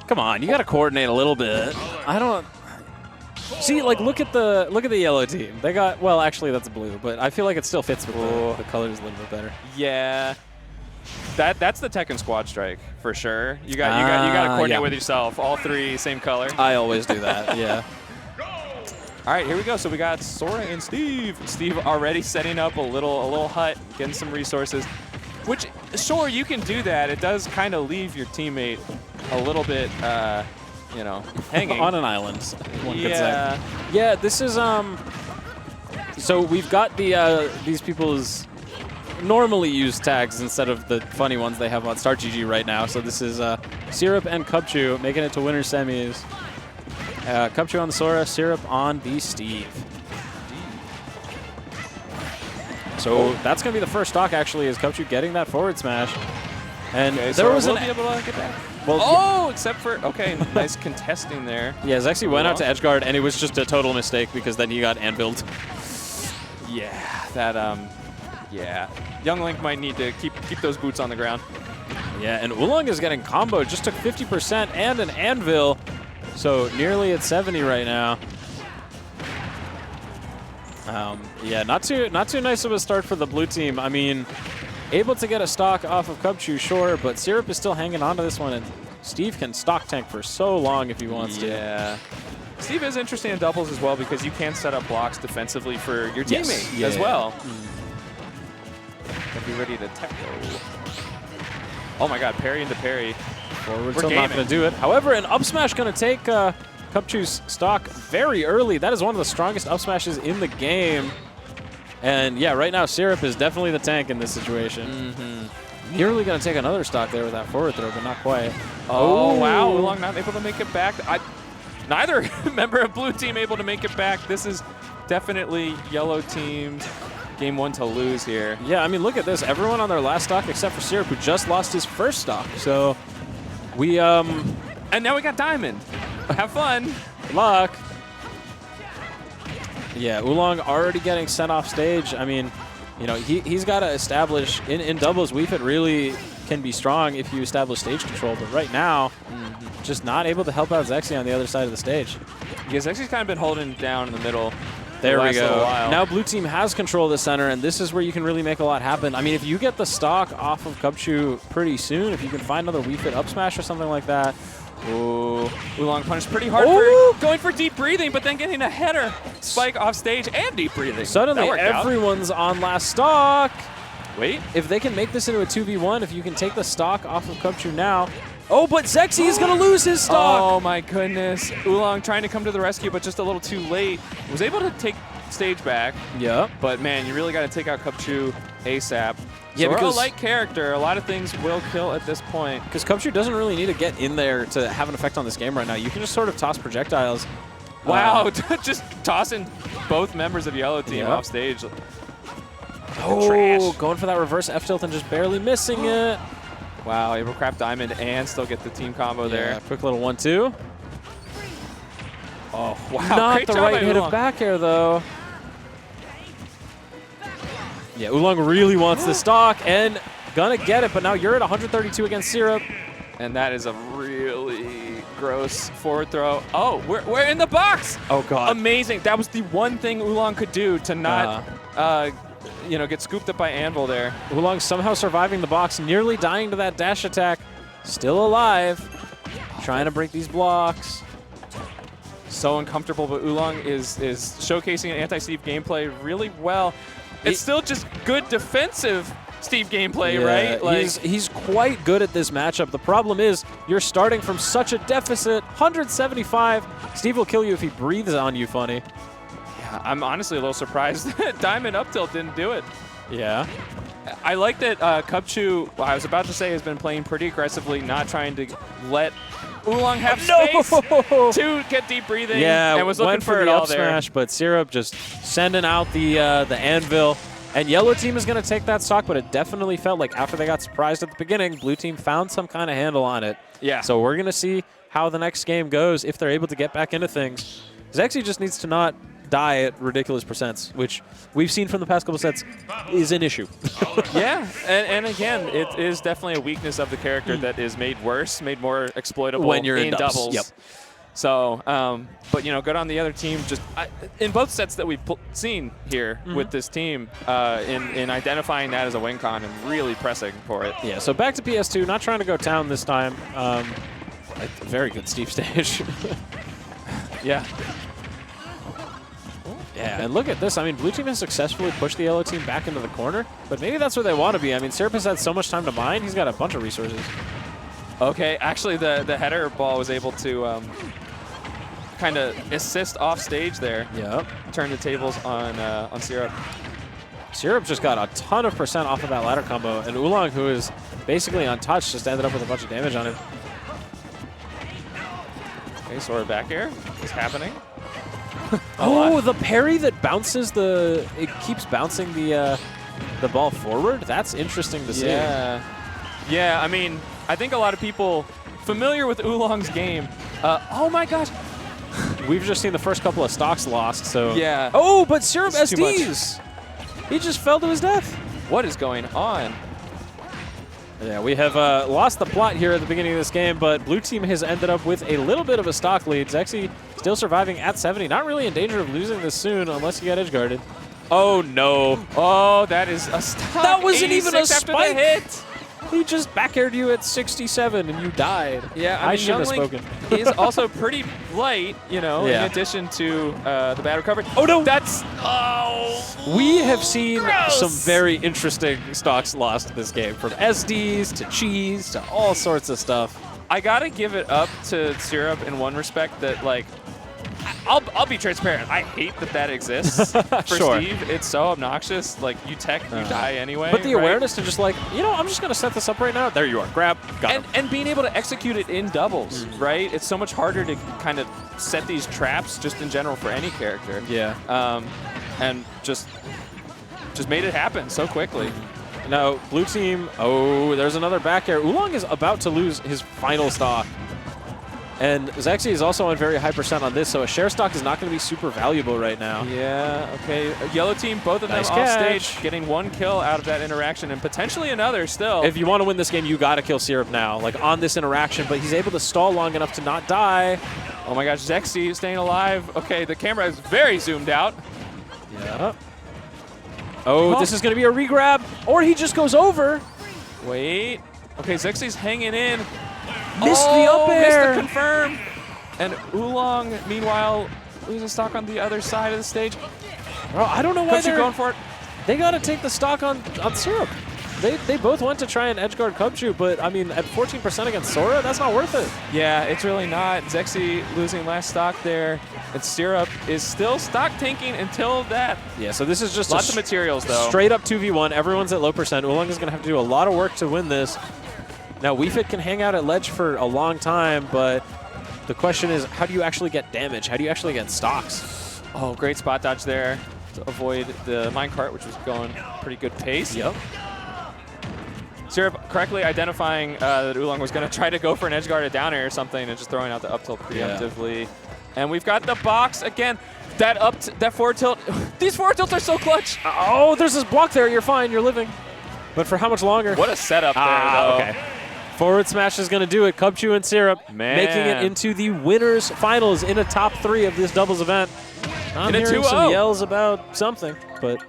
Come on, you got to coordinate a little bit. I don't see. Like, look at the yellow team. They got, well, actually that's blue, but I feel like it still fits with the colors a little bit better. Yeah, that's the Tekken squad strike for sure. You got to coordinate with yourself. All three same color. I always do that. Yeah. All right, here we go. So we got Sora and Steve. Steve already setting up a little hut, getting some resources. Which, sure, you can do that. It does kind of leave your teammate a little bit, you know, hanging. On an island, one could say. Yeah, this is, so we've got these people's normally used tags instead of the funny ones they have on Start GG right now. So this is Syrup and Cubchuu making it to winner semis. Cubchuu on the Sora, Syrup on the Steve. So that's going to be the first stock, actually, is Cubchuu getting that forward smash. And okay, there was will be able to get that. Well, except for, okay, nice contesting there. Yeah, Zexyyy went out to edgeguard, and it was just a total mistake because then he got anviled. Yeah, that, yeah. Young Link might need to keep those boots on the ground. Yeah, and Oolong is getting comboed. Just took 50% and an anvil. So nearly at 70 right now. Yeah, not too nice of a start for the blue team. I mean, able to get a stock off of Cubchuu, sure, but Syrup is still hanging on to this one, and Steve can stock tank for so long if he wants to. Yeah. Steve is interesting in doubles as well because you can set up blocks defensively for your teammate as well. Be ready to tackle. Oh my God, parry into parry. Forward tilt not going to do it. However, an up smash going to take Cubchoo's stock very early. That is one of the strongest up smashes in the game. And yeah, right now Syrup is definitely the tank in this situation. Nearly going to take another stock there with that forward throw, but not quite. Oh wow, Oolong not able to make it back. Neither member of blue team able to make it back. This is definitely yellow team's game one to lose here. Yeah, I mean, look at this. Everyone on their last stock except for Syrup, who just lost his first stock. So we, and now we got Diamond. Have fun. Good luck. Yeah, Oolong already getting sent off stage. I mean, you know, he's got to establish, in doubles, Wii Fit really can be strong if you establish stage control. But right now, just not able to help out Zexyyy on the other side of the stage. Yeah, Zexyyy's kind of been holding down in the middle. There we go. Now blue team has control of the center, and this is where you can really make a lot happen. I mean, if you get the stock off of Cubchuu pretty soon, if you can find another Wii Fit up smash or something like that. Ooh, Oolong punished pretty hard for going for deep breathing, but then getting a header spike off stage and deep breathing. Suddenly everyone's on last stock. Wait. If they can make this into a 2v1, if you can take the stock off of Cubchuu now. Oh, but Zexyyy is going to lose his stock. Oh, my goodness. Oolong trying to come to the rescue, but just a little too late. Was able to take stage back. Yeah. But, man, you really got to take out Cubchuu ASAP. Yeah, so because a light character. A lot of things will kill at this point. Because Cubchuu doesn't really need to get in there to have an effect on this game right now. You can just sort of toss projectiles. Wow, just tossing both members of yellow team off stage. Oh, going for that reverse F tilt and just barely missing it. Wow, able to craft Diamond and still get the team combo there. Quick little 1-2. Oh, wow. Not Great the job right by hit Oolong. of back air, though. Yeah, Oolong really wants the stock and gonna get it, but now you're at 132 against Syrup. And that is a really gross forward throw. Oh, we're in the box. Oh, God. Amazing. That was the one thing Oolong could do to not you know, get scooped up by Anvil there. Oolong somehow surviving the box, nearly dying to that dash attack. Still alive. Trying to break these blocks. So uncomfortable, but Oolong is showcasing an anti-Steve gameplay really well. It's still just good defensive Steve gameplay, right? Like, he's quite good at this matchup. The problem is you're starting from such a deficit. 175. Steve will kill you if he breathes on you, funny. Yeah, I'm honestly a little surprised that Diamond up tilt didn't do it. Yeah. I like that Cubchuu, well, I was about to say, has been playing pretty aggressively, not trying to let Oolong have space to get deep breathing. Yeah, and was looking went for it the all up there. smash, but Syrup just sending out the anvil. And yellow team is going to take that stock, but it definitely felt like after they got surprised at the beginning, blue team found some kind of handle on it. Yeah. So we're going to see how the next game goes if they're able to get back into things. Zexyyy just needs to not die at ridiculous percents, which we've seen from the past couple sets is an issue. Yeah, and again, it is definitely a weakness of the character that is made worse, made more exploitable when you're in doubles. Yep. So, but good on the other team. Just in both sets that we've seen here with this team, in identifying that as a win con and really pressing for it. Yeah. So back to PS2, not trying to go town this time. A very good Steve stage. Yeah. Yeah, and look at this. I mean, blue team has successfully pushed the yellow team back into the corner, but maybe that's where they want to be. I mean, Syrup has had so much time to mine. He's got a bunch of resources. Okay, actually, the header ball was able to kind of assist off stage there. Yep. Turn the tables on Syrup. Syrup just got a ton of percent off of that ladder combo, and Oolong, who is basically untouched, just ended up with a bunch of damage on him. Okay, Sora back air is happening. Oh, the parry that bounces it keeps bouncing the ball forward? That's interesting to see. Yeah. Yeah, I mean, I think a lot of people familiar with Oolong's game. Oh my gosh. We've just seen the first couple of stocks lost, so. Yeah. Oh, but Syrup It's too SDs. He just fell to his death. What is going on? Yeah, we have lost the plot here at the beginning of this game, but blue team has ended up with a little bit of a stock lead. Zexyyy still surviving at 70. Not really in danger of losing this soon unless you get edge guarded. Oh, no. Oh, that is a stock. That wasn't even a after spike. the hit. He just back aired you at 67 and you died. Yeah, I mean, shouldn't have spoken. He's also pretty light, in addition to the bad recovery. Oh, no. That's, We have seen gross. some very interesting stocks lost this game, from SDs to cheese to all sorts of stuff. I gotta give it up to Syrup in one respect that, like, I'll be transparent. I hate that exists for Sure. Steve. It's so obnoxious. Like, you die anyway. But the right? awareness to just like, I'm just going to set this up right now. There you are. Grab. Got him. And being able to execute it in doubles, right? It's so much harder to kind of set these traps just in general for any character. Yeah. And just made it happen so quickly. Now, blue team, there's another back air. Oolong is about to lose his final stock. And Zexyyy is also on very high percent on this, so a share stock is not going to be super valuable right now. Yeah, okay. Yellow team, both of them Nice off catch. stage, getting one kill out of that interaction and potentially another still. If you want to win this game, you got to kill Syrup now, like on this interaction, but he's able to stall long enough to not die. Oh my gosh, Zexyyy staying alive. Okay, the camera is very zoomed out. Yeah. Oh, this is going to be a regrab, or he just goes over. Wait. Okay, Zexyyy's hanging in. Missed the up air. Missed the confirm. And Oolong, meanwhile, losing stock on the other side of the stage. Bro, I don't know why Cubchuu they're going for it. They got to take the stock on Syrup. They both went to try and edgeguard Cubchuu, but I mean, at 14% against Sora, that's not worth it. Yeah, it's really not. Zexyyy losing last stock there, and Syrup is still stock tanking until that. Yeah, so this is just lots of materials though. Straight up 2v1. Everyone's at low percent. Oolong is going to have to do a lot of work to win this. Now, WeFit can hang out at ledge for a long time, but the question is, how do you actually get damage? How do you actually get stocks? Oh, great spot dodge there to avoid the minecart, which was going pretty good pace. Yep. Syrup correctly identifying that Oolong was going to try to go for an edge guarded down air or something and just throwing out the up tilt preemptively. Yeah. And we've got the box again. That forward tilt. These forward tilts are so clutch. Oh, there's this block there. You're fine. You're living. But for how much longer? What a setup there, though. Okay. Forward smash is going to do it. Cubchuu and Syrup making it into the winners finals in a top 3 of this doubles event. I'm hearing some yells about something, but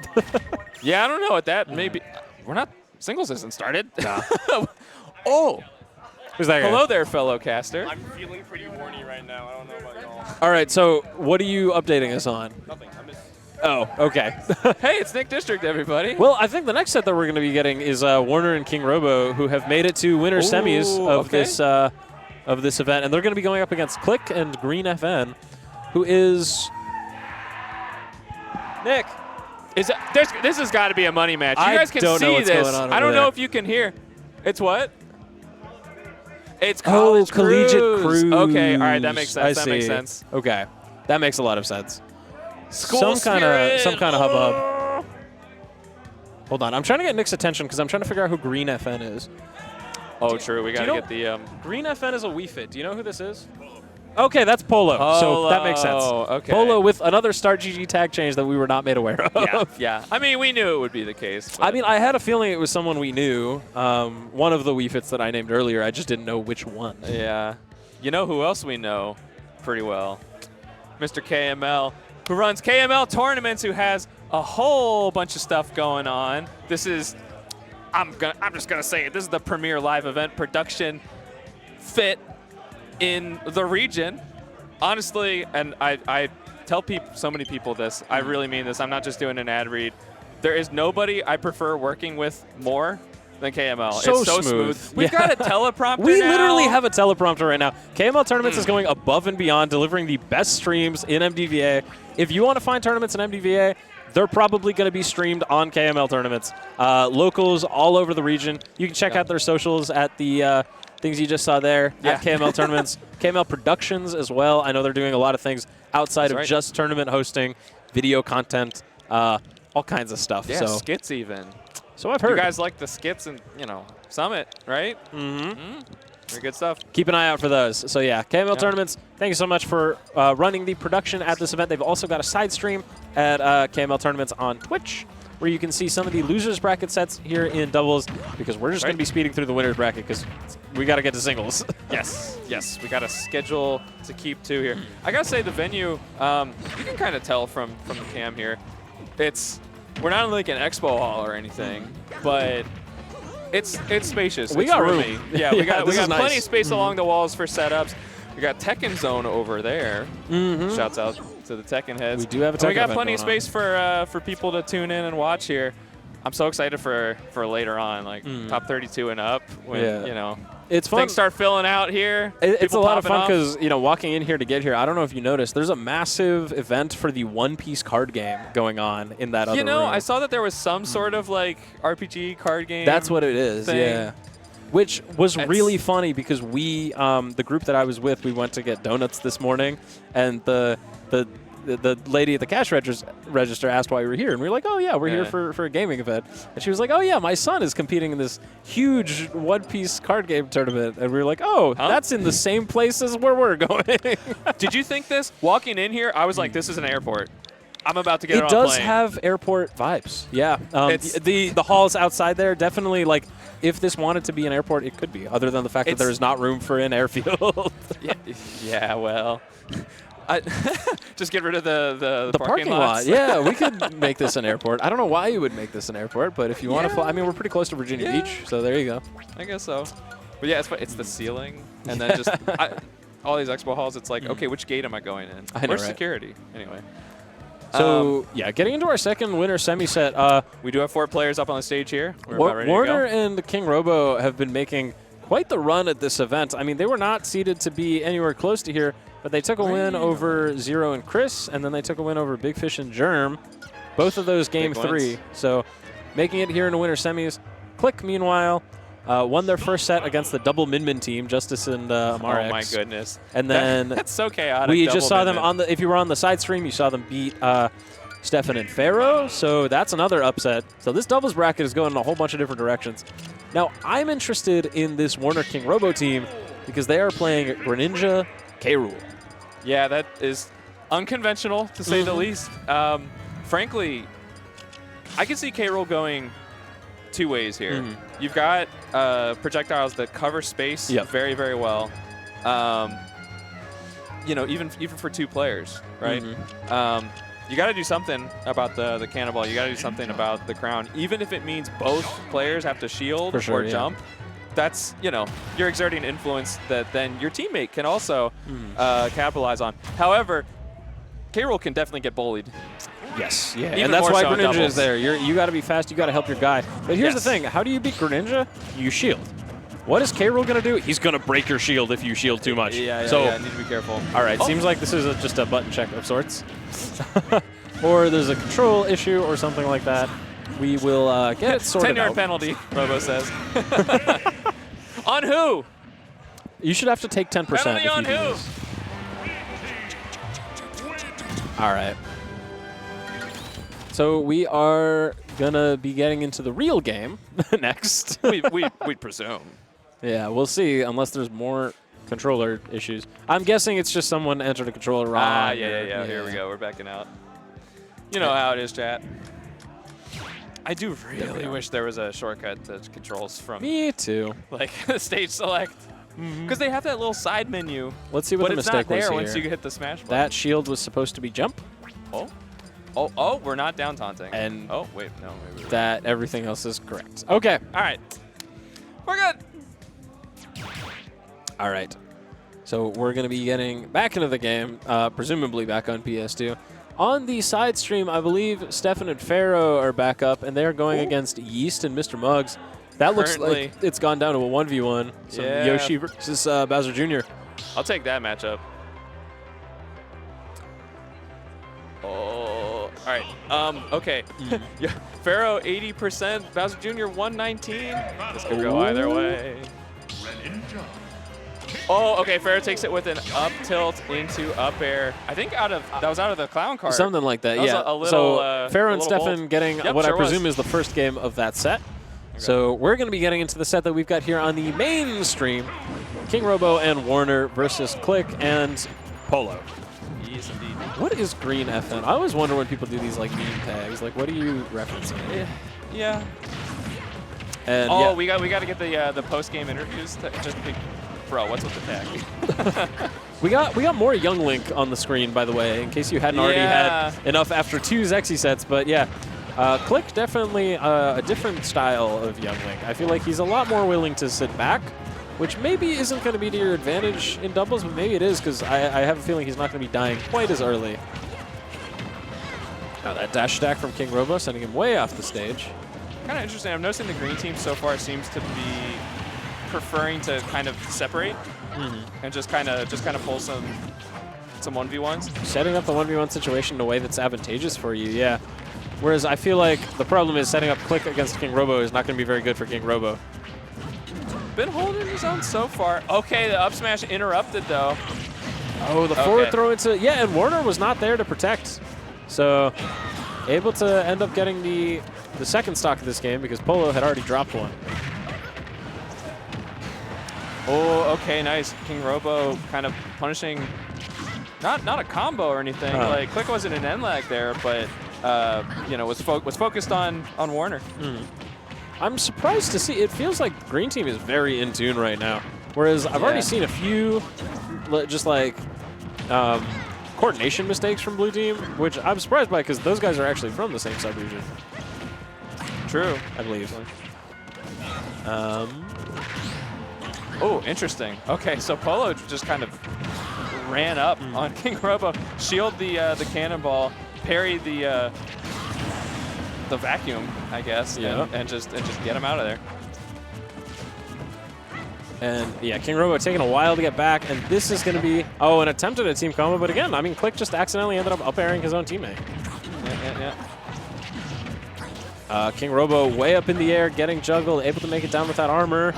yeah, I don't know what that may be. We're not singles isn't started. Nah. Oh. Who's that guy? Hello there, fellow caster. I'm feeling pretty horny right now. I don't know about y'all. All right, so what are you updating us on? Nothing. I'm just... Oh, okay. Hey, it's Nick District, everybody. Well, I think the next set that we're going to be getting is Warner and KingRoBo, who have made it to winner semis of this event, and they're going to be going up against Clique and Green FN, who is Nick. This has got to be a money match. You guys can don't know see what's this. going on I don't over know there. if you can hear. It's what? It's college collegiate cruise. Okay, all right, that makes sense. I That makes see. sense. Okay, that makes a lot of sense. School some kind of hubbub. Hold on, I'm trying to get Nick's attention because I'm trying to figure out who Green FN is. Oh, true. We got to you know- get the. Green FN is a Wii Fit. Do you know who this is? Okay, that's Polo. So that makes sense. Okay. Polo with another Start GG tag change that we were not made aware of. Yeah, yeah. I mean, we knew it would be the case. I mean, I had a feeling it was someone we knew. One of the Wii Fits that I named earlier. I just didn't know which one. Yeah. You know who else we know pretty well? Mr. KML, who runs KML Tournaments, who has a whole bunch of stuff going on. This is, I'm just gonna say it. This is the premier live event production fit in the region. Honestly, and I tell so many people this. I really mean this. I'm not just doing an ad read. There is nobody I prefer working with more than KML. So it's so smooth. We've got a teleprompter We now. literally have a teleprompter right now. KML Tournaments is going above and beyond, delivering the best streams in MDVA. If you want to find tournaments in MDVA, they're probably going to be streamed on KML Tournaments. Locals all over the region. You can check out their socials at the things you just saw there at KML Tournaments. KML Productions as well. I know they're doing a lot of things outside of just tournament hosting, video content, all kinds of stuff. Yeah, so skits even. So I've heard. You guys like the skits and, Summit, right? Mm-hmm. Very good stuff. Keep an eye out for those. So yeah, KML Tournaments, thank you so much for running the production at this event. They've also got a side stream at KML Tournaments on Twitch, where you can see some of the losers bracket sets here in doubles, because we're just going to be speeding through the winners bracket because we got to get to singles. Yes. We got a schedule to keep to here. I got to say the venue, you can kind of tell from the cam here, we're not like an expo hall or anything, but it's spacious. We got room. Yeah, we got nice. plenty of space along the walls for setups. We got Tekken Zone over there. Shouts out to the Tekken heads. We do have a Tekken and we got event plenty of going space for people to tune in and watch here. I'm so excited for later on, like top 32 and up, when it's fun. Things start filling out here. It's a lot of fun because because walking in here to get here, I don't know if you noticed, there's a massive event for the One Piece card game going on in that other room. I saw that there was some sort of like RPG card game. That's what it is. thing. Yeah. Which was really funny because we, the group that I was with, we went to get donuts this morning, and the lady at the cash register asked why we were here, and we were like, oh yeah, we're here for a gaming event. And she was like, oh yeah, my son is competing in this huge One Piece card game tournament. And we were like, oh, that's in the same place as where we're going. Did you think this? Walking in here, I was like, this is an airport. I'm about to get on a plane. It does plane. have airport vibes. Yeah. The halls outside there, definitely, like, if this wanted to be an airport, it could be, other than the fact that there is not room for an airfield. yeah, well. Just get rid of the parking lot. Yeah, we could make this an airport. I don't know why you would make this an airport, but if you want to fly, I mean, we're pretty close to Virginia Beach, so there you go. I guess so. But yeah, it's the ceiling, and then just all these expo halls. It's like, okay, which gate am I going in? I know, Where's right? security? Anyway. So yeah, getting into our second winner semi set. We do have 4 players up on the stage here. We're about ready Warner to go. and KingRoBo have been making quite the run at this event. I mean, they were not seeded to be anywhere close to here, but they took a win over Zero and Chris, and then they took a win over Big Fish and Germ. Both of those game 3. So making it here in the winner semis. Clique, meanwhile, won their first set against the double Min team, Justice and Amarex. Oh my goodness. And then that's so chaotic. We just saw them on the, if you were on the side stream, you saw them beat Steffan and Pharaoh. So that's another upset. So this doubles bracket is going in a whole bunch of different directions. Now, I'm interested in this Warner KingRoBo team because they are playing Greninja K-Rool. Yeah, that is unconventional, to say the least. Frankly, I can see K-Rool going 2 ways here. You've got projectiles that cover space very, very well. Even for 2 players, right? You got to do something about the cannonball. You got to do something about the crown, even if it means both players have to shield or jump. That's, you're exerting influence that then your teammate can also capitalize on. However, K-Rool can definitely get bullied. Yes, yeah, Even and that's more why so in Greninja doubles. is there. You got to be fast. You got to help your guy. But here's the thing: how do you beat Greninja? You shield. What is K-Rool gonna do? He's gonna break your shield if you shield too much. So need to be careful. All right, seems like this is just a button check of sorts, or there's a control issue or something like that. We will get it sorted 10-yard out. penalty, Robo says. On who? You should have to take 10% Penalty if you on do who? this. All right. So we are gonna be getting into the real game next. We'd presume. Yeah, we'll see. Unless there's more controller issues. I'm guessing it's just someone entered a controller wrong. Ah, yeah. Here we go. We're backing out. You know how it is, chat. I do really wish there was a shortcut to controls from Me too. like stage select. Because they have that little side menu. Let's see what but the it's mistake not there was once here. you hit the smash button. That shield was supposed to be jump, Oh, we're not down taunting. and Oh, wait, no. Maybe that everything else is correct. Okay. All right. We're good. All right. So we're going to be getting back into the game, presumably back on PS2. On the side stream, I believe Steffan and Pharaoh are back up, and they're going against Yeast and Mr. Muggs. That looks like it's gone down to a 1v1. Some Yoshi versus Bowser Jr. I'll take that matchup. Oh, all right. Okay. Yeah, Pharaoh 80%, Bowser Jr. 119. This could go either way. Oh, okay. Pharaoh takes it with an up tilt into up air. I think that was out of the clown card. Something like that, That was yeah. a little, so Pharaoh and little Steffan bold. getting Yep, what sure I presume is the first game of that set. Okay. So we're going to be getting into the set that we've got here on the main stream. KingRoBo and Warner versus Clique and Polo. Yes, indeed. What is green FN? I always wonder when people do these like meme tags. Like, what are you referencing? Yeah. And Oh, yeah. we got to get the post game interviews. Bro, what's with the tag? We got more Young Link on the screen, by the way, in case you hadn't already had enough after 2 Zexyyy sets. But yeah, Clique definitely a different style of Young Link. I feel like he's a lot more willing to sit back, which maybe isn't going to be to your advantage in doubles, but maybe it is, because I have a feeling he's not going to be dying quite as early. Now that dash attack from KingRoBo sending him way off the stage. Kind of interesting. I'm noticing the green team so far seems to be preferring to kind of separate and just kind of pull some 1v1s. Setting up the 1v1 situation in a way that's advantageous for you, yeah. Whereas I feel like the problem is setting up Clique against KingRoBo is not going to be very good for KingRoBo. Been holding his own so far. Okay, the up smash interrupted though. Oh, the forward throw into, yeah, and Warner was not there to protect. So able to end up getting the second stock of this game because Polo had already dropped one. Oh, okay, nice. KingRoBo kind of punishing, not a combo or anything. Like Clique wasn't an end lag there, but you know, was focused on Warner. I'm surprised to see. It feels like Green Team is very in tune right now. Whereas I've already seen a few just like coordination mistakes from Blue Team, which I'm surprised by because those guys are actually from the same subregion. True. I believe. Oh, interesting. Okay, so Polo just kind of ran up on KingRoBo, shield the cannonball, parry the vacuum, I guess, and just get him out of there. And yeah, KingRoBo taking a while to get back, and this is going to be an attempt at a team combo, but again, I mean, Clique just accidentally ended up up airing his own teammate. KingRoBo way up in the air, getting juggled, able to make it down with that armor.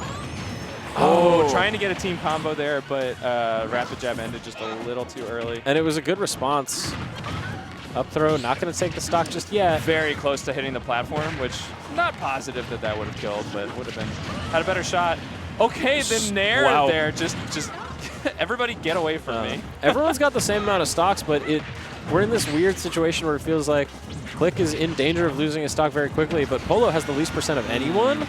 Oh, trying to get a team combo there, but rapid jab ended just a little too early. And it was a good response. Up throw, not going to take the stock just yet. Very close to hitting the platform, which not positive that would have killed, but would have been had a better shot. Okay, the nair there, just everybody get away from me. Everyone's got the same amount of stocks, but we're in this weird situation where it feels like Clique is in danger of losing his stock very quickly, but Polo has the least % of anyone.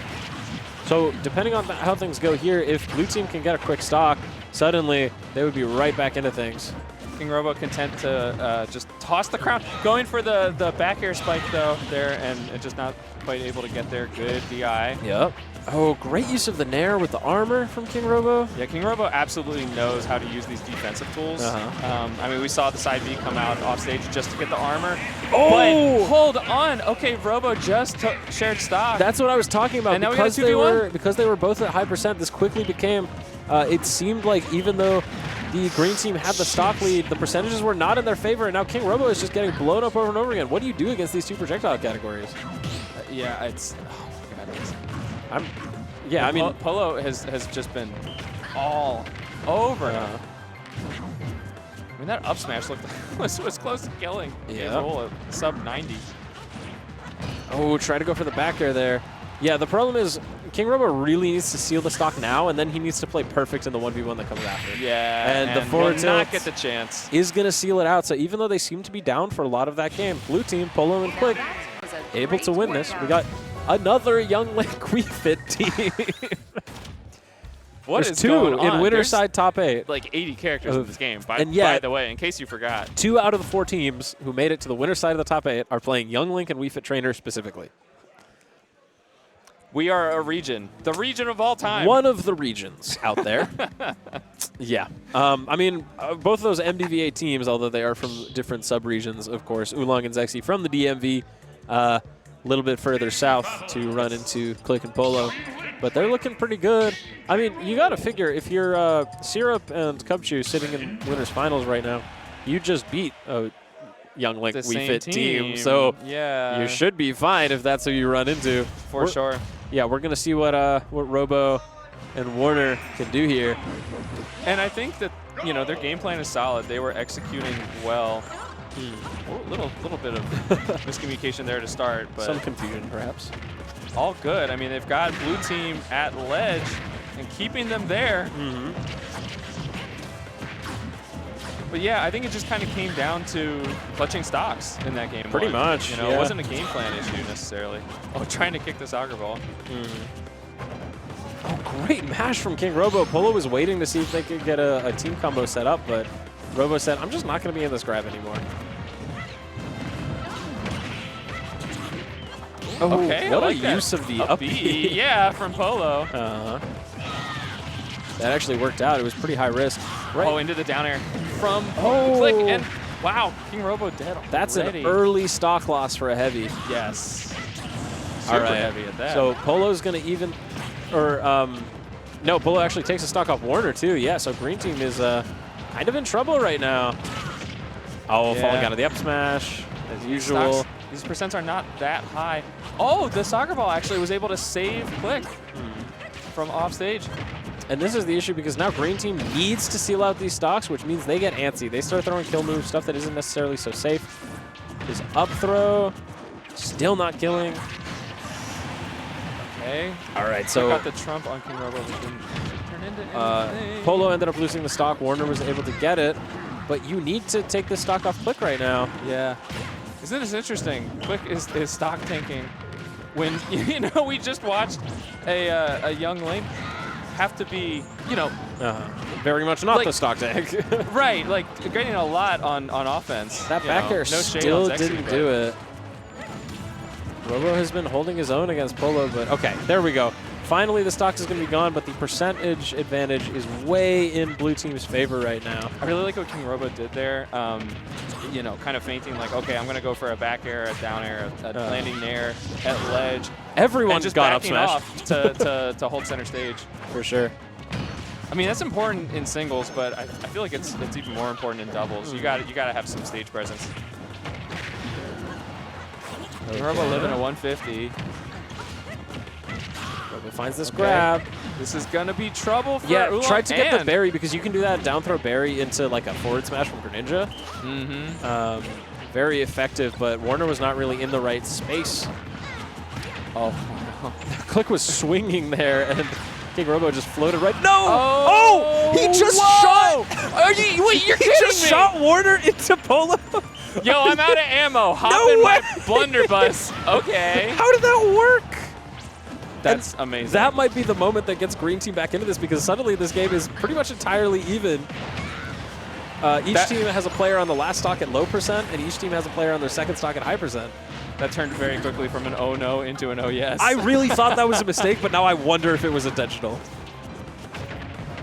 So depending on how things go here, if Blue Team can get a quick stock, suddenly they would be right back into things. KingRoBo content to just toss the crown. Going for the back air spike though there, and just not quite able to get there. Good DI. Yep. Oh, great use of the nair with the armor from KingRoBo. Yeah, KingRoBo absolutely knows how to use these defensive tools. I mean, we saw the side B come out off stage just to get the armor. Oh! But hold on. Okay, Robo just shared stock. That's what I was talking about. And now because we got a 2v1? because they were both at high %, this quickly became, it seemed like even though the green team had the stock lead, the percentages were not in their favor, and now KingRoBo is just getting blown up over and over again. What do you do against these two projectile categories? Yeah, it's, oh my God. I mean, Polo has just been all over. I mean, that up smash looked was close to killing. Yeah. Roll a sub 90. Oh, try to go for the back air there. Yeah, the problem is KingRoBo really needs to seal the stock now, and then he needs to play perfect in the 1v1 that comes after. Yeah, and the forward will tilt not get the chance. Is going to seal it out. So even though they seem to be down for a lot of that game, blue team, Polo and Clique, able to win this. We got another Young Link Wii Fit team. What There's is two going on? in winner There's side top 8. like 80 characters in this game. By the way, in case you forgot. 2 out of the 4 teams who made it to the winner side of the top 8 are playing Young Link and Wii Fit Trainer specifically. We are a region. The region of all time. One of the regions out there. Yeah. I mean, both of those MDVA teams, although they are from different sub-regions, of course, Oolong and Zexyyy from the DMV, a little bit further south to run into Clique and Polo. But they're looking pretty good. I mean, you got to figure, if you're Syrup and Cubchuu sitting in winners finals right now, you just beat a Young Link Wii Fit team. So yeah, you should be fine if that's who you run into. For sure. Yeah, we're going to see what Robo and Warner can do here. And I think that, you know, their game plan is solid. They were executing well. A little bit of miscommunication there to start, but some confusion, perhaps. All good. I mean, they've got blue team at ledge and keeping them there. But yeah, I think it just kind of came down to clutching stocks in that game. Pretty much, You know, yeah. It wasn't a game plan issue necessarily. Oh, trying to kick the soccer ball. Oh, great mash from KingRoBo. Polo was waiting to see if they could get a team combo set up, but Robo said, I'm just not going to be in this grab anymore. Oh, Okay, what I like a that. use of the Up up B. Yeah, from Polo. That actually worked out. It was pretty high risk. Right. Oh, into the down air from Oh. Clique. And wow, KingRoBo dead already. That's an early stock loss for a heavy. Yes. All Super right. heavy at that. So Polo's going to even, or no, Polo actually takes a stock off Warner too. Yeah, so green team is kind of in trouble right now. Oh, Yeah. falling out of the up smash as usual. Stocks, these percents are not that high. Oh, the soccer ball actually was able to save Clique from off stage. And this is the issue because now green team needs to seal out these stocks, which means they get antsy. They start throwing kill moves, stuff that isn't necessarily so safe. His up throw, still not killing. Okay. All right, so got the trump on KingRoBo, which didn't turn into anything. Polo ended up losing the stock. Warner was able to get it, but you need to take this stock off Clique right now. Yeah. Isn't this interesting? Clique is stock tanking. When, you know, we just watched a Young Link have to be, you know, very much not like, the stock tank. right, like getting a lot on offense. That back air still didn't do it. Robo has been holding his own against Polo, but okay, there we go. Finally, the stocks is going to be gone, but the percentage advantage is way in blue team's favor right now. I really like what KingRoBo did there. You know, kind of feinting like, okay, I'm going to go for a back air, a down air, a landing nair at ledge. Everyone just got up backing smash. off to hold center stage. For sure. I mean, that's important in singles, but I feel like it's even more important in doubles. You got to have some stage presence. KingRoBo living a 150. Robo finds this grab. This is going to be trouble for Yeah, Oolong. tried to get the berry because you can do that down throw berry into like a forward smash from Greninja. Very effective, but Warner was not really in the right space. Oh, Clique was swinging there, and KingRoBo just floated right. No! Oh! He just shot! Are you? Wait, you're kidding just me! shot Warner into Polo. Yo, I'm out of ammo. Hop in my blunderbuss. Okay. How did that work? That's amazing. That might be the moment that gets green team back into this because suddenly this game is pretty much entirely even. Each team has a player on the last stock at low percent, and each team has a player on their second stock at high percent. That turned very quickly from an oh no into an oh yes. I really thought that was a mistake, but now I wonder if it was intentional.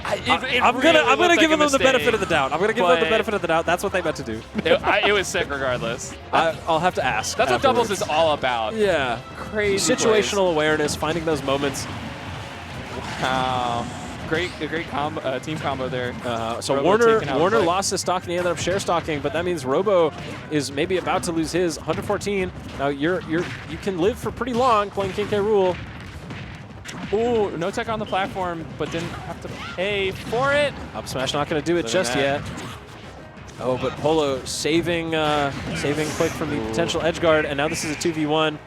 I'm gonna give them the benefit of the doubt. I'm gonna give them the benefit of the doubt. That's what they meant to do. It was sick regardless. I'll have to ask. That's what doubles afterwards. is all about. Yeah, Crazy situational awareness, finding those moments. Wow. Great team combo there. So Robo Warner lost his stock and he ended up share stocking, but that means Robo is maybe about to lose his 114. Now you can live for pretty long playing King K. Rool. Ooh, NoTag on the platform, but didn't have to pay for it. Up smash not going to do it just yet. Oh, but Polo saving Clique from the potential edge guard, and now this is a 2v1.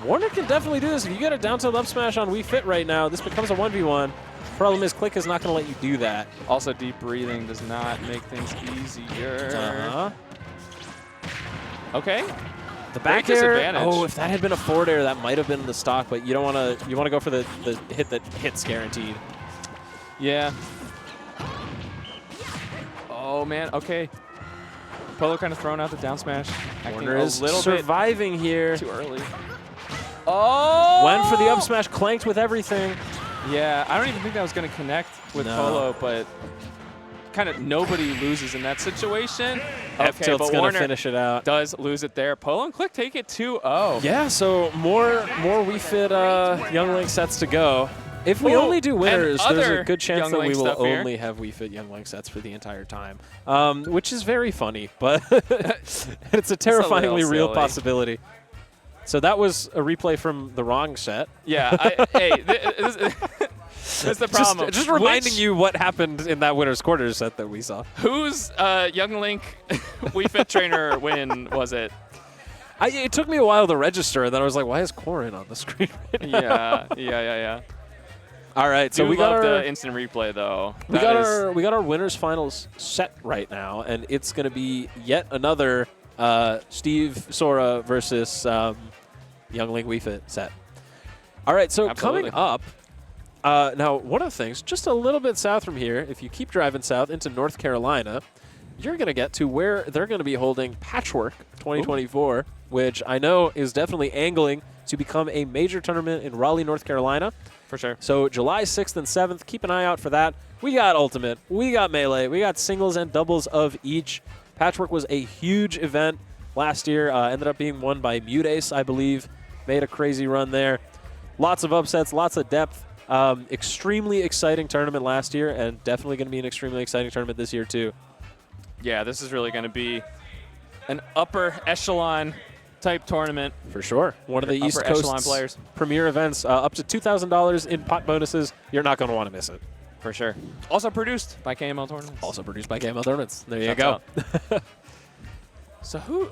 Warner can definitely do this. If you get a down tilt up smash on Wii Fit right now, this becomes a 1v1. Problem is, Clique is not going to let you do that. Also, deep breathing does not make things easier. Okay. The back air. Oh, if that had been a forward air, that might have been the stock, but you don't want to. You want to go for the hit that hits guaranteed. Yeah. Oh man. Okay. Polo kind of throwing out the down smash. Warner is surviving here. Too early. Oh! Went for the up smash, clanked with everything. Yeah, I don't even think that was going to connect with Polo, but kind of nobody loses in that situation. F tilt's going to finish it out. Does lose it there. Polo and Clique take it 2-0. Yeah, so more Wii Fit Young Link sets to go. If we only do winners, there's a good chance that we will only have Wii Fit Young Link sets for the entire time, which is very funny, but it's a terrifyingly real possibility. So that was a replay from the wrong set. Yeah, hey, this is the problem. Just reminding you what happened in that winner's quarters set that we saw. Whose Young Link Wii Fit trainer win was it? It took me a while to register, and then I was like, why is Corin on the screen right now? Yeah. All right, so we got our the instant replay though. We got our winners finals set right now, and it's going to be yet another Steve Sora versus Young Link Wii Fit set. All right, so coming up, now one of the things, just a little bit south from here, if you keep driving south into North Carolina, you're going to get to where they're going to be holding Patchwork 2024, which I know is definitely angling to become a major tournament in Raleigh, North Carolina. For sure. So July 6th and 7th, keep an eye out for that. We got Ultimate, we got Melee, we got singles and doubles of each. Patchwork was a huge event last year, ended up being won by Mutace, I believe. Made a crazy run there. Lots of upsets, lots of depth. Extremely exciting tournament last year, and definitely going to be an extremely exciting tournament this year too. Yeah, this is really going to be an upper echelon type tournament. For sure. One of the East Coast's premier events. Up to $2,000 in pot bonuses. You're not going to want to miss it. For sure. Also produced by KML Tournaments. Also produced by KML Tournaments. There you go. So who...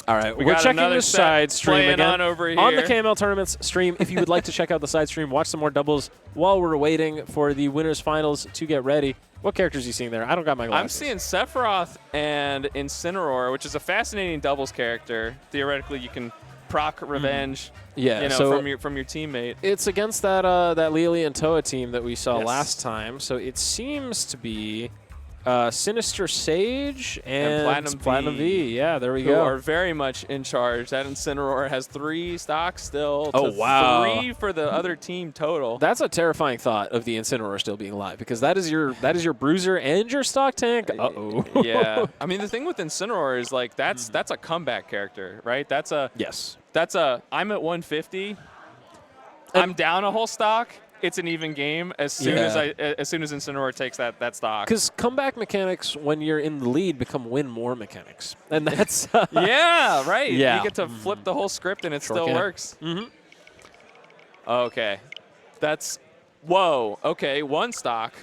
All right, we're checking the side stream again over here. On the KML Tournaments stream. If you would like to check out the side stream, watch some more doubles while we're waiting for the winners finals to get ready. What characters are you seeing there? I don't got my glasses. I'm seeing Sephiroth and Incineroar, which is a fascinating doubles character. Theoretically, you can proc revenge. Yeah, so from your teammate. It's against that that leolee and Towa team that we saw last time. So it seems to be Sinister Sage and Platinum V. Yeah, there we go. Who are very much in charge. That Incineroar has 3 stocks still. Oh, wow. 3 for the other team total. That's a terrifying thought of the Incineroar still being live, because that is your bruiser and your stock tank. Uh-oh. Yeah. I mean, the thing with Incineroar is, like, that's a comeback character, right? That's a I'm at 150. I'm down a whole stock. It's an even game as soon as Incineroar takes that stock. Because comeback mechanics, when you're in the lead, become win more mechanics, and that's yeah, right. Yeah, you get to flip the whole script and it still works. Okay, that's Okay, 1 stock.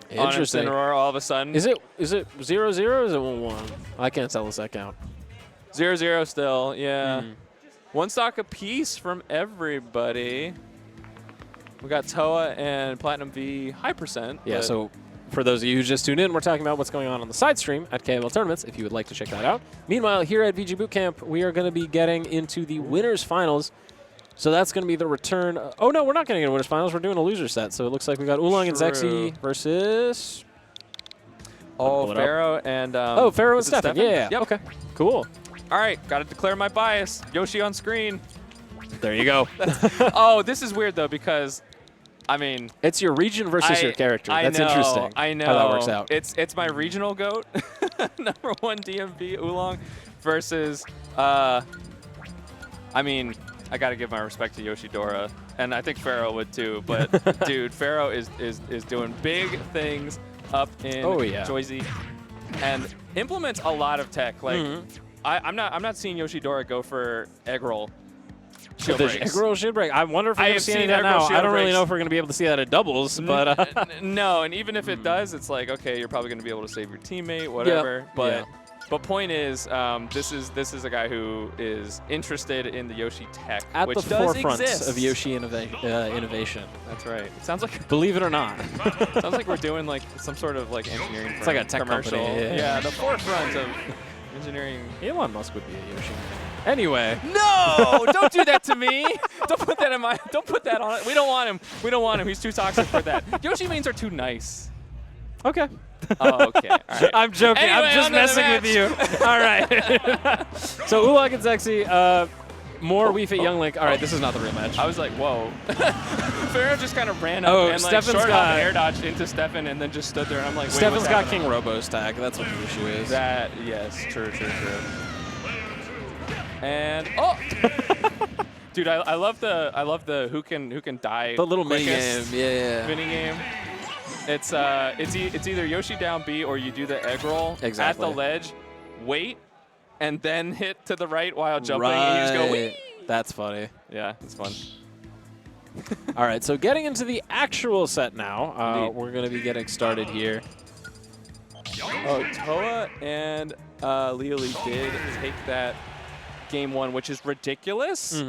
Interesting. On Incineroar all of a sudden. Is it 0-0 or is it 1-1? I can't tell this count. 0-0 still. Yeah. 1 stock apiece from everybody. We got Towa and Platinum V high percent. Yeah, so for those of you who just tuned in, we're talking about what's going on the side stream at KML Tournaments, if you would like to check that out. Meanwhile, here at VGBootCamp, we are going to be getting into the winners finals. So that's going to be the return. Oh, no, we're not getting into winners finals. We're doing a loser set. So it looks like we got Oolong and Zexyyy versus... Pharaoh and... Pharaoh and Steffan. Yeah. Yep. Okay, cool. All right, got to declare my bias. Yoshi on screen. There you go. This is weird, though, because... I mean, it's your region versus your character. That's interesting. I know how that works out. It's my regional GOAT, #1 DMV Oolong, versus. I mean, I got to give my respect to Yoshidora, and I think Pharaoh would too. But dude, Pharaoh is doing big things up in Joyzy, and implements a lot of tech. Like I'm not seeing Yoshidora go for egg roll. Egg roll shield break. I wonder if we're going to see any of that now. I don't really know if we're going to be able to see that at doubles, but no. And even if it does, it's like, okay, you're probably going to be able to save your teammate, whatever. But But point is, this is a guy who is interested in the Yoshi tech, At which the does forefront exist. of Yoshi innovation. That's right. It sounds like Believe it or not. sounds like we're doing like some sort of like engineering. It's like a tech commercial. company. Yeah, the forefront of engineering. Elon Musk would be a Yoshi. Anyway. No! Don't do that to me. Don't put that in my. Don't put that on it. We don't want him. We don't want him. He's too toxic for that. Yoshi mains are too nice. Okay. Oh, okay. All right. I'm joking. Anyway, I'm just on to the messing with you. All right. So Oolong and Zexyyy, more Wii Fit Young Link. All right, this is not the real match. I was like, whoa. Pharaoh just kind of ran up and like Steffan's short got air dodged into Steffan and then just stood there and I'm like, wait, Steffan's what's got happening? KingRoBo's tag. That's what the issue is. That, yes, true. And oh, dude, I love the who can die. The little mini quickest game. Yeah. Mini game. It's either Yoshi down B or you do the egg roll Exactly. at the ledge, wait, and then hit to the right while jumping, and you just go wee. That's funny. Yeah, it's fun. All right, so getting into the actual set now, Indeed. we're going to be getting started here. Oh, Towa and leolee did take that game one, which is ridiculous,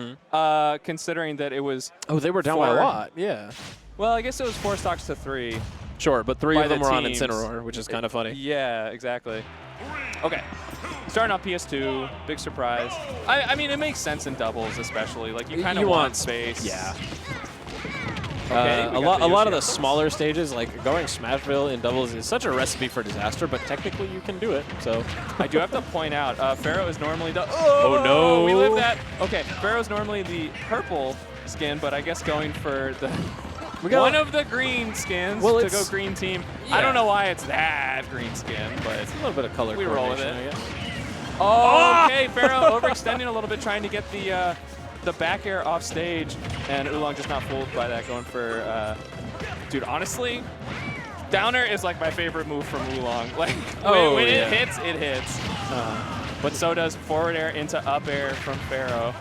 considering that it was. Oh, they were down by a 4. lot. Yeah. Well, I guess it was 4 stocks to 3. Sure, but 3 By of them the were on teams. Incineroar, which is kind of funny. Yeah, exactly. Okay. Starting off PS2, big surprise. I mean, it makes sense in doubles, especially. Like, you kind of want space. Yeah. Okay, a lot of the smaller stages, like going Smashville in doubles, is such a recipe for disaster, but technically you can do it. So I do have to point out, Pharaoh is normally the. Oh, no. We live that. Okay, Pharaoh's normally the purple skin, but I guess going for the. One of the green skins to go green team. Yeah. I don't know why it's that green skin, but it's a little bit of color we roll with it. I guess. Oh, okay, Pharaoh overextending a little bit, trying to get the back air off stage, and Oolong just not fooled by that, going for, dude, honestly, downer is like my favorite move from Oolong. Like, when it hits, it hits. But so does forward air into up air from Pharaoh.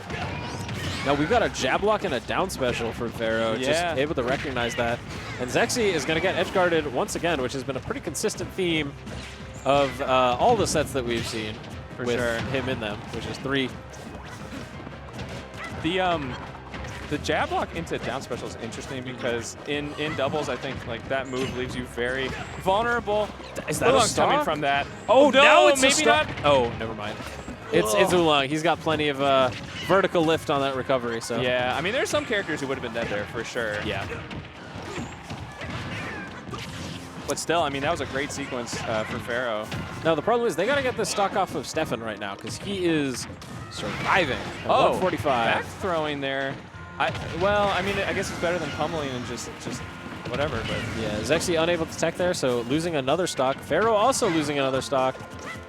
Now we've got a jab block and a down special for Pharaoh, just able to recognize that. And Zexyyy is going to get edge guarded once again, which has been a pretty consistent theme of all the sets that we've seen with him in them, which is 3. The jab block into down special is interesting because in doubles, I think like that move leaves you very vulnerable. Is that Oolong's coming from that? Oh, no, now it's maybe not. Oh, never mind. It's Oolong. He's got plenty of vertical lift on that recovery. So yeah, I mean, there's some characters who would have been dead there for sure. Yeah. But still, I mean, that was a great sequence for Pharaoh. Now the problem is they got to get the stock off of Steffan right now because he is surviving. At 145. Back throwing there. Well, I mean, I guess it's better than pummeling and just whatever. But yeah, Zexyyy unable to tech there, so losing another stock. Pharaoh also losing another stock.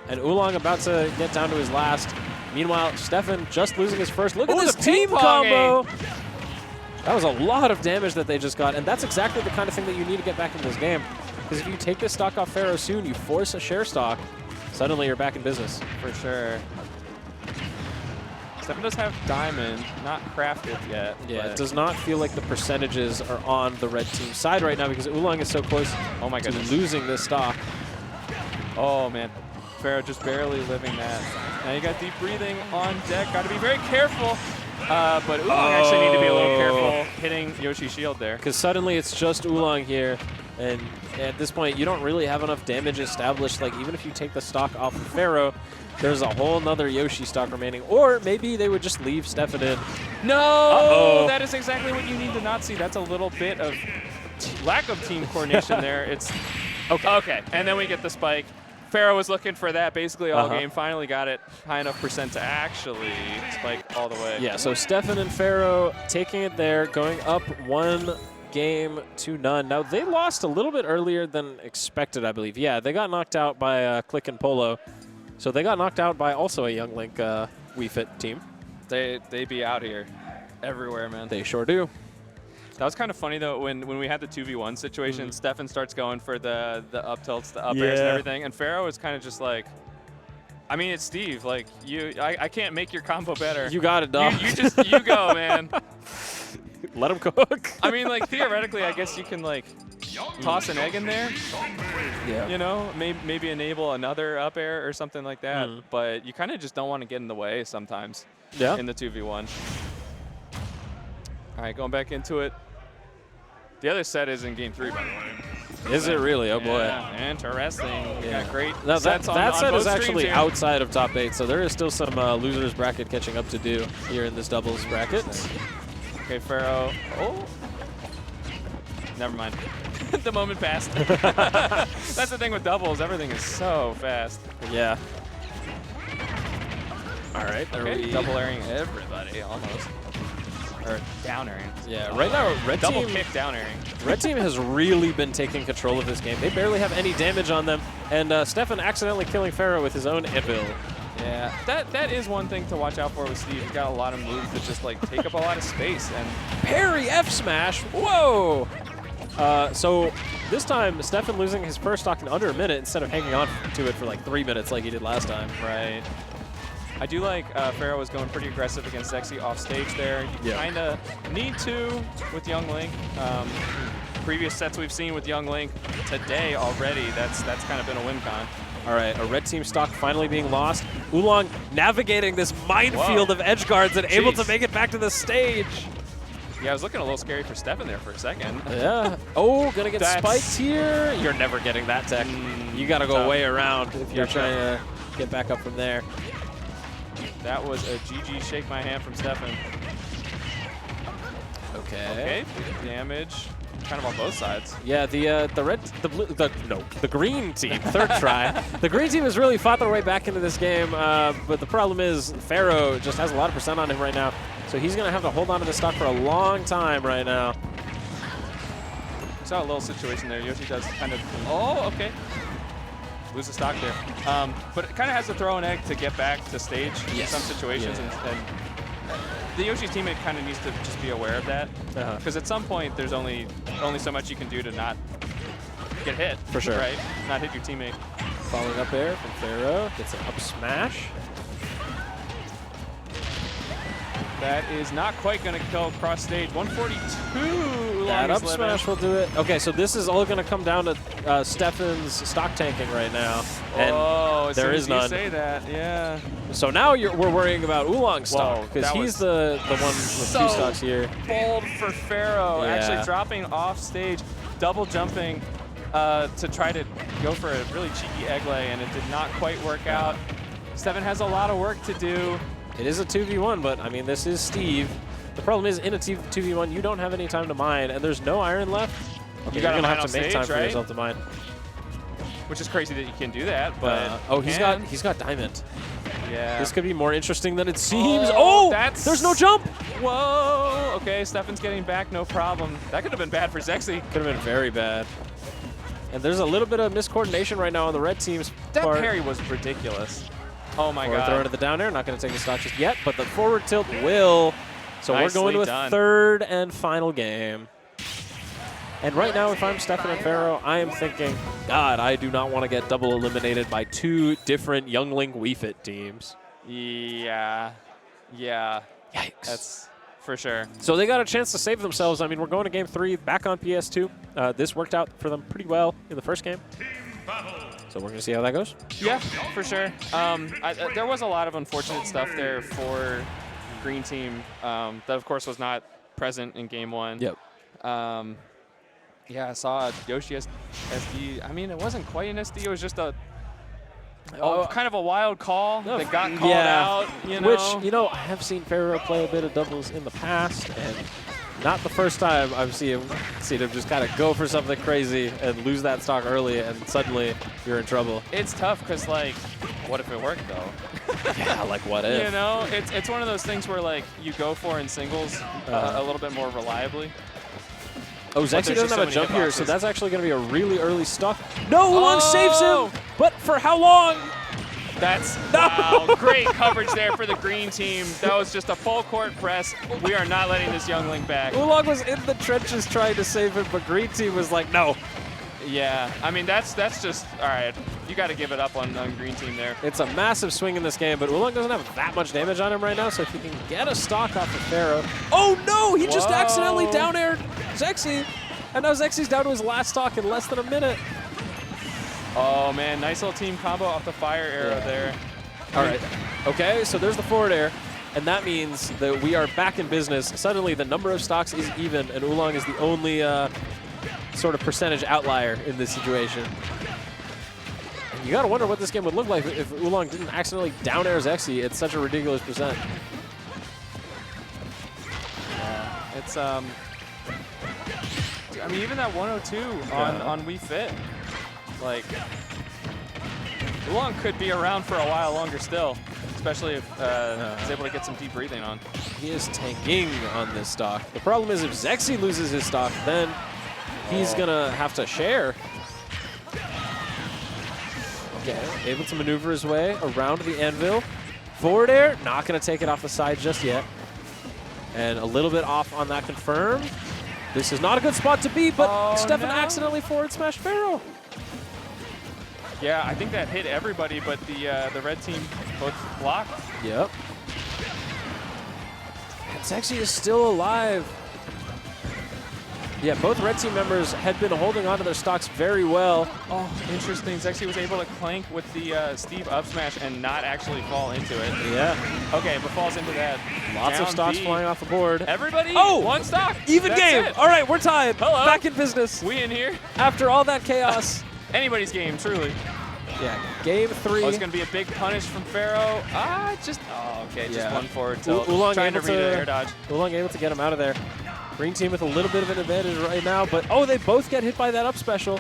And Oolong about to get down to his last. Meanwhile, Steffan just losing his first. Look at this team combo. That was a lot of damage that they just got, and that's exactly the kind of thing that you need to get back in this game. Because if you take this stock off Pharaoh soon, you force a share stock, suddenly you're back in business. For sure. Steffan does have diamond, not crafted yet. Yeah, it does not feel like the percentages are on the red team side right now because Oolong is so close to losing this stock. Oh, man. Pharaoh just barely living that. Now you got deep breathing on deck. Got to be very careful. But Oolong actually need to be a little careful hitting Yoshi's shield there. Because suddenly it's just Oolong here. And at this point, you don't really have enough damage established. Like, even if you take the stock off of Pharaoh, there's a whole nother Yoshi stock remaining. Or maybe they would just leave Steffan in. No! That is exactly what you need to not see. That's a little bit of lack of team coordination there. It's okay. And then we get the spike. Pharaoh was looking for that basically all game. Finally got it high enough percent to actually spike all the way. Yeah, so Steffan and Pharaoh taking it there, going up 1-0. Now, they lost a little bit earlier than expected, I believe. Yeah, they got knocked out by Clique and Polo. So they got knocked out by also a Young Link Wii Fit team. They be out here everywhere, man. They sure do. That was kind of funny, though, when we had the 2v1 situation, Steffan starts going for the up tilts, the up airs and everything, and Pharaoh is kind of just like, I mean, it's Steve. Like, I can't make your combo better. You got it, dog. You go, man. Let him cook. I mean, like, theoretically, I guess you can, like, toss an egg in there. Yeah. You know, maybe enable another up air or something like that. But you kind of just don't want to get in the way sometimes. Yeah. In the 2v1. All right, going back into it. The other set is in game 3, by the way. Is it really? Oh boy. Yeah, interesting. We got great Now sets on that set both is actually streams here. outside of top 8, so there is still some losers bracket catching up to do here in this doubles bracket. Okay, Pharaoh. Oh. Never mind. The moment passed. That's the thing with doubles. Everything is so fast. Yeah. All right. There Okay, we double airing everybody almost. Or down airing. Yeah. Right now, red Double team. kick down airing. Red team has really been taking control of this game. They barely have any damage on them, and Steffan accidentally killing Pharaoh with his own Evil. Yeah, that is one thing to watch out for with Steve. He's got a lot of moves that just like take up a lot of space. And Parry F smash. Whoa. So this time, Steffan losing his first stock in under a minute instead of hanging on to it for like 3 minutes like he did last time. right. I do like Pharaoh was going pretty aggressive against Zexyyy off stage there. You kind of need to with Young Link. Previous sets we've seen with Young Link today already, that's kind of been a win con. All right, a red team stock finally being lost. Oolong navigating this minefield of edge guards and able to make it back to the stage. Yeah, I was looking a little scary for Steffan there for a second. Yeah. Oh, gonna get spiked here. You're never getting that tech. You gotta go way around if you're trying to get back up from there. That was a GG shake my hand from Steffan. Okay, big damage. Kind of on both sides. Yeah, the green team, third try. The green team has really fought their way back into this game, but the problem is Pharaoh just has a lot of percent on him right now, so he's gonna have to hold on to the stock for a long time right now. Saw a little situation there. Yoshi does kind of. Oh, okay. Lose the stock there. But it kind of has to throw an egg to get back to stage in some situations. And the Yoshi teammate kind of needs to just be aware of that. Because at some point, there's only so much you can do to not get hit. For sure. Right? Not hit your teammate. Following up air from Pharaoh. Gets an up smash. That is not quite going to kill cross stage. 142. That up smash will do it. Okay, so this is all going to come down to Steffan's stock tanking right now. And there is none. Say that, yeah. So now we're worrying about Oolong's stock because he's the one with 2 stocks here. Bold for Pharaoh, actually dropping off stage, double jumping to try to go for a really cheeky egg lay, and it did not quite work out. Steffan has a lot of work to do. It is a 2v1, but I mean, this is Steve. The problem is, in a 2v1, you don't have any time to mine, and there's no iron left. Okay, you're gonna have to make time for yourself to mine. Which is crazy that you can do that, but he's got diamond. Yeah. This could be more interesting than it seems. Oh, there's no jump. Whoa. Okay, Steffan's getting back, no problem. That could have been bad for Zexyyy. Could have been very bad. And there's a little bit of miscoordination right now on the red team's part. That parry was ridiculous. Oh my god. Throw into the down air, not going to take the stock just yet, but the forward tilt will. So we're going to a third and final game. And right now, if I'm Steffan and Pharaoh, I am thinking, God, I do not want to get double eliminated by 2 different Young Link Wii Fit teams. Yeah. Yeah. Yikes. That's for sure. So they got a chance to save themselves. I mean, we're going to game 3 back on PS2. This worked out for them pretty well in the first game. So we're going to see how that goes. Yeah, for sure. There was a lot of unfortunate stuff there for Green Team that, of course, was not present in Game 1. Yep. Yeah, I saw Yoshi SD. I mean, it wasn't quite an SD. It was just kind of a wild call that got called out. You know? Which, I have seen Pharaoh play a bit of doubles in the past, and not the first time I've seen him just kind of go for something crazy and lose that stock early, and suddenly you're in trouble. It's tough because, like, what if it worked, though? Yeah, like what if? It's one of those things where, like, you go for in singles a little bit more reliably. Oh, Zexyyy doesn't have a jump here, so that's actually going to be a really early stock. No, Oolong saves him, but for how long? That's wow, great coverage there for the green team. That was just a full court press. We are not letting this Young Link back. Oolong was in the trenches trying to save him, but green team was like, no. Yeah, I mean, that's just, all right, you got to give it up on green team there. It's a massive swing in this game, but Oolong doesn't have that much damage on him right now, so if he can get a stock off of Pharaoh. Oh, no, he just accidentally down-aired Zexyyy. And now Zexyy's down to his last stock in less than a minute. Oh, man. Nice little team combo off the fire arrow there. All right. Okay, so there's the forward air. And that means that we are back in business. Suddenly, the number of stocks is even, and Oolong is the only sort of percentage outlier in this situation. And you got to wonder what this game would look like if Oolong didn't accidentally down air Zexyyy at such a ridiculous percent. Yeah, it's I mean, even that 102 on Wii Fit, like, Oolong could be around for a while longer still, especially if he's able to get some deep breathing on. He is tanking on this stock. The problem is if Zexyyy loses his stock, then he's going to have to share. Okay, able to maneuver his way around the anvil. Forward air, not going to take it off the side just yet. And a little bit off on that confirm. This is not a good spot to be, but Steffan accidentally forward smashed Pharaoh. Yeah, I think that hit everybody, but the red team both blocked. Yep. And Zexyyy is still alive. Yeah, both red team members had been holding onto their stocks very well. Oh, interesting. Zexyyy was able to clank with the Steve up smash and not actually fall into it. Yeah. Okay, but falls into that. Lots of stocks flying off the board. Everybody, one stock. Even That's game. it. All right, we're tied. Hello. Back in business. We in here. After all that chaos. Anybody's game, truly. Yeah, game 3. Oh, it's going to be a big punish from Pharaoh. Just one forward tilt. Oolong trying to able read an air dodge. Oolong able to get him out of there. Green team with a little bit of an advantage right now, but they both get hit by that up special.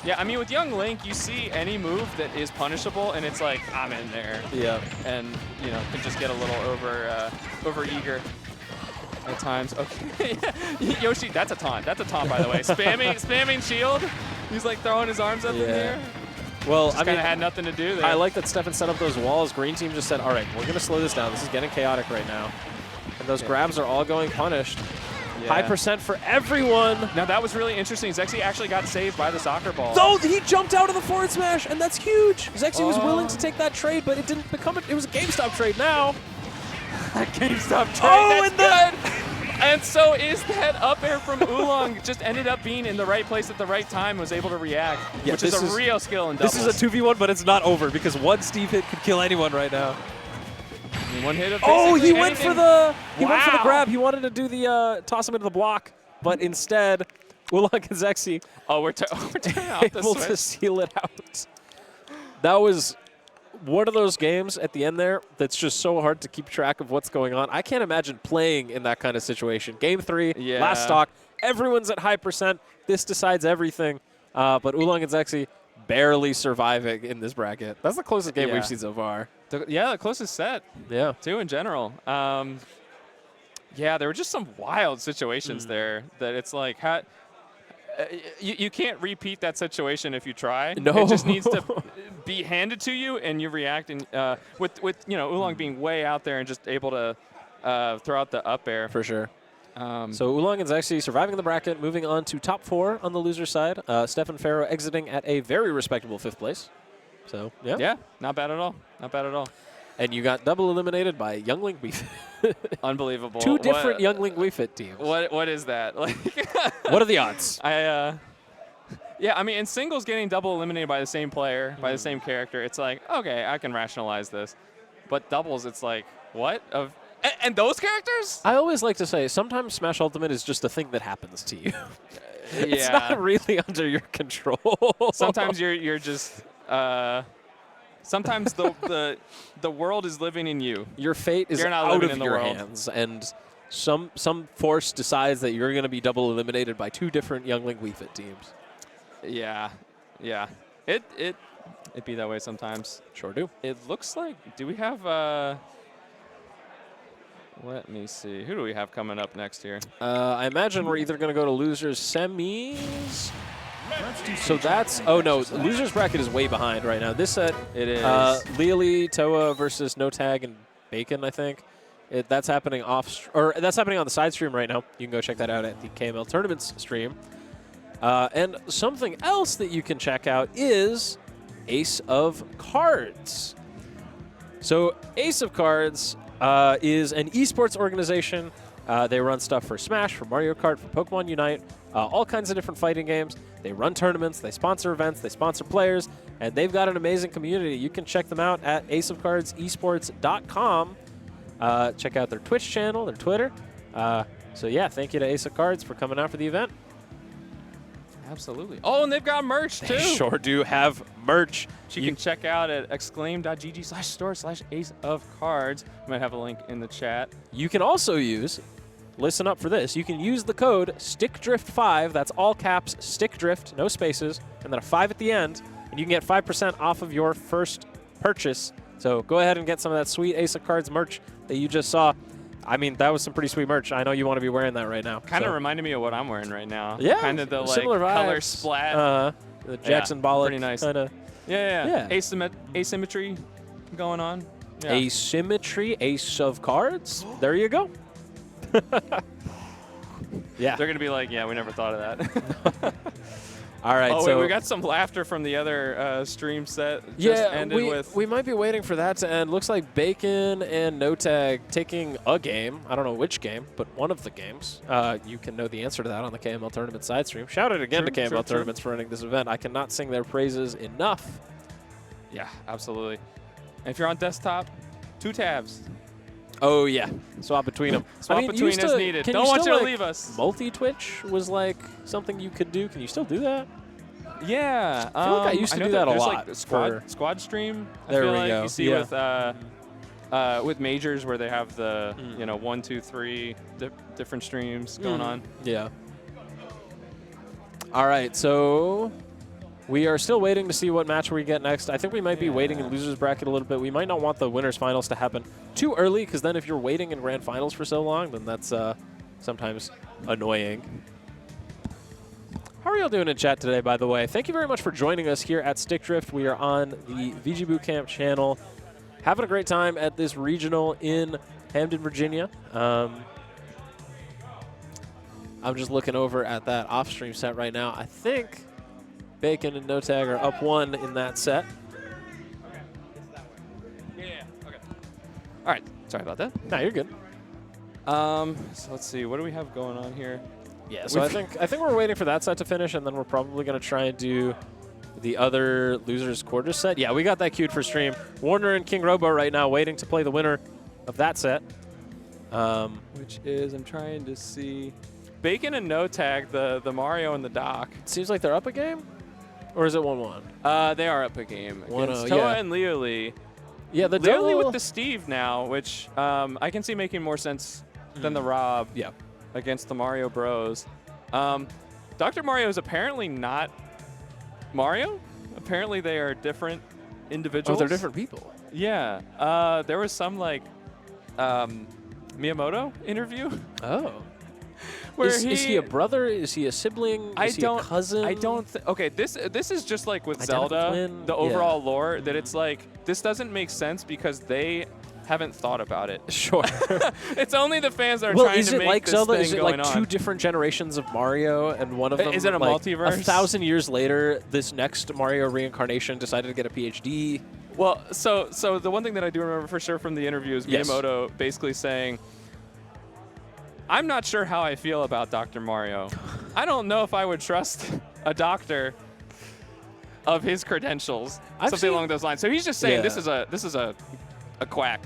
Yeah, I mean, with Young Link, you see any move that is punishable, and it's like, I'm in there. Yeah. And, you know, can just get a little over eager at times. Okay. Yoshi, that's a taunt. That's a taunt, by the way. Spamming shield. He's like throwing his arms up in the air. Well, I mean, had nothing to do there. I like that Steffan set up those walls. Green team just said, all right, we're going to slow this down. This is getting chaotic right now. And those grabs are all going punished. Yeah. High percent for everyone. Now, that was really interesting. Zexyyy actually got saved by the soccer ball. Oh, he jumped out of the forward smash, and that's huge. Zexyyy was willing to take that trade, but it didn't become it was a GameStop trade now. GameStop trade, that's good. And so is that up air from Oolong. Just ended up being in the right place at the right time, was able to react, which is a real skill in doubles. This is a 2v1, but it's not over because one Steve hit could kill anyone right now. I mean, one hit of he went for the grab. He wanted to do the toss him into the block, but instead, Oolong and Zexyyy we're turning off the able switch. to seal it out. That was one of those games at the end there that's just so hard to keep track of what's going on. I can't imagine playing in that kind of situation. Game 3, last stock, everyone's at high percent. This decides everything. But Oolong and Zexyyy barely surviving in this bracket. That's the closest game we've seen so far. The closest set. Yeah. Too, in general. There were just some wild situations there that it's like, you can't repeat that situation if you try. No. It just needs to be handed to you, and you react. And with Oolong being way out there and just able to throw out the up air. For sure. So Oolong and Zexyyy surviving the bracket, moving on to top 4 on the loser side. Steffan Pharaoh exiting at a very respectable 5th place. So, yeah. Yeah, not bad at all. Not bad at all. And you got double eliminated by Young Link Wii Fit. Unbelievable. 2 different Young Link Wii Fit teams. What is that? Like, what are the odds? I mean, in singles, getting double eliminated by the same player, by the same character, it's like, okay, I can rationalize this. But doubles, it's like, what? And those characters? I always like to say, sometimes Smash Ultimate is just a thing that happens to you. It's not really under your control. Sometimes you're just... sometimes the world is living in you. Your fate is You're not out living of in the your world. hands, and some force decides that you're going to be double eliminated by 2 different Young Link Wii Fit teams. Yeah. It be that way sometimes. Sure do. It looks like. Do we have? Let me see. Who do we have coming up next here? I imagine we're either going to go to losers semis. So that's, oh no, losers bracket is way behind right now. This set, It is. Leolee, Towa versus NoTag and Bacon, I think. That's happening that's happening on the side stream right now. You can go check that out at the KML Tournaments stream. And something else that you can check out is Ace of Cards. So Ace of Cards is an esports organization They run stuff for Smash, for Mario Kart, for Pokemon Unite, all kinds of different fighting games. They run tournaments, they sponsor events, they sponsor players, and they've got an amazing community. You can check them out at aceofcardsesports.com. Check out their Twitch channel, their Twitter. So yeah, thank you to Ace of Cards for coming out for the event. Absolutely. Oh, and they've got merch, too. They sure do have merch. You can check out at exclaim.gg/store/aceofcards. I might have a link in the chat. You can also use, listen up for this, you can use the code STICKDRIFT5, that's all caps, STICKDRIFT, no spaces, and then a 5 at the end, and you can get 5% off of your first purchase. So go ahead and get some of that sweet Ace of Cards merch that you just saw. I mean, that was some pretty sweet merch. I know you want to be wearing that right now. Kind of reminded me of what I'm wearing right now. Yeah, kind of the like similar color vibes. splat. The Jackson Bollock. pretty nice. Kinda. Yeah. Asymmetry going on. Yeah. Asymmetry, Ace of Cards. There you go. Yeah. They're gonna be like, yeah, we never thought of that. All right. Oh, so wait, we got some laughter from the other stream set. yeah, ended with. we might be waiting for that to end. Looks like Bacon and NoTag taking a game. I don't know which game, but one of the games. You can know the answer to that on the KML Tournament side stream. Shout out again to KML Tournaments for running this event. I cannot sing their praises enough. Yeah, absolutely. And if you're on desktop, 2 tabs. Oh, yeah. Swap between them. Swap between as needed. Don't want you to leave us. Multi-Twitch was like something you could do. Can you still do that? Yeah. I feel like I used to do that a lot. Like squad stream. There I feel we like go. You see with majors where they have the 1, 2, 3 different streams going on. Yeah. All right. So we are still waiting to see what match we get next. I think we might be waiting in losers bracket a little bit. We might not want the winners finals to happen too early, because then if you're waiting in grand finals for so long, then that's sometimes annoying. How are y'all doing in chat today, by the way? Thank you very much for joining us here at Stick Drift. We are on the VGBootCamp channel, having a great time at this regional in Hampton, Virginia. I'm just looking over at that off-stream set right now. I think Bacon and NoTag are up 1 in that set. Okay. Yeah. Okay. All right. Sorry about that. No, you're good. So let's see. What do we have going on here? Yeah. So I think we're waiting for that set to finish, and then we're probably going to try and do the other losers quarters set. Yeah, we got that queued for stream. Warner and KingRoBo right now waiting to play the winner of that set. Which is, I'm trying to see, Bacon and NoTag, the Mario and the Doc. Seems like they're up a game. Or is it 1-1? They are up a game. 1-0, against Towa yeah. and leolee. Yeah, the leolee double with the Steve now, which I can see making more sense than the Rob against the Mario Bros. Dr. Mario is apparently not Mario. Apparently they are different individuals. Oh, they're different people. Yeah. There was some like Miyamoto interview. Oh. Where is he a brother? Is he a sibling? Is he a cousin? I don't. Okay, this is just like with Identical Zelda, twin? the overall lore, that it's like this doesn't make sense because they haven't thought about it. Sure. It's only the fans that are well, trying is to it make like this Zelda? thing Is it going like on. 2 different generations of Mario, and one of them? Is it a like, multiverse? 1,000 years later, this next Mario reincarnation decided to get a PhD. Well, so the one thing that I do remember for sure from the interview is Miyamoto basically saying, I'm not sure how I feel about Dr. Mario. I don't know if I would trust a doctor of his credentials, something along those lines. So he's just saying this is a quack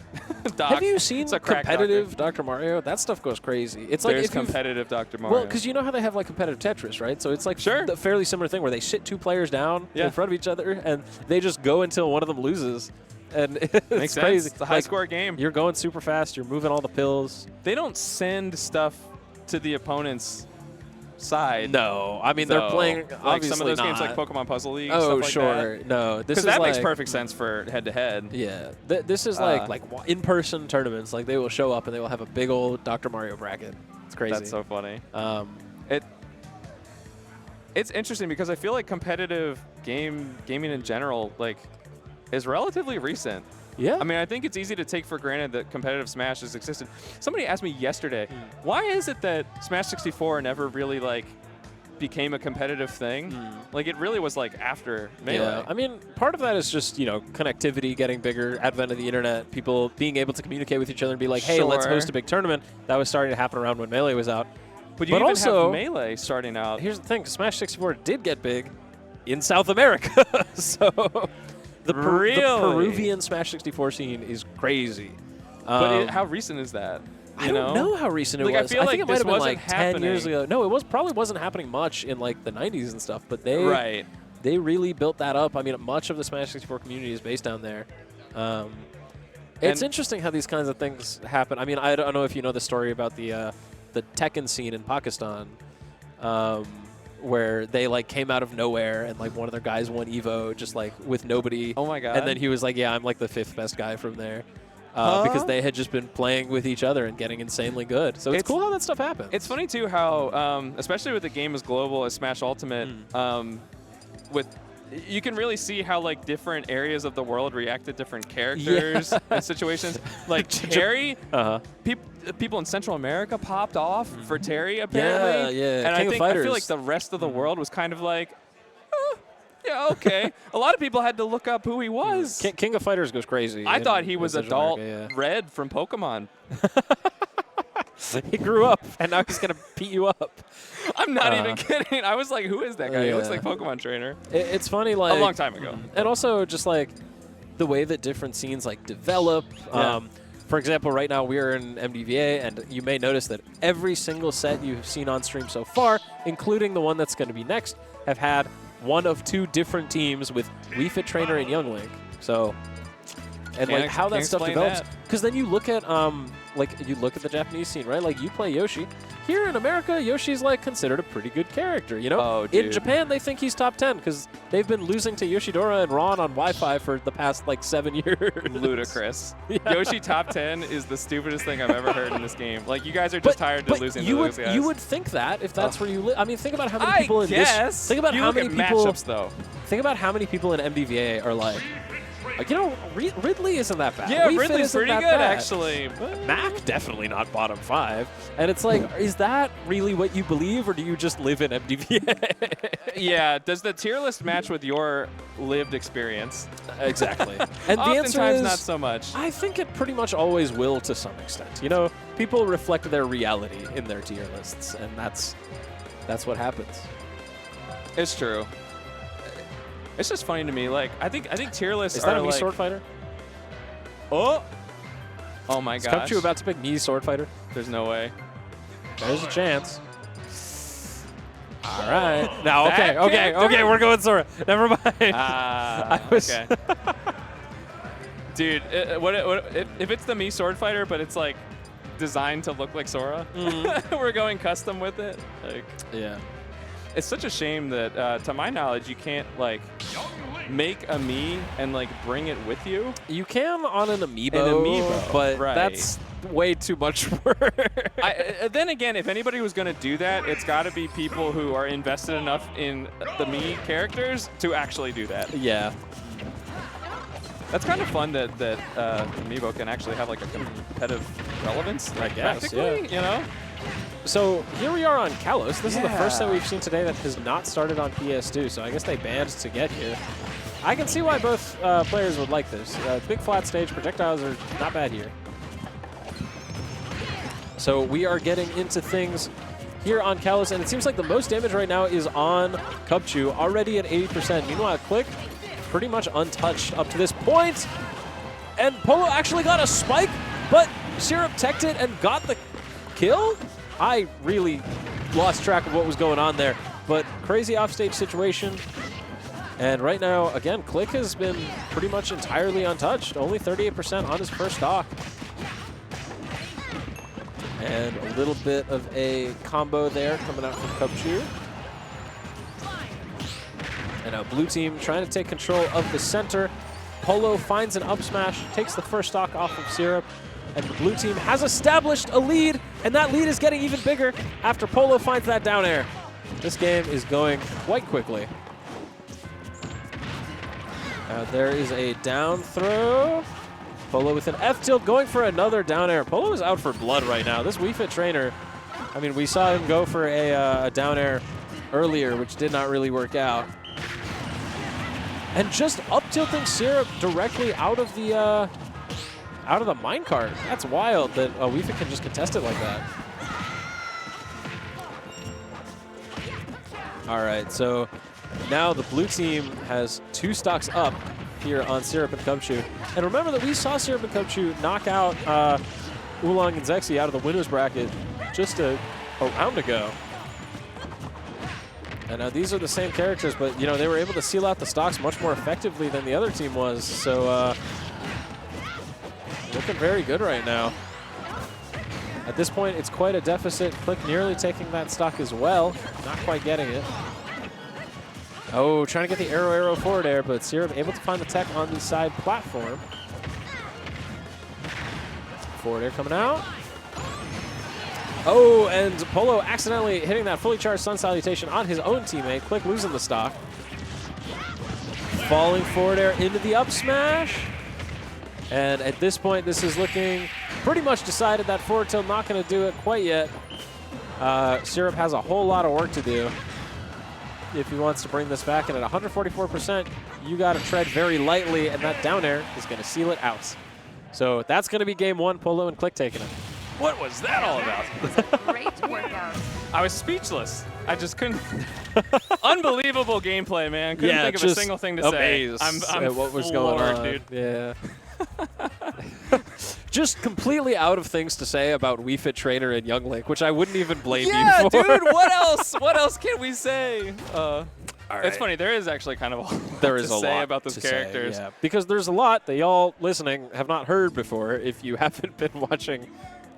doc. Have you seen it's a crack competitive Dr. Mario? That stuff goes crazy. It's There's like if competitive Dr. Mario. Well, because you know how they have like competitive Tetris, right? So it's like the fairly similar thing where they sit 2 players down in front of each other and they just go until one of them loses. And it's crazy. It's a high-score game. You're going super fast. You're moving all the pills. They don't send stuff to the opponent's side. No, I mean they're playing like obviously some of those not. games like Pokemon Puzzle League. Oh, stuff like sure. that. No, this is that like, makes perfect sense for head-to-head. Yeah, this is like in-person tournaments. Like they will show up and they will have a big old Dr. Mario bracket. It's crazy. That's so funny. It's interesting because I feel like competitive gaming in general is relatively recent. Yeah. I mean, I think it's easy to take for granted that competitive Smash has existed. Somebody asked me yesterday, why is it that Smash 64 never really became a competitive thing. Like, it really was, like, after Melee. Yeah, I mean, part of that is just, you know, connectivity getting bigger, advent of the internet, people being able to communicate with each other and be like, hey, let's host a big tournament. That was starting to happen around when Melee was out. But you even also, have Melee starting out. Here's the thing, Smash 64 did get big in South America. So the Peruvian Smash 64 scene is crazy. But how recent is that? I don't know how recent it was. I feel like think it might this have been wasn't like 10 years ago. No, probably wasn't happening much in like the 90s and stuff, but they really built that up. I mean, much of the Smash 64 community is based down there. It's interesting how these kinds of things happen. I mean, I don't know if you know the story about the Tekken scene in Pakistan, where they like came out of nowhere and like one of their guys won Evo just like with nobody. Oh my god! And then he was like, "Yeah, I'm like the 5th best guy from there." Because they had just been playing with each other and getting insanely good. So it's cool how that stuff happens. It's funny, too, how, especially with the game as global as Smash Ultimate, you can really see how, like, different areas of the world react to different characters and situations. Like, Terry, people in Central America popped off for Terry, apparently. Yeah. And I feel like the rest of the world was kind of like, yeah, okay. A lot of people had to look up who he was. King of Fighters goes crazy. I thought he was adult Red from Pokemon. He grew up, and now he's going to beat you up. I'm not even kidding. I was like, who is that guy? He looks like Pokemon trainer. It's funny, like... A long time ago. And also, just like, the way that different scenes, like, develop. For example, right now, we're in MDVA, and you may notice that every single set you've seen on stream so far, including the one that's going to be next, have had one of 2 different teams with Wii Fit Trainer and Young Link. So, and like how that stuff develops. Because then you look at the Japanese scene, right? Like you play Yoshi. Here in America, Yoshi's like considered a pretty good character, you know? Oh, dude. In Japan, they think he's top 10 because they've been losing to Yoshidora and Ron on Wi-Fi for the past like 7 years. Ludicrous. Yoshi top 10 is the stupidest thing I've ever heard in this game. Like, you guys are just tired of losing to those guys. You would think that if that's where you live. I mean, think about how many people in this. Think about how many people. Matchups, though. Think about how many people in MDVA are like, you know, Ridley isn't that bad. Yeah, Wii Fit Ridley's isn't pretty that good, bad. actually. Mac, definitely not bottom 5. And it's like, is that really what you believe, or do you just live in MDVA? Yeah, does the tier list match with your lived experience? Exactly. And the answer is not so much. I think it pretty much always will to some extent. You know, people reflect their reality in their tier lists, and that's what happens. It's true. It's just funny to me. Like, I think tier lists Is that are a Mii like, Sword Fighter? Oh my gosh. Is Cubchuu about to pick Mii Sword Fighter? There's no way. There's a chance. All right. Now, okay, we're going Sora. Never mind. Okay. Dude, if it's the Mii Sword Fighter, but it's like designed to look like Sora, we're going custom with it. Like, yeah. It's such a shame that, to my knowledge, you can't like make a Mii and like bring it with you. You can on an amiibo, but that's way too much work. Then again, if anybody was going to do that, it's got to be people who are invested enough in the Mii characters to actually do that. Yeah. That's kind of fun that amiibo can actually have like a competitive relevance. I guess, practically, you know? So here we are on Kalos. This is the first set we've seen today that has not started on PS2, so I guess they banned to get here. I can see why both players would like this. Big flat stage, projectiles are not bad here. So we are getting into things here on Kalos, and it seems like the most damage right now is on Cubchuu, already at 80%. Meanwhile, Clique, pretty much untouched up to this point. And Polo actually got a spike, but Syrup teched it and got the kill? I really lost track of what was going on there, but crazy offstage situation. And right now, again, Clique has been pretty much entirely untouched, only 38% on his first stock. And a little bit of a combo there coming out from Cubchuu. And now blue team trying to take control of the center. Polo finds an up smash, takes the first stock off of Syrup. And the blue team has established a lead, and that lead is getting even bigger after Polo finds that down air. This game is going quite quickly. There is a down throw. Polo with an F tilt going for another down air. Polo is out for blood right now. This Wii Fit trainer, I mean, we saw him go for a down air earlier, which did not really work out. And just up tilting Syrup directly out of the minecart. That's wild that Weefit can just contest it like that. All right, so now the blue team has 2 stocks up here on Syrup and Cubchuu. And remember that we saw Syrup and Cubchuu knock out Oolong and Zexyyy out of the winners bracket just a round ago. And now these are the same characters, but you know they were able to seal out the stocks much more effectively than the other team was. So looking very good right now. At this point, it's quite a deficit. Clique nearly taking that stock as well. Not quite getting it. Oh, trying to get the arrow forward air, but Syrup able to find the tech on the side platform. Forward air coming out. Oh, and Polo accidentally hitting that fully charged Sun Salutation on his own teammate. Clique losing the stock. Falling forward air into the up smash. And at this point, this is looking pretty much decided that forward tilt not going to do it quite yet. Syrup has a whole lot of work to do if he wants to bring this back. And at 144%, you got to tread very lightly, and that down air is going to seal it out. So that's going to be game 1, Polo and Clique taking it. What was that all about? Great workout. I was speechless. I just couldn't. Unbelievable gameplay, man. Couldn't think of a single thing to say. I'm what was floored, going on, dude. Yeah. Just completely out of things to say about Wii Fit Trainer and Young Link, which I wouldn't even blame you for. Dude, what else? What else can we say? It's funny. There is actually kind of a lot to say about those characters. Yeah, because there's a lot that y'all listening have not heard before if you haven't been watching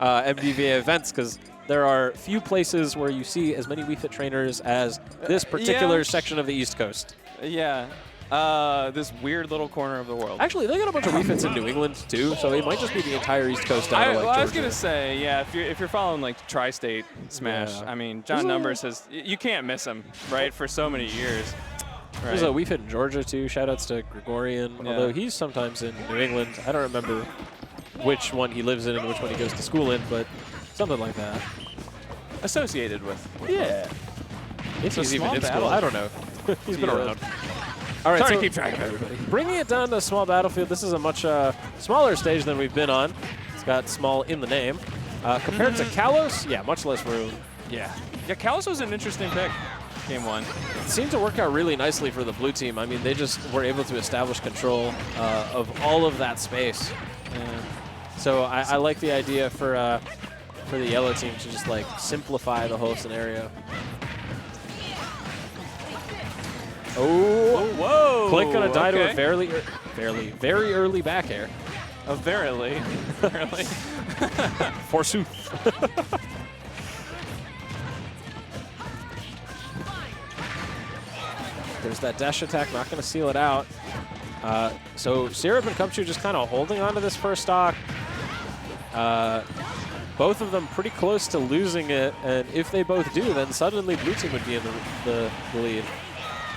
MDVA events, because there are few places where you see as many Wii Fit trainers as this particular section of the East Coast. Yeah. This weird little corner of the world. Actually, they got a bunch of Wii Fits in New England too, so it might just be the entire East Coast down to like I was Georgia. gonna say, yeah, if you're following like Tri-State Smash, Yeah. I mean, John Numbers has, you can't miss him, right, for so many years. Right. There's a Wii Fit in Georgia too. Shoutouts to Gregorian, Yeah. although he's sometimes in New England. I don't remember which one he lives in and which one he goes to school in, but something like that. Associated with. Yeah. If So he's even small in school, battle. I don't know. He's been Yeah. around. All right, Sorry so to keep track of everybody. bringing it down to a small battlefield, this is a much smaller stage than we've been on. It's got small in the name. Compared to Kalos, yeah, much less room. Yeah. Yeah, Kalos was an interesting pick, game 1. It seemed to work out really nicely for the blue team. I mean, they just were able to establish control of all of that space. And so I like the idea for the yellow team to just like simplify the whole scenario. Oh, whoa! Clique gonna die to a very early back air. A verily. Verily. Forsooth. There's that dash attack, not going to seal it out. So Syrup and Cubchuu just kind of holding on to this first stock. Both of them pretty close to losing it, and if they both do, then suddenly blue team would be in the lead.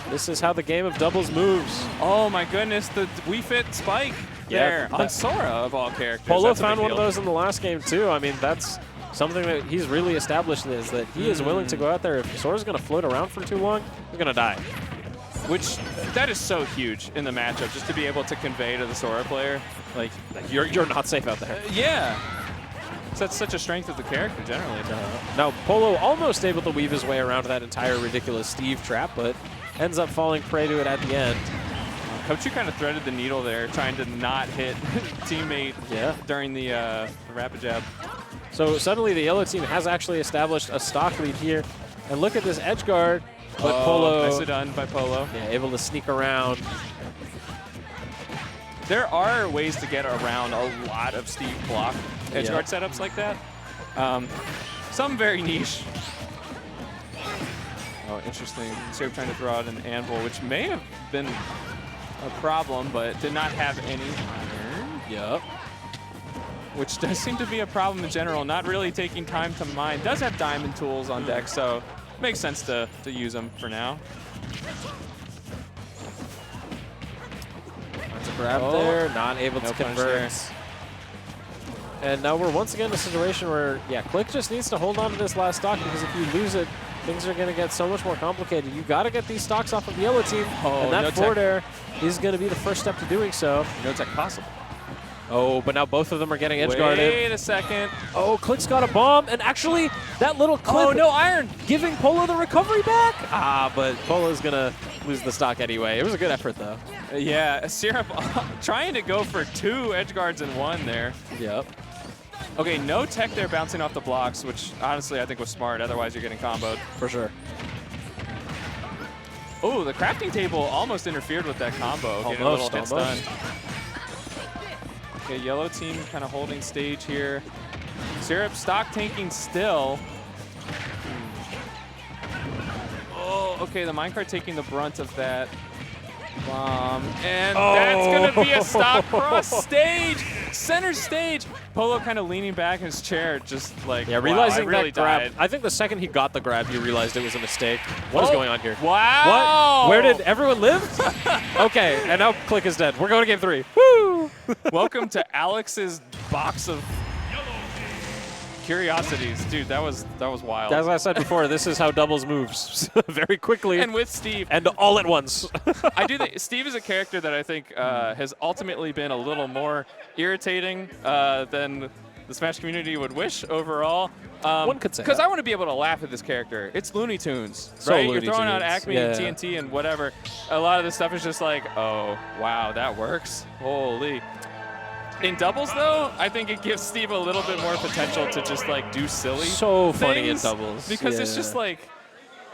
This is how the game of doubles moves. Oh my goodness, the Wii Fit spike there on Sora of all characters. Polo That's a found big one of deal. those in the last game too. I mean, that's something that he's really established, is that he is willing to go out there. If Sora's going to float around for too long, he's going to die. Which, that is so huge in the matchup, just to be able to convey to the Sora player. Like You're not safe out there. yeah. So that's such a strength of the character generally. Now, Polo almost able to weave his way around that entire ridiculous Steve trap, but ends up falling prey to it at the end. Cubchuu kind of threaded the needle there, trying to not hit teammate during the rapid jab. So suddenly the yellow team has actually established a stock lead here. And look at this edge guard, but Polo Nicely done by Polo. able to sneak around. There are ways to get around a lot of Steve block edge guard setups like that. Some very niche. Oh, interesting. Syrup trying to throw out an anvil, which may have been a problem, but did not have any iron. Yep. Which does seem to be a problem in general, not really taking time to mine. Does have diamond tools on deck, so makes sense to use them for now. That's a grab there, not able to convert. And now we're once again in a situation where, Clique just needs to hold on to this last stock, because if you lose it, things are going to get so much more complicated. You got to get these stocks off of the yellow team, and that no forward air is going to be the first step to doing so. No tech possible. Oh, but now both of them are getting edge guarded. Wait a second. Oh, Clique's got a bomb, and actually that little clip. Oh, no iron. Giving Polo the recovery back. Ah, but Polo's going to lose the stock anyway. It was a good effort, though. Yeah, Syrup trying to go for 2 edge guards in 1 there. Yep. Okay, no tech there bouncing off the blocks, which honestly I think was smart. Otherwise, you're getting comboed. For sure. Oh, the crafting table almost interfered with that combo. Getting a little hit stun. Okay, yellow team kind of holding stage here. Syrup stock tanking still. Oh, okay, the minecart taking the brunt of that bomb. And that's going to be a stock cross stage. Center stage. Polo kind of leaning back in his chair, just like, yeah, realizing wow, I really that grab. died. I think the second he got the grab, he realized it was a mistake. What is going on here? Wow. What? Where did everyone live? Okay, and now Clique is dead. We're going to game 3. Woo! Welcome to Alex's box of curiosities. Dude, that was wild. As I said before, this is how doubles moves. Very quickly. And with Steve. And all at once. I do think Steve is a character that I think has ultimately been a little more irritating than the Smash community would wish overall. One could say Because that. I want to be able to laugh at this character. It's Looney Tunes, So right? Looney You're throwing out Tunes. Acme and TNT and whatever. A lot of this stuff is just like, oh, wow, that works. Holy. In doubles, though, I think it gives Steve a little bit more potential to just, like, do silly So funny in things, doubles. because it's just, like,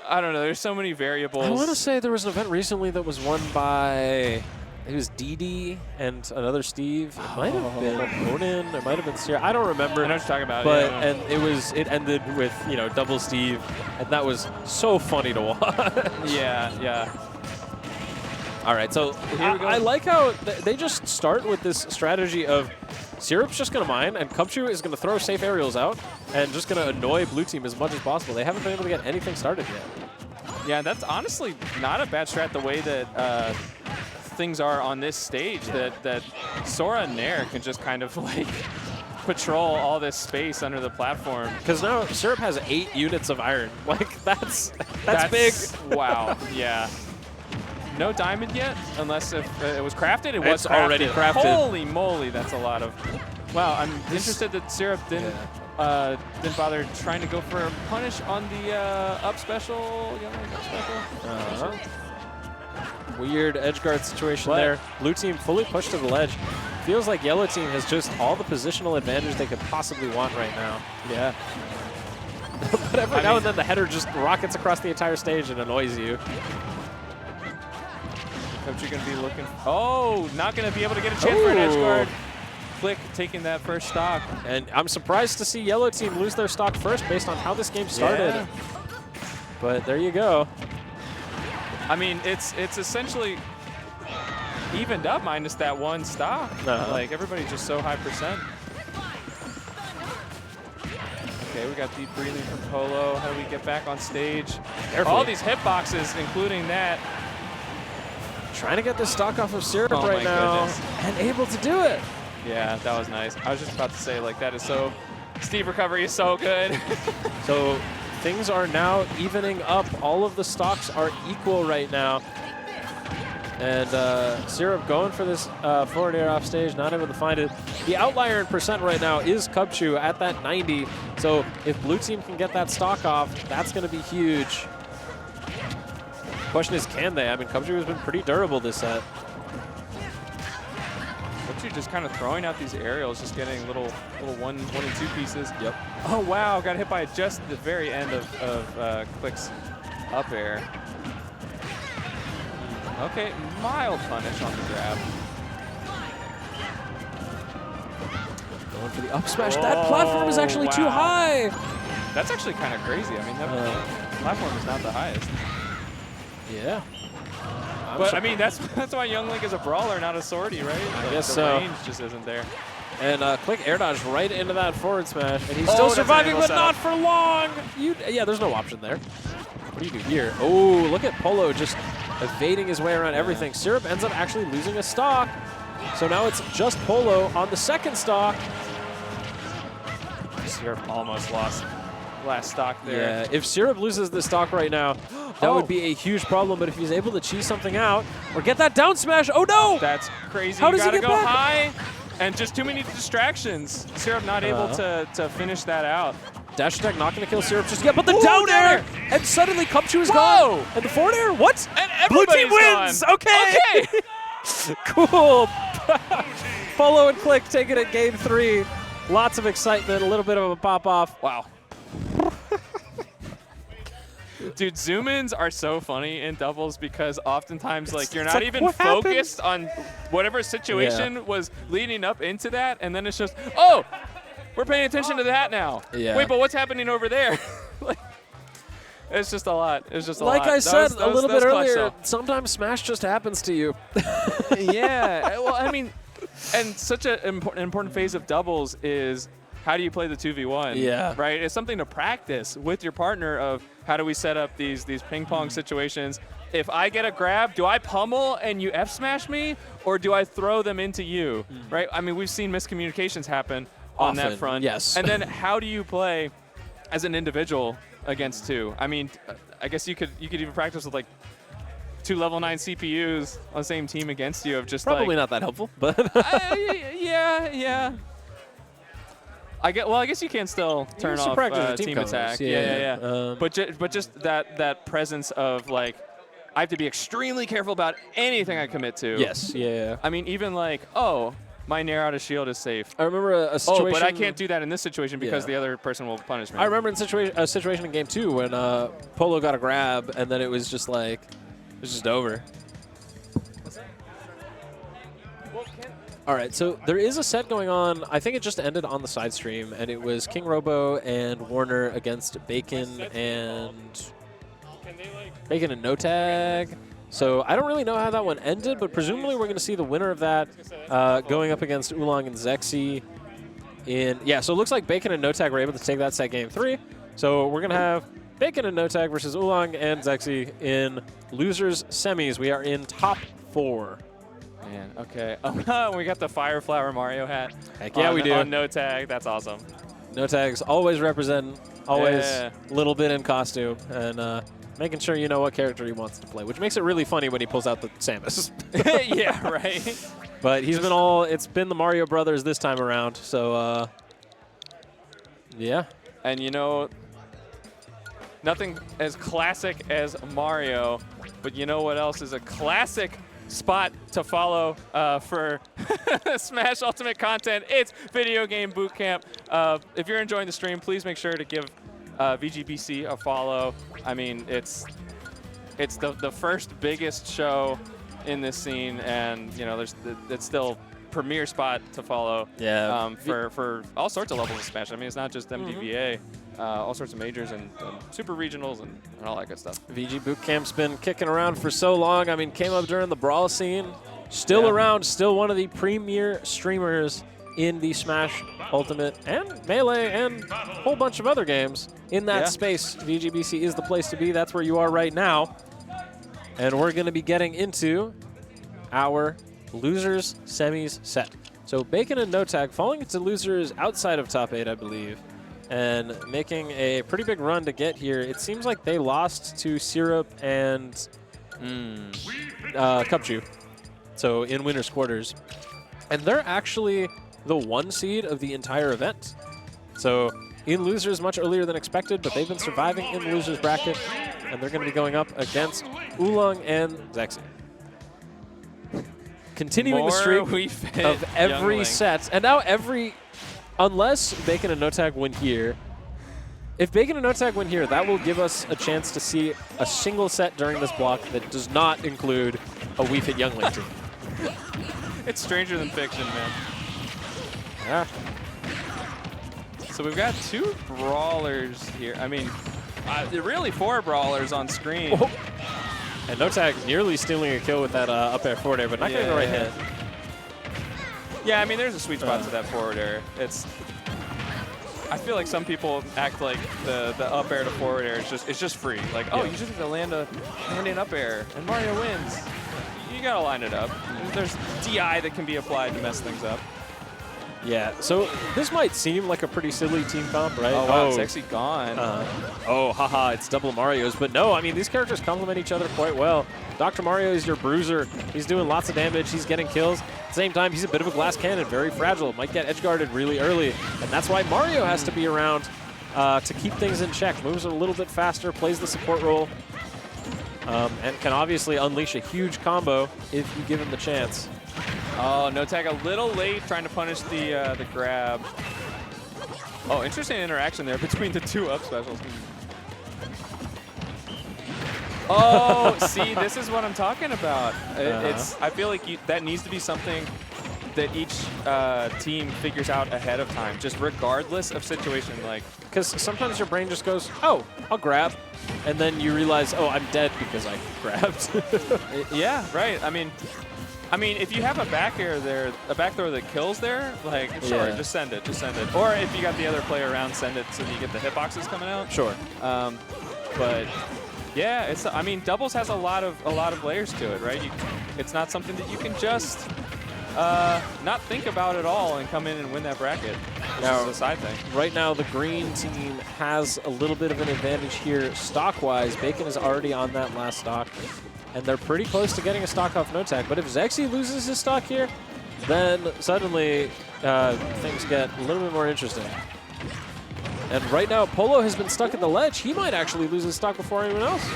I don't know, there's so many variables. I want to say there was an event recently that was won by, it was Didi and another Steve. It might have been Onan. It might have been Sierra. I don't remember. I know what you're talking about. But yeah. and it ended with, you know, double Steve, and that was so funny to watch. Yeah. All right, so Here we go. I like how they just start with this strategy of Syrup's just going to mine, and Cubchuu is going to throw safe aerials out and just going to annoy blue team as much as possible. They haven't been able to get anything started yet. Yeah, that's honestly not a bad strat the way that things are on this stage, that Sora and Nair can just kind of like patrol all this space under the platform. Because now Syrup has 8 units of iron. Like, that's big. Wow, yeah. No diamond yet, unless if it was crafted. It was It's already crafted. Holy moly, that's a lot of. Wow, I'm interested that Syrup didn't bother trying to go for a punish on the up special. Weird edge guard situation there. Blue team fully pushed to the ledge. Feels like yellow team has just all the positional advantage they could possibly want right now. Yeah. But every now and then the header just rockets across the entire stage and annoys you. Cubchuu going to be looking. Oh, not going to be able to get a chance for an edge guard. Clique taking that first stock. And I'm surprised to see yellow team lose their stock first based on how this game started. Yeah. But there you go. I mean, it's essentially evened up minus that one stock. Like, everybody's just so high percent. Okay, we got deep breathing from Polo. How do we get back on stage? Carefully. All these hitboxes, including that. Trying to get this stock off of Syrup Oh right my now. goodness. And able to do it. Yeah, that was nice. I was just about to say, like, that is so. Steve recovery is so good. So things are now evening up. All of the stocks are equal right now. And Syrup going for this forward air off stage, not able to find it. The outlier in percent right now is Cubchuu at that 90. So if blue team can get that stock off, that's going to be huge. Question is, can they? I mean, Cubchuu has been pretty durable this set. Cubchuu just kind of throwing out these aerials, just getting little one and two pieces. Yep. Oh wow, got hit by just the very end of Clique's up air. Okay, mild punish on the grab. Going for the up smash. That platform is actually too high. That's actually kind of crazy. I mean, that platform is not the highest. Yeah. But I mean, that's why Young Link is a brawler, not a swordy, right? I guess the so. range just isn't there. And Clique air dodge right into that forward smash, and he's still that's an surviving, angle but setup. not for long. Yeah, there's no option there. What do you do here? Oh, look at Polo just evading his way around everything. Syrup ends up actually losing a stock, so now it's just Polo on the second stock. Syrup almost lost last stock there. Yeah, if Syrup loses the stock right now, that would be a huge problem. But if he's able to cheese something out or get that down smash, oh no! That's crazy. How you does he gotta get go back? high, and just too many distractions. Syrup not able to finish that out. Dash attack not going to kill Syrup just yet, but the Ooh, down down air! And suddenly Cubchuu is Whoa! gone. And the forward air, what? And Blue team everybody's wins! gone. Okay! Okay. Cool. Polo and Clique taking it game 3. Lots of excitement, a little bit of a pop-off. Wow. Dude, zoom-ins are so funny in doubles because oftentimes, like, you're not like, even what focused on whatever situation was leading up into that, and then it's just, oh, we're paying attention to that now. Yeah. Wait, but what's happening over there? Like, it's just a lot. It's just a lot. Like I said a little bit clutch, earlier, though. sometimes Smash just happens to you. Yeah. Well, I mean, and such an important phase of doubles is how do you play the 2v1? Yeah. Right? It's something to practice with your partner of how do we set up these ping pong situations. If I get a grab, do I pummel and you F smash me, or do I throw them into you? Right? I mean, we've seen miscommunications happen on that Often, front. yes. And then how do you play as an individual against two? I mean, I guess you could even practice with like 2 level 9 CPUs on the same team against you of just Probably like, not that helpful, but yeah. I guess you can still turn some off practice with team team attack. combos. Yeah. But just that presence of like, I have to be extremely careful about anything I commit to. yes, yeah. I mean, even like, oh, my nair out of shield is safe. I remember a situation. Oh, but I can't do that in this situation because Yeah. the other person will punish me. I remember a situation in game 2 when Polo got a grab, and then it was just like, it's just over. All right, so there is a set going on. I think it just ended on the side stream, and it was KingRoBo and Warner against Bacon and NoTag. So I don't really know how that one ended, but presumably we're going to see the winner of that going up against Oolong and Zexyyy. So it looks like Bacon and NoTag were able to take that set game 3. So we're going to have Bacon and NoTag versus Oolong and Zexyyy in losers semis. We are in top 4. Man, okay. Oh, we got the Fire Flower Mario hat. Heck yeah, we do. On NoTag. That's awesome. NoTags always representing, always Yeah. a little bit in costume, and making sure you know what character he wants to play, which makes it really funny when he pulls out the Samus. Yeah, right. But he's been it's been the Mario Brothers this time around, so yeah. And you know, nothing as classic as Mario, but you know what else is a classic spot to follow for Smash Ultimate content? It's Video Game Bootcamp. If you're enjoying the stream, please make sure to give VGBC a follow. I mean, it's the first biggest show in this scene, and you know, it's still premier spot to follow. Yeah. For all sorts of levels of Smash. I mean, it's not just MDVA. All sorts of majors and super regionals and all that good stuff. VGBootcamp's been kicking around for so long. I mean, came up during the Brawl scene. Still around, still one of the premier streamers in the Smash Ultimate and Melee and a whole bunch of other games in that space. VGBC is the place to be. That's where you are right now. And we're going to be getting into our losers semis set. So Bacon and NoTag falling into losers outside of top 8, I believe, and making a pretty big run to get here. It seems like they lost to Syrup and Cubchuu, so in winner's quarters. And they're actually the 1 seed of the entire event. So in losers much earlier than expected, but they've been surviving in the losers bracket, and they're going to be going up against Oolong and Zexyyy. Continuing the streak of every set, and now unless Bacon and NoTag win here, if Bacon and NoTag win here, that will give us a chance to see a single set during this block that does not include a Wii Fit Youngling team. It's stranger than fiction, man. Yeah. So we've got 2 brawlers here. I mean, really 4 brawlers on screen. Oh. And NoTag nearly stealing a kill with that up air forward air, but not getting the right hit. Yeah, I mean, there's a sweet spot to that forward air. I feel like some people act like the up air to forward air is just free. Like, oh, you just have to land an up air, and Mario wins. You gotta line it up. There's DI that can be applied to mess things up. Yeah, so this might seem like a pretty silly team comp, right? Oh, wow, Zexyyy gone. Oh, haha, it's double Marios. But no, I mean, these characters complement each other quite well. Dr. Mario is your bruiser. He's doing lots of damage. He's getting kills. At the same time, he's a bit of a glass cannon, very fragile. Might get edge-guarded really early. And that's why Mario has to be around to keep things in check. Moves a little bit faster, plays the support role, and can obviously unleash a huge combo if you give him the chance. Oh, NoTag a little late trying to punish the grab. Oh, interesting interaction there between the two up specials. Oh, see, this is what I'm talking about. I feel like that needs to be something that each team figures out ahead of time, just regardless of situation. Like, because sometimes your brain just goes, oh, I'll grab, and then you realize, oh, I'm dead because I grabbed. Yeah, right. I mean, if you have a back air there, a back throw that kills there, like, sure, just send it, Or if you got the other player around, send it so that you get the hitboxes coming out. Sure. But yeah, I mean, doubles has a lot of layers to it, right? It's not something that you can just not think about at all and come in and win that bracket. This is a side thing. Right now, the green team has a little bit of an advantage here stock-wise. Bacon is already on that last stock, and they're pretty close to getting a stock off NoTag. But if Zexyyy loses his stock here, then suddenly things get a little bit more interesting. And right now, Polo has been stuck in the ledge. He might actually lose his stock before anyone else.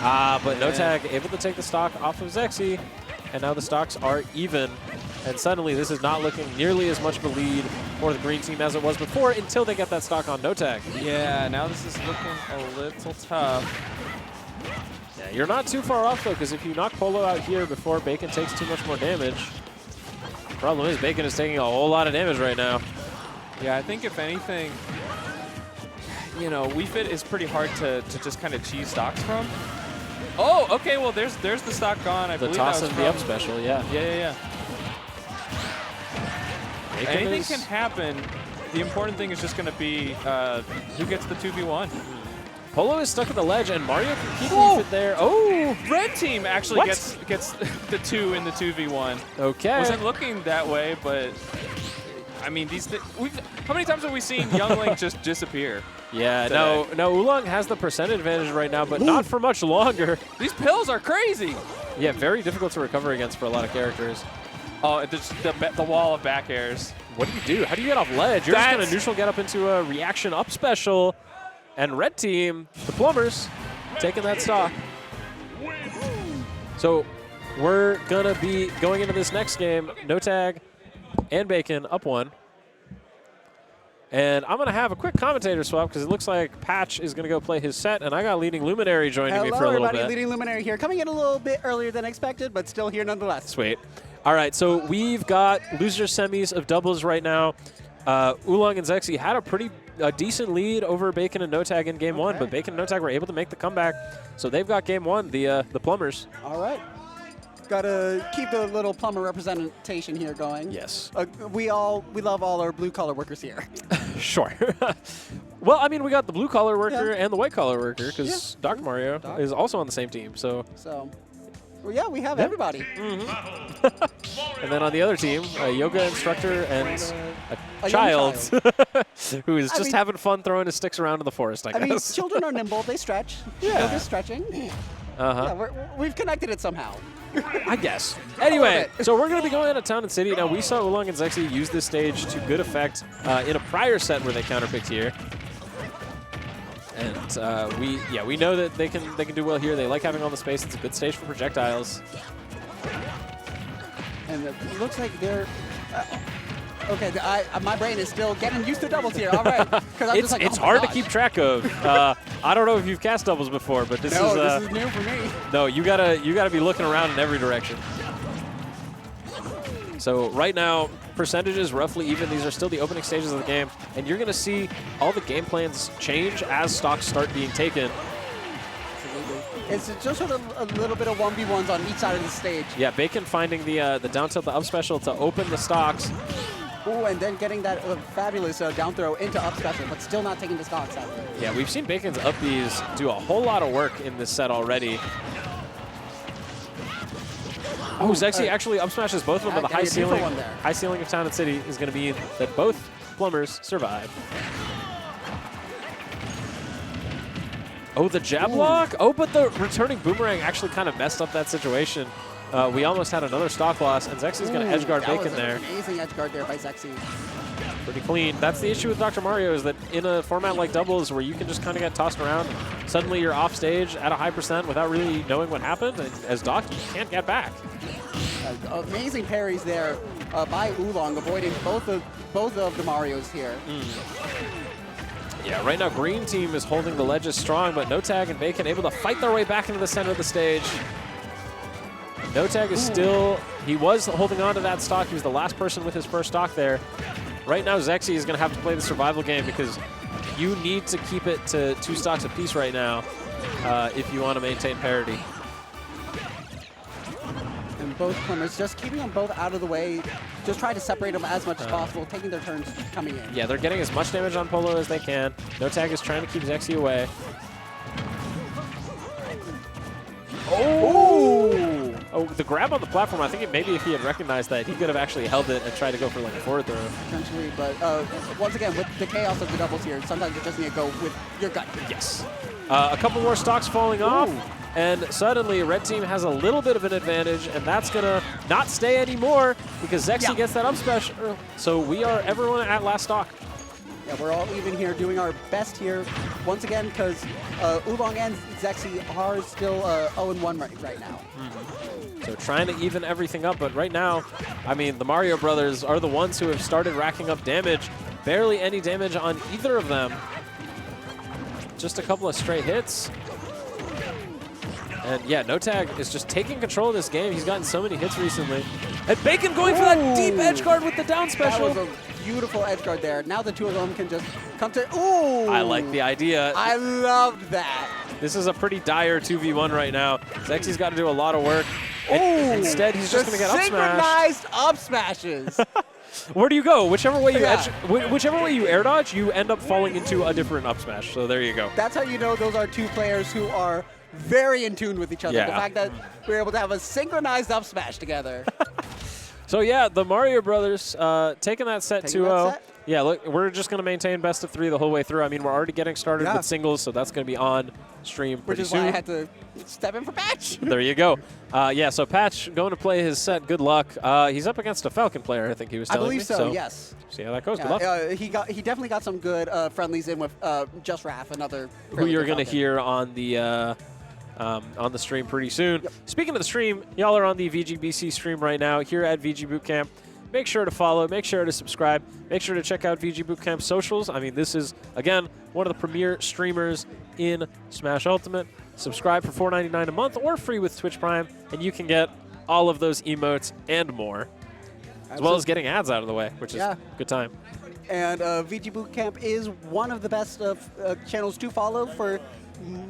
But NoTag able to take the stock off of Zexyyy, and now the stocks are even. And suddenly, this is not looking nearly as much of a lead for the green team as it was before until they get that stock on NoTag. Yeah, now this is looking a little tough. Yeah, you're not too far off, though, because if you knock Polo out here before Bacon takes too much more damage, the problem is Bacon is taking a whole lot of damage right now. Yeah, I think if anything, you know, Wii Fit is pretty hard to just kind of cheese stocks from. Oh, okay, well, there's the stock gone. I believe that was toss and the up special, yeah. Yeah. Bacon Anything can happen. The important thing is just going to be who gets the 2v1. Polo is stuck at the ledge, and Mario can keep Wii Fit there. Oh! Red team actually gets the 2 in the 2v1. Okay. Wasn't looking that way, but I mean, how many times have we seen Young Link just disappear? Yeah, today? no, Oolong has the percent advantage right now, but not for much longer. These pills are crazy. Yeah, very difficult to recover against for a lot of characters. Oh, the wall of back airs. What do you do? How do you get off ledge? You're just going to neutral get up into a reaction up special. And red team, the Plumbers, taking that stock. So we're going to be going into this next game, NoTag and Bacon up 1. And I'm going to have a quick commentator swap because it looks like Patch is going to go play his set, and I got Leading Luminary joining me for a little bit. Hello, everybody. Leading Luminary here. Coming in a little bit earlier than expected, but still here nonetheless. Sweet. All right, so we've got loser semis of doubles right now. Oolong and Zexyyy had a pretty decent lead over Bacon and NoTag in game 1, but Bacon and NoTag were able to make the comeback. So they've got game 1, the Plumbers. All right. Got to keep the little plumber representation here going. Yes. We love all our blue-collar workers here. Sure. Well, I mean, we got the blue-collar worker and the white-collar worker because Dr. Mario is also on the same team. So well, yeah, we have everybody. And then on the other team, a yoga instructor and a child who is just having fun throwing his sticks around in the forest, I guess. I mean, children are nimble. They stretch. Yeah. Yoga's stretching. Yeah, we've connected it somehow. I guess. Anyway, so we're going to be going out of Town and City. Now, we saw Oolong and Zexyyy use this stage to good effect in a prior set where they counterpicked here. And we know that they can do well here. They like having all the space. It's a good stage for projectiles. And it looks like they're... okay, my brain is still getting used to doubles here. All right. It's hard to keep track of. I don't know if you've cast doubles before, but this is new for me. No, you gotta be looking around in every direction. So right now, percentages roughly even. These are still the opening stages of the game, and you're gonna see all the game plans change as stocks start being taken. It's just sort of a little bit of 1v1s on each side of the stage. Yeah, Bacon finding the down tilt, the up special to open the stocks. Ooh, and then getting that fabulous down throw into up special, but still not taking the stocks out. Yeah, we've seen Bacon's up Bs do a whole lot of work in this set already. Oh, Zexyyy actually up smashes both of them, but the high ceiling, one there. high ceiling of Town and City is going to mean that both plumbers survive. Oh, the jab block. Oh, but the returning boomerang actually kind of messed up that situation. We almost had another stock loss, and Zexyyy's going to edge guard Bacon there. Amazing edge guard there by Zexyyy. Pretty clean. That's the issue with Dr. Mario, is that in a format like doubles where you can just kind of get tossed around, suddenly you're off stage at a high percent without really knowing what happened, and as Doc, you can't get back. Amazing parries there by Oolong, avoiding both of the Marios here. Yeah, right now Green Team is holding the ledges strong, but NoTag and Bacon able to fight their way back into the center of the stage. NoTag is still, he was holding on to that stock. He was the last person with his first stock there. Right now, Zexyyy is going to have to play the survival game because you need to keep it to 2 stocks apiece right now if you want to maintain parity. And both plumbers just keeping them both out of the way, just trying to separate them as much as possible, taking their turns coming in. Yeah, they're getting as much damage on Polo as they can. NoTag is trying to keep Zexyyy away. Oh! Oh, the grab on the platform, I think maybe if he had recognized that, he could have actually held it and tried to go for like a forward throw. Potentially, but once again, with the chaos of the doubles here, sometimes you just need to go with your gut. Yes. A couple more stocks falling off, and suddenly Red Team has a little bit of an advantage, and that's going to not stay anymore because Zexyyy gets that up smash. So we are everyone at last stock. Yeah, we're all even here, doing our best here. Once again, because Oolong and Zexyyy are still 0-1 right now. So trying to even everything up, but right now, I mean, the Mario brothers are the ones who have started racking up damage. Barely any damage on either of them. Just a couple of straight hits. And yeah, NoTag is just taking control of this game. He's gotten so many hits recently. And Bacon going for that deep edge guard with the down special. That was a beautiful edge guard there. Now the two of them can just come to, ooh! I like the idea. I loved that. This is a pretty dire 2v1 right now. Zexyy's got to do a lot of work. Instead, he's just going to get up smashed. Synchronized up smashes. Where do you go? Whichever way you whichever way you air dodge, you end up falling into a different up smash. So there you go. That's how you know those are two players who are very in tune with each other. Yeah. The fact that we're able to have a synchronized up smash together. So yeah, the Mario brothers taking that set 2-0. Yeah, look, we're just going to maintain best of 3 the whole way through. I mean, we're already getting started with singles, so that's going to be on stream pretty soon. Which is why I had to step in for Patch. There you go. Yeah, so Patch going to play his set. Good luck. He's up against a Falcon player, I think he was telling me. I believe so, yes. See how that goes. Good luck. He definitely got some good friendlies in with Just Raph, another who you're going to hear on the stream pretty soon. Yep. Speaking of the stream, y'all are on the VGBC stream right now here at VGBootCamp. Make sure to follow, make sure to subscribe, make sure to check out VGBootCamp socials. I mean, this is, again, one of the premier streamers in Smash Ultimate. Subscribe for $4.99 a month or free with Twitch Prime, and you can get all of those emotes and more, as well as getting ads out of the way, which is a good time. And VGBootCamp is one of the best channels to follow for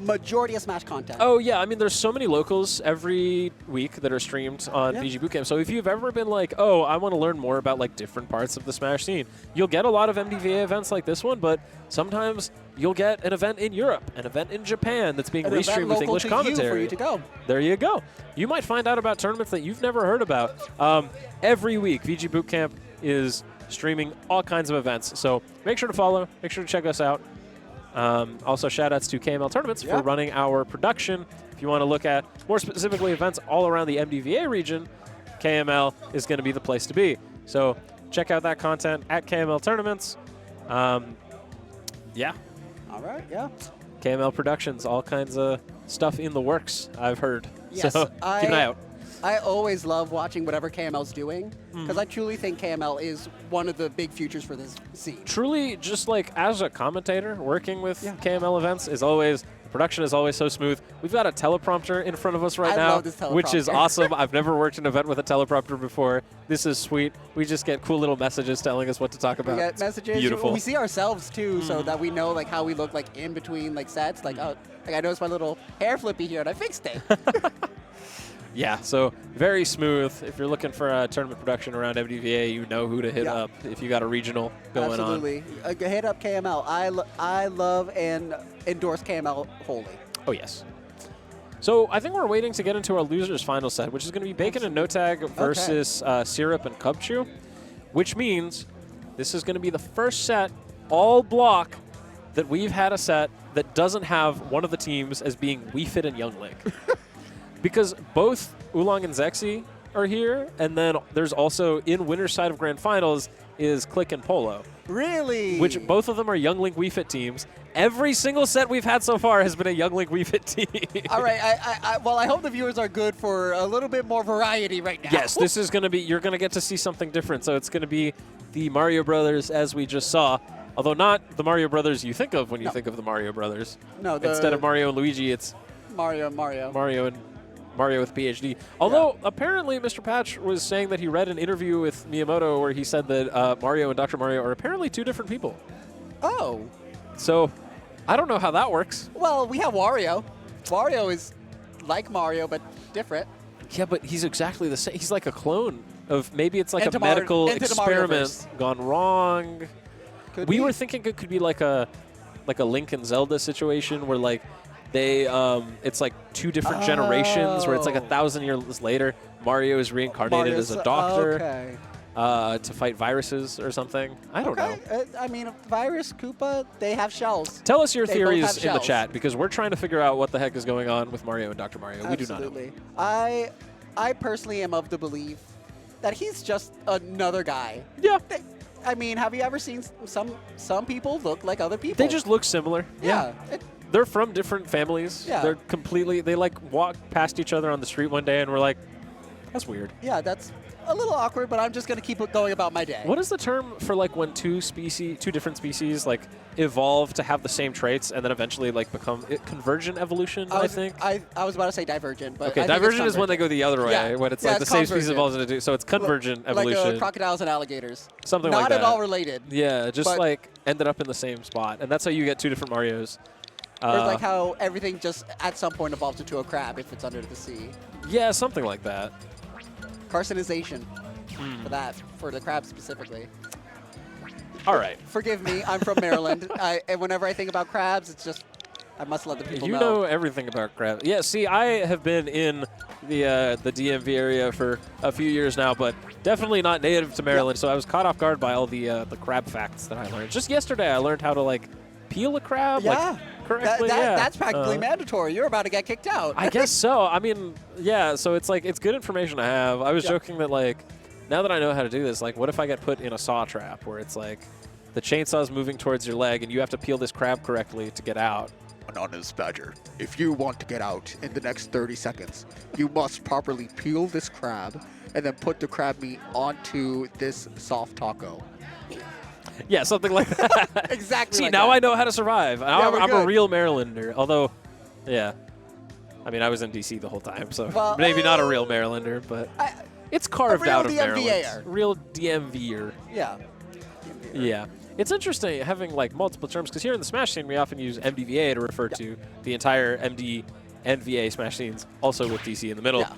majority of Smash content. Oh yeah, I mean there's so many locals every week that are streamed on VGBootCamp. So if you've ever been like, oh, I want to learn more about like different parts of the Smash scene, you'll get a lot of MDVA events like this one, but sometimes you'll get an event in Europe, an event in Japan that's being restreamed with English commentary. For you to go. There you go. You might find out about tournaments that you've never heard about. Every week, VGBootCamp is streaming all kinds of events. So make sure to follow, make sure to check us out. Also, shout-outs to KML Tournaments for running our production. If you want to look at, more specifically, events all around the MDVA region, KML is going to be the place to be. So check out that content at KML Tournaments. Yeah. All right, yeah. KML Productions, all kinds of stuff in the works, I've heard. Yes, so keep an eye out. I always love watching whatever KML's doing, because I truly think KML is one of the big futures for this scene. Truly, just like as a commentator, working with KML events is always, the production is always so smooth. We've got a teleprompter in front of us right now, which is awesome. I've never worked an event with a teleprompter before. This is sweet. We just get cool little messages telling us what to talk about. We get messages. Beautiful. We see ourselves too, so that we know like how we look like in between like sets. Like, oh, like I noticed my little hair flippy here and I fixed it. Yeah, so very smooth. If you're looking for a tournament production around MDVA, you know who to hit up if you got a regional going on. Absolutely. Hit up KML. I love and endorse KML wholly. Oh, yes. So I think we're waiting to get into our losers final set, which is going to be Bacon and NoTag versus Syrup and Cubchuu, which means this is going to be the first set all block that we've had a set that doesn't have one of the teams as being Wii Fit and Young Link. Because both Oolong and Zexyyy are here, and then there's also in winner's side of Grand Finals is Clique and Polo. Really? Which both of them are Young Link Wii Fit teams. Every single set we've had so far has been a Young Link Wii Fit team. All right. Well, I hope the viewers are good for a little bit more variety right now. Yes, this is going to be, you're going to get to see something different. So it's going to be the Mario Brothers as we just saw. Although not the Mario Brothers you think of when you think of the Mario Brothers. No, instead of Mario and Luigi, it's Mario. Mario with PhD. Although apparently Mr. Patch was saying that he read an interview with Miyamoto where he said that Mario and Dr. Mario are apparently two different people. Oh. So I don't know how that works. Well, we have Wario. Wario is like Mario, but different. Yeah, but he's exactly the same. He's like a clone of, maybe it's like Into a medical into the experiment Marioverse. gone wrong. Could We be. were thinking it could be like a Link and Zelda situation where like they it's like two different generations where it's like 1,000 years later Mario is reincarnated as a doctor to fight viruses or something. I don't know. I mean, Virus, Koopa, they have shells. Tell us your They both have theories in the shells. chat because we're trying to figure out what the heck is going on with Mario and Dr. Mario. We do not know. Absolutely. I personally am of the belief that he's just another guy. Yeah. I mean, have you ever seen some people look like other people? They just look similar. Yeah. They're from different families. Yeah. They're completely, they like walk past each other on the street one day and we're like, that's weird. Yeah, that's a little awkward, but I'm just going to keep it going about my day. What is the term for like when two different species like evolve to have the same traits and then eventually like become convergent evolution, I think? I was about to say divergent, but Okay, I think it's divergent is when they go the other way, Yeah. when it's Yeah, like the it's same species convergent. evolves into so it's convergent evolution. Like crocodiles and alligators. Something like Not that. at all related. Yeah, just but- like ended up in the same spot. And that's how you get two different Marios. Or it's like how everything just at some point evolves into a crab if it's under the sea. Yeah, something like that. Carcinization for the crab specifically. All right. Forgive me, I'm from Maryland. And whenever I think about crabs, it's just, I must let the people You know. know everything about crab. Yeah, see, I have been in the DMV area for a few years now, but definitely not native to Maryland, so I was caught off guard by all the crab facts that I learned. Just yesterday, I learned how to, like, peel a crab, Yeah. like, correctly. That's practically mandatory. You're about to get kicked out. I guess so. I mean, yeah, so it's like, it's good information to have. I was joking that, like, now that I know how to do this, like, what if I get put in a saw trap where it's like the chainsaw's moving towards your leg and you have to peel this crab correctly to get out? Anonymous Badger, if you want to get out in the next 30 seconds, you must properly peel this crab and then put the crab meat onto this soft taco. Yeah, something like that. Exactly. See, like now that. I know how to survive. Now we're I'm a good. real Marylander, although, yeah. I mean, I was in D.C. the whole time, so Well, maybe not a real Marylander, but it's carved real out of DMVer. Maryland. Real DMVer. Yeah. Yeah. It's interesting having like multiple terms because here in the Smash scene we often use MDVA to refer to the entire MD and VA Smash scenes, also with DC in the middle. Yeah.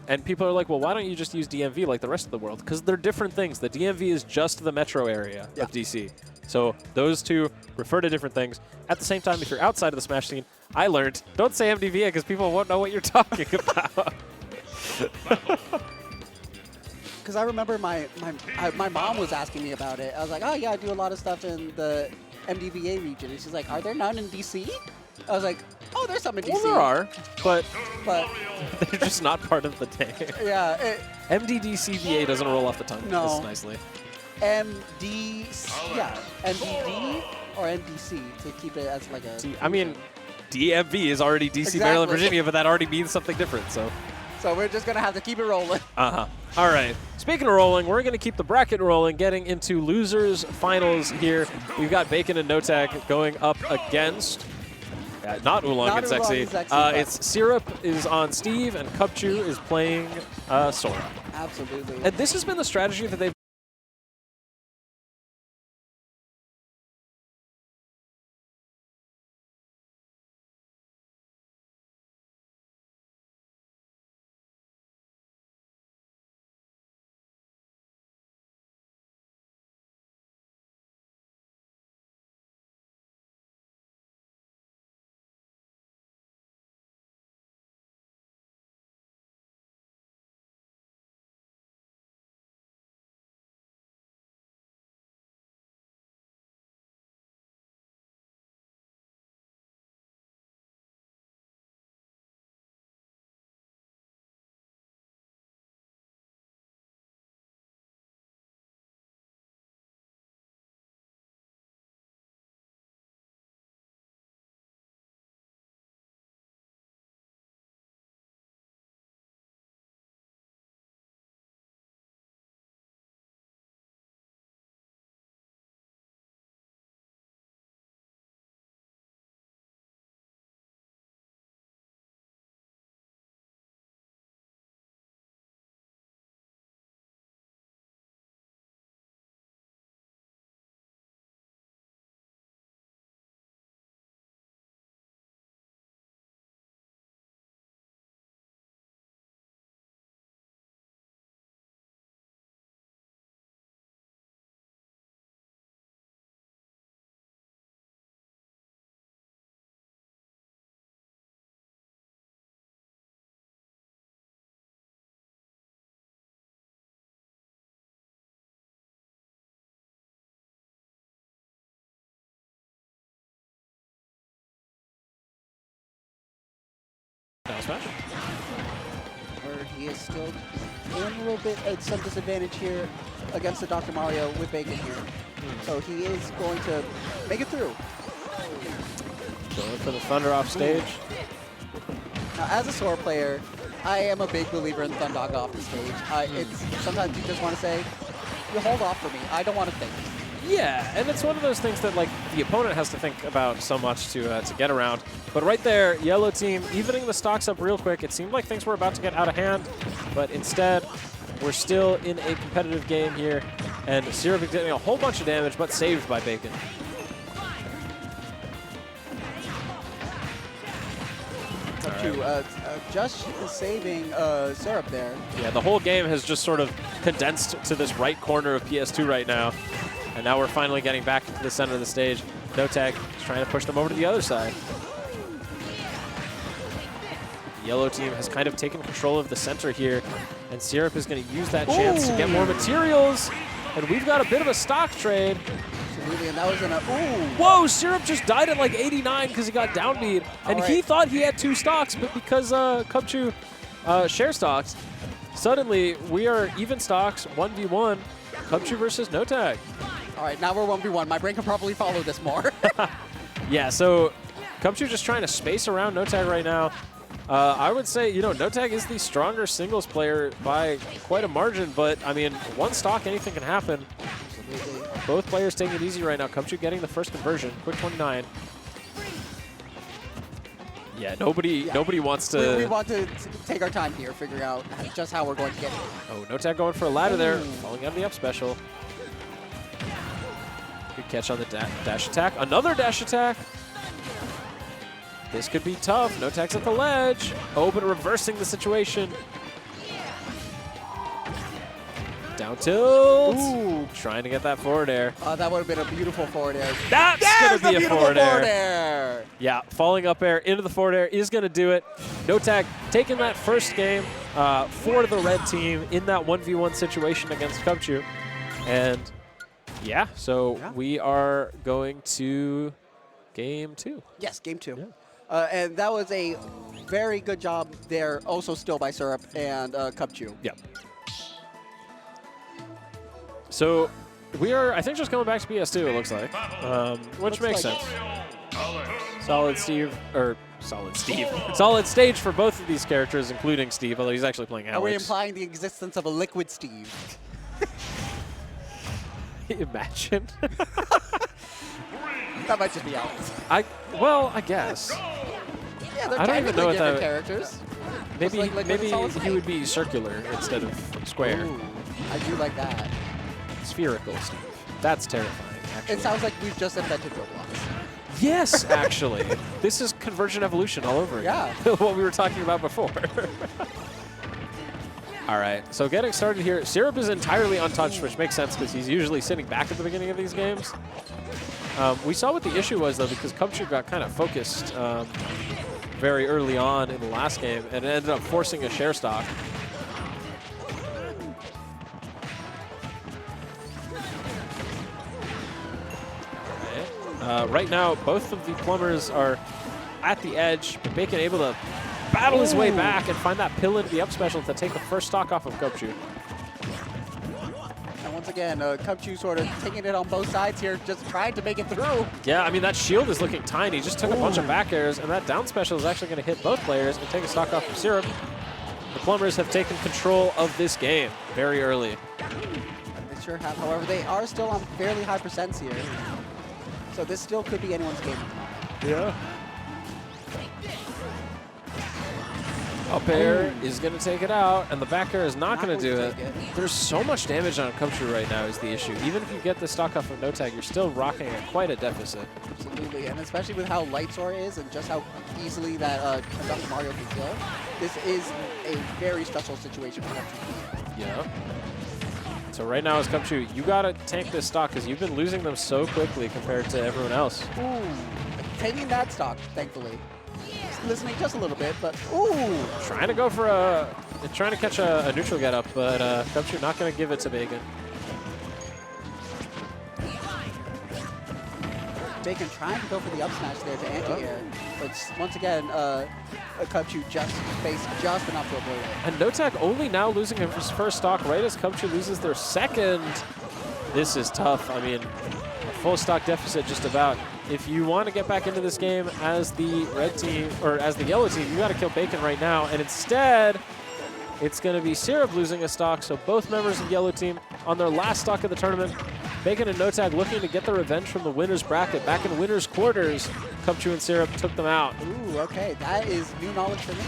And people are like, well, why don't you just use DMV like the rest of the world? Because they're different things. The DMV is just the metro area of DC. So those two refer to different things. At the same time, if you're outside of the Smash scene, I learned, don't say MDVA because people won't know what you're talking about. Because I remember my mom was asking me about it. I was like, oh, yeah, I do a lot of stuff in the MDVA region. And she's like, are there none in D.C.? I was like, oh, there's some in D.C. Well, there are, but But, they're just not part of the day. yeah, MDDCVA doesn't roll off the tongue No. this nicely. MDD or MDC to keep it as like a... I mean, DMV is already DC, Maryland, Exactly. Virginia, but that already means something different, so. So we're just going to have to keep it rolling. All right. Speaking of rolling, we're going to keep the bracket rolling, getting into losers finals here. We've got Bacon and NoTag going up against, not Oolong and Oolong Zexyyy. and Zexyyy, but- It's Syrup is on Steve, and Cubchuu is playing Sora. Absolutely. And this has been the strategy that they've smash. Where he is still in a little bit at some disadvantage here against the Dr. Mario with Bacon here. So he is going to make it through. Going for the Thunder off stage. Now, as a Sora player, I am a big believer in Thundog off the stage. It's sometimes you just want to say, you hold off for me. I don't want to think. Yeah, and it's one of those things that like the opponent has to think about so much to get around. But right there, yellow team evening the stocks up real quick. It seemed like things were about to get out of hand, but instead we're still in a competitive game here. And Syrup is getting a whole bunch of damage, but saved by Bacon. Cubchuu just saving Syrup there. Yeah, the whole game has just sort of condensed to this right corner of PS2 right now. And now we're finally getting back to the center of the stage. NoTag is trying to push them over to the other side. The yellow team has kind of taken control of the center here, and Syrup is going to use that chance to get more materials. And we've got a bit of a stock trade. Absolutely, and that was in a, Whoa, Syrup just died at like 89 because he got downbeat. And he thought he had 2 stocks, but because Cubchuu share stocks, suddenly we are even stocks, 1v1, Cubchuu versus NoTag. All right, now we're 1v1. My brain can probably follow this more. Yeah, so Cubchuu just trying to space around NoTag right now. I would say, you know, NoTag is the stronger singles player by quite a margin, but, I mean, one stock, anything can happen. Both players taking it easy right now. Cubchuu getting the first conversion. Quick 29. Yeah, nobody wants to... We want to take our time here, figure out just how we're going to get it. Oh, NoTag going for a ladder there. Falling out of the up special. Good catch on the dash attack. Another dash attack. This could be tough. NoTag's at the ledge. Oh, but reversing the situation. Down tilt. Ooh. Trying to get that forward air. That would have been a beautiful forward air. That's going to be a forward forward air. Yeah, falling up air into the forward air is going to do it. NoTag taking that first game for the red team in that 1v1 situation against Cubchuu. And yeah, so we are going to game 2. Yes, game 2. Yeah. And that was a very good job there, also still by Syrup and Cubchuu. Yeah. So we are, I think, just going back to PS2, it looks like, which makes sense. Solid Steve, or Solid Steve. Solid stage for both of these characters, including Steve, although he's actually playing Alex. Are we implying the existence of a liquid Steve? Imagine. That might just be Alex. Well, I guess. Yeah, they're I don't even know what different that characters. Maybe like Liquid maybe and Solid he Snake. would be circular instead of square. Ooh, I do like that. Spherical Steve. That's terrifying, actually. It sounds like we've just invented Roblox. Yes, actually. This is convergent evolution all over again. Yeah. What we were talking about before. All right, so getting started here. Syrup is entirely untouched, which makes sense because he's usually sitting back at the beginning of these games. We saw what the issue was, though, because Cubchuu got kind of focused very early on in the last game and ended up forcing a share stock. Right now, both of the plumbers are at the edge, but Bacon able to battle his way back and find that pill into the up special to take the first stock off of Cubchuu. And once again, Cubchuu sort of taking it on both sides here, just trying to make it through. Yeah, I mean, that shield is looking tiny. Just took a bunch of back airs, and that down special is actually going to hit both players and take a stock off of Syrup. The plumbers have taken control of this game very early. They sure have. However, they are still on fairly high percents here. So this still could be anyone's game. Yeah. Up air is going to take it out, and the back air is not going to do it. There's so much damage on Cubchuu right now is the issue. Even if you get the stock off of NoTag, you're still rocking at quite a deficit. Absolutely, and especially with how light Sora is and just how easily that Dr. Mario can kill, this is a very stressful situation for Cubchuu. Yeah. So right now as Cubchuu, you got to tank this stock because you've been losing them so quickly compared to everyone else. Ooh, taking that stock, thankfully. Listening just a little bit, but ooh. Trying to go for trying to catch a neutral get up, but Cubchuu not going to give it to Bacon. Bacon trying to go for the up smash there to anti-air. But once again, Cubchuu just faced just enough to avoid it. And NoTag only now losing his first stock right as Cubchuu loses their second. This is tough. I mean, a full stock deficit just about. If you want to get back into this game as the red team, or as the yellow team, you got to kill Bacon right now. And instead, it's going to be Syrup losing a stock. So both members of yellow team on their last stock of the tournament. Bacon and NoTag looking to get the revenge from the winner's bracket. Back in winner's quarters, Cubchuu and Syrup took them out. Ooh, okay. That is new knowledge for me.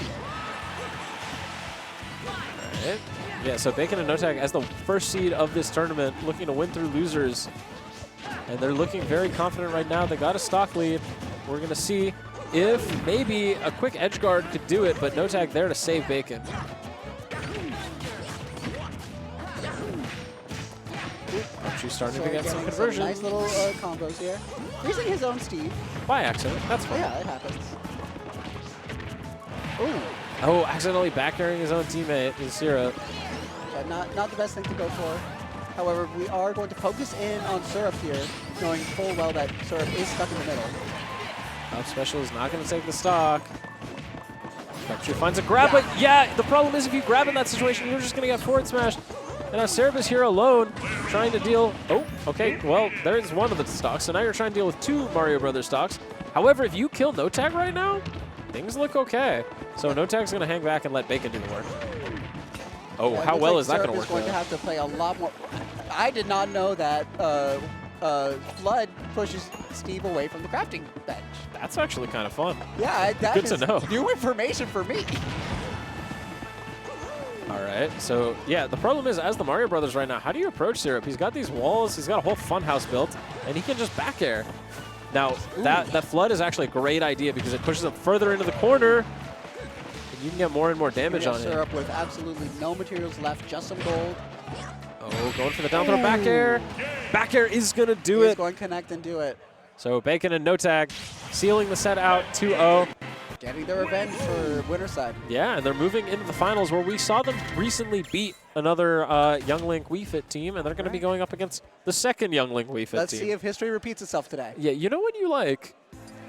All right. Yeah, so Bacon and NoTag as the first seed of this tournament, looking to win through losers. And they're looking very confident right now. They got a stock lead. We're going to see if maybe a quick edge guard could do it, but NoTag there to save Bacon. Cubchuu starting to get some conversion. Nice little combos here. Using his own Steve. By accident. That's fine. Yeah, it happens. Ooh. Oh, accidentally back airing his own teammate is Syrup. Yeah, not the best thing to go for. However, we are going to focus in on Syrup here, knowing full well that Syrup is stuck in the middle. Up special is not going to take the stock. Cubchuu finds a grab, but yeah, the problem is if you grab in that situation, you're just going to get forward smashed. And now Syrup is here alone, trying to deal. Oh, okay, well, there's one of the stocks, so now you're trying to deal with two Mario Brothers stocks. However, if you kill NoTag right now, things look okay. So NoTag's going to hang back and let Bacon do the work. Oh, Yeah, how well like is that going to work? Syrup is going to have to play a lot more. I did not know that Flood pushes Steve away from the crafting bench. That's actually kind of fun. Yeah, that Good to is know. new information for me. All right, so yeah, the problem is as the Mario Brothers right now, how do you approach Syrup? He's got these walls, he's got a whole funhouse built, and he can just back air. Now, that Flood is actually a great idea because it pushes him further into the corner, and you can get more and more damage on him. Syrup with absolutely no materials left, just some gold. Oh, going for the down throw back air. Back air is going to do He's it. going to connect and do it. So Bacon and NoTag sealing the set out 2-0. Getting the revenge for winner side. Yeah, and they're moving into the finals where we saw them recently beat another Young Link Wii Fit team, and they're going to be going up against the second Young Link Wii Fit Let's team. see if history repeats itself today. Yeah, you know when you like,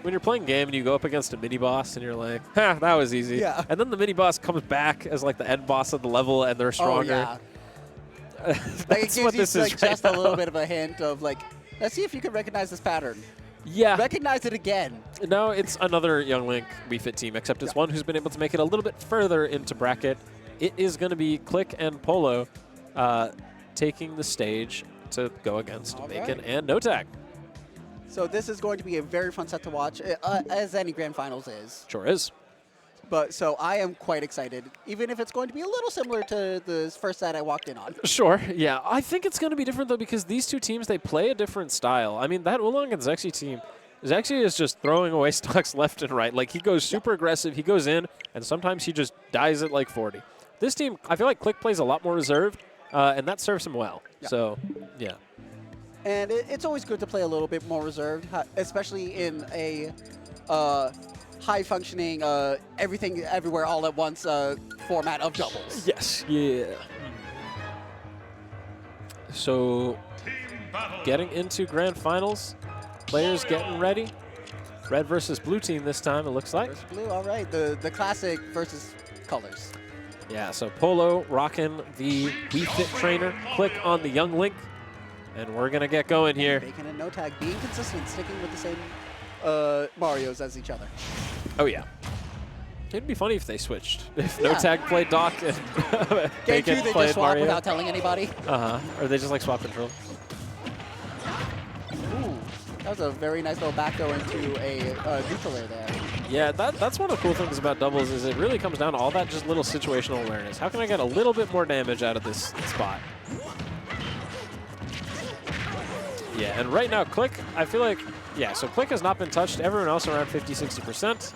when you're playing a game and you go up against a mini-boss and you're like, ha, that was easy. Yeah. And then the mini-boss comes back as like the end boss of the level and they're stronger. Oh, yeah. Like it gives you like just a little bit of a hint of like, let's see if you can recognize this pattern. Yeah. Recognize it again. No, it's another Young Link Wii Fit team, except it's one who's been able to make it a little bit further into bracket. It is going to be Clique and Polo taking the stage to go against Bacon and NoTag. So this is going to be a very fun set to watch, as any grand finals is. Sure is. But so I am quite excited, even if it's going to be a little similar to the first set I walked in on. Sure, yeah. I think it's going to be different, though, because these two teams, they play a different style. I mean, that Oolong and Zexyyy team, Zexyyy is just throwing away stocks left and right. Like, he goes super aggressive, he goes in, and sometimes he just dies at like 40. This team, I feel like Clique plays a lot more reserved, and that serves him well. Yeah. So, yeah. And it's always good to play a little bit more reserved, especially in a high-functioning, everything, everywhere, all at once format of doubles. Yes, yeah. So, getting into grand finals, players getting ready. Red versus blue team this time, it looks like. Versus blue, all right. The classic versus colors. Yeah, so Polo rocking the Wii Fit trainer, Clique on the Young Link, and we're going to get going here. Bacon and NoTag being consistent, sticking with the same Marios as each other. Oh, yeah. It'd be funny if they switched. If NoTag played Doc and Game 2, Bacon they played just swap Mario. without telling anybody. Or they just like swap control. Ooh, that was a very nice little back throw into a neutral air there. Yeah, that's one of the cool things about doubles is it really comes down to all that just little situational awareness. How can I get a little bit more damage out of this spot? Yeah, and right now, Clique, I feel like, yeah, so Clique has not been touched. Everyone else around 50–60%.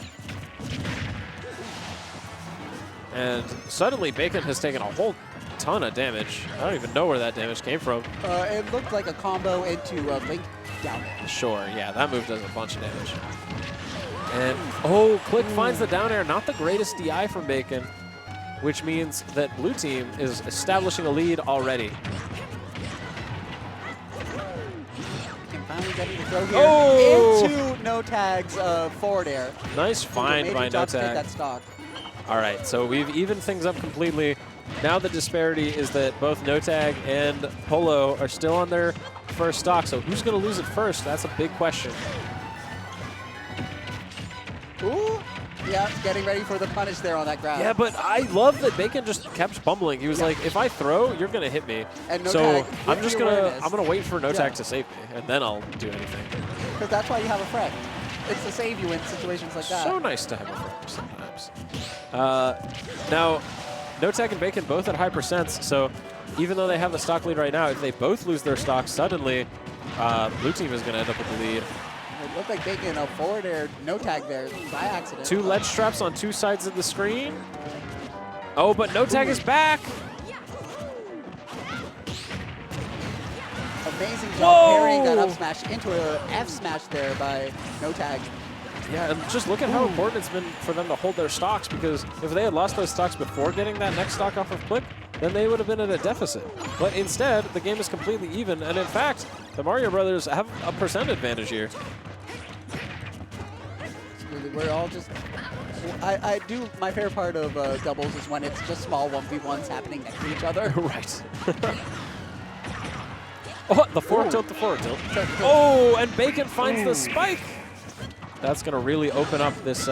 And suddenly, Bacon has taken a whole ton of damage. I don't even know where that damage came from. It looked like a combo into Link down there. Sure, yeah, that move does a bunch of damage. And, oh, Clique finds the down air. Not the greatest DI from Bacon, which means that blue team is establishing a lead already. finally getting the throw here Oh! into NoTag's forward air. Nice find Maybe by Job to take NoTag. that stock. All right, so we've evened things up completely. Now the disparity is that both NoTag and Polo are still on their first stock, so who's going to lose it first? That's a big question. Ooh, yeah, getting ready for the punish there on that grab. Yeah, but I love that Bacon just kept bumbling. He was like, if I throw, you're going to hit me. And So NoTag, I'm just with the going awareness. to wait for NoTag Yeah. to save me, and then I'll do anything. Because that's why you have a friend. It's to save you in situations like that. So nice to have a friend sometimes. Now, NoTag and Bacon both at high percents, so even though they have the stock lead right now, if they both lose their stock suddenly, blue team is going to end up with the lead. It looked like Bacon a forward air, NoTag there by accident. 2 ledge traps on 2 sides of the screen. Oh, but NoTag is back. Amazing job Whoa! parrying that up smash into a F smash there by NoTag. Yeah, and just look at how important it's been for them to hold their stocks, because if they had lost those stocks before getting that next stock off of Clique, then they would have been at a deficit. But instead, the game is completely even, and in fact, the Mario Brothers have a percent advantage here. We're all just... I do... My favorite part of doubles is when it's just small 1v1s happening next to each other. Right. Oh, the forward tilt, the forward tilt. Oh, and Bacon finds the spike. That's going to really open up this,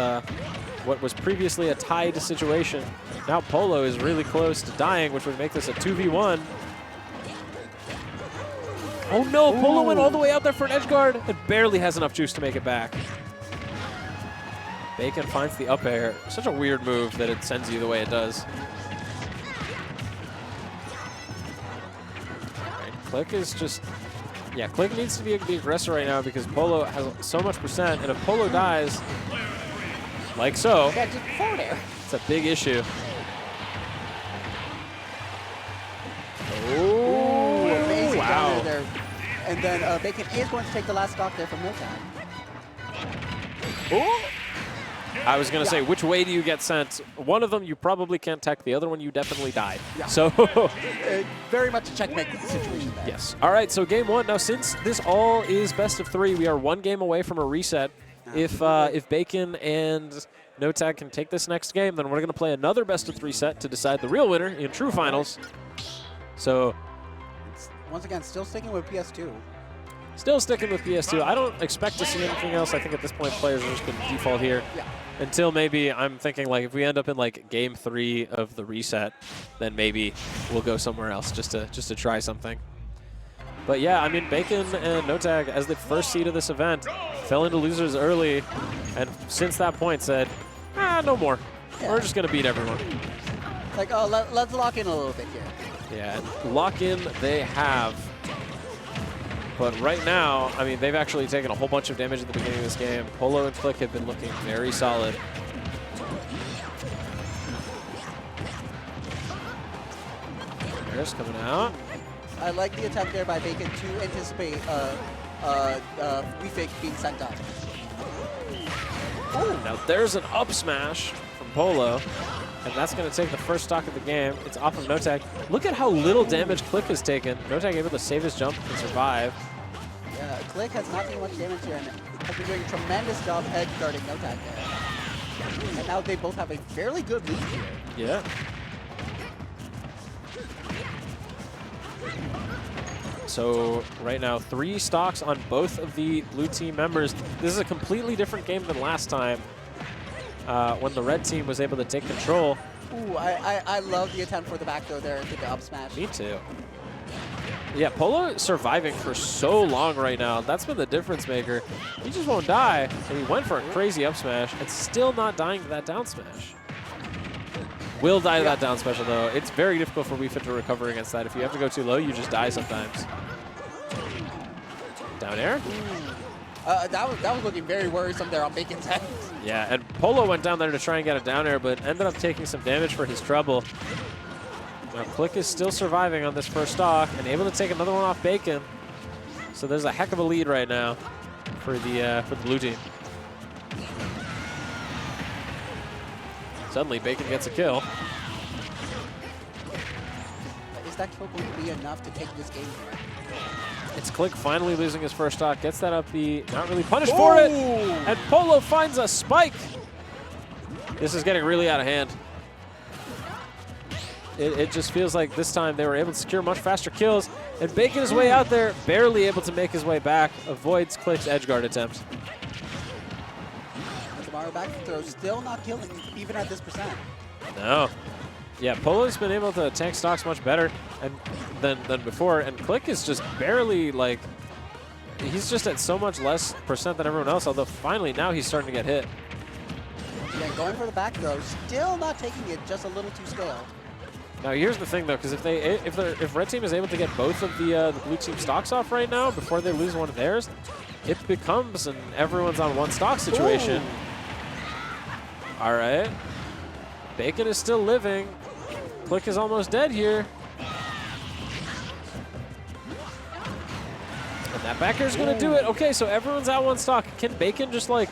what was previously a tied situation. Now Polo is really close to dying, which would make this a 2v1. Oh no, Polo went all the way out there for an edge guard and barely has enough juice to make it back. Bacon finds the up air. Such a weird move that it sends you the way it does. Clique is just, yeah, Clique needs to be the aggressor right now because Polo has so much percent, and if Polo dies, like so, Yeah, just forward air. it's a big issue. Oh, Amazing wow. down there. And then Bacon is going to take the last stock there from NoTag. Oh. I was going to say, which way do you get sent? One of them you probably can't tech, the other one you definitely die. Yeah. So, Very much a checkmate situation there. yes. All right, so game 1. Now, since this all is best of 3, we are 1 game away from a reset. If Bacon and NoTag can take this next game, then we're going to play another best of 3 set to decide the real winner in true finals. So, Once again, still sticking with PS2. still sticking with PS2. I don't expect to see anything else. I think at this point players are just going to default here. Yeah. Until maybe I'm thinking like if we end up in like game 3 of the reset, then maybe we'll go somewhere else just to try something. But yeah, I mean Bacon and NoTag as the first seed of this event fell into losers early, and since that point said, no more. Yeah. We're just going to beat everyone. Like, oh, let's lock in a little bit here. Yeah, and lock in they have. But right now, I mean, they've actually taken a whole bunch of damage at the beginning of this game. Polo and Clique have been looking very solid. There's coming out. I like the attempt there by Bacon to anticipate refake being sent up. Oh, now there's an up smash from Polo, and that's going to take the first stock of the game. It's off of NoTag. Look at how little damage Clique has taken. NoTag able to save his jump and survive. Yeah, Clique has not taken much damage here and has been doing a tremendous job edge guarding NoTag there. And now they both have a fairly good lead here. Yeah. So right now, 3 stocks on both of the blue team members. This is a completely different game than last time when the red team was able to take control. Ooh, I love the attempt for the back throw there into the up smash. Me too. Yeah, Polo surviving for so long right now. That's been the difference maker. He just won't die, and he went for a crazy up smash and still not dying to that down smash. Will die to that down special though. It's very difficult for Wii Fit to recover against that. If you have to go too low, you just die sometimes. Down air? That was looking very worrisome there on Bacon's head. Yeah, and Polo went down there to try and get a down air, but ended up taking some damage for his trouble. Now Clique is still surviving on this first stock and able to take another one off Bacon. So there's a heck of a lead right now for the blue team. Suddenly Bacon gets a kill. Is that kill going to be enough to take this game here? It's Clique finally losing his first stock. Gets that up B. Not really punished for it. And Polo finds a spike. This is getting really out of hand. It just feels like this time they were able to secure much faster kills. And Bacon his way out there, barely able to make his way back. Avoids Clique's edge guard attempt. Tomorrow back throw still not killing, even at this percent. No. Yeah, Polo's been able to tank stocks much better than before. And Clique is just barely, like, he's just at so much less percent than everyone else. Although finally now he's starting to get hit. Yeah, going for the back throw, still not taking it, just a little too stale. Now here's the thing though, because if Red Team is able to get both of the Blue Team stocks off right now before they lose one of theirs, it becomes an everyone's on one stock situation. Ooh. All right, Bacon is still living. Clique is almost dead here. And that back air is going to do it. Okay, so everyone's out one stock. Can Bacon just like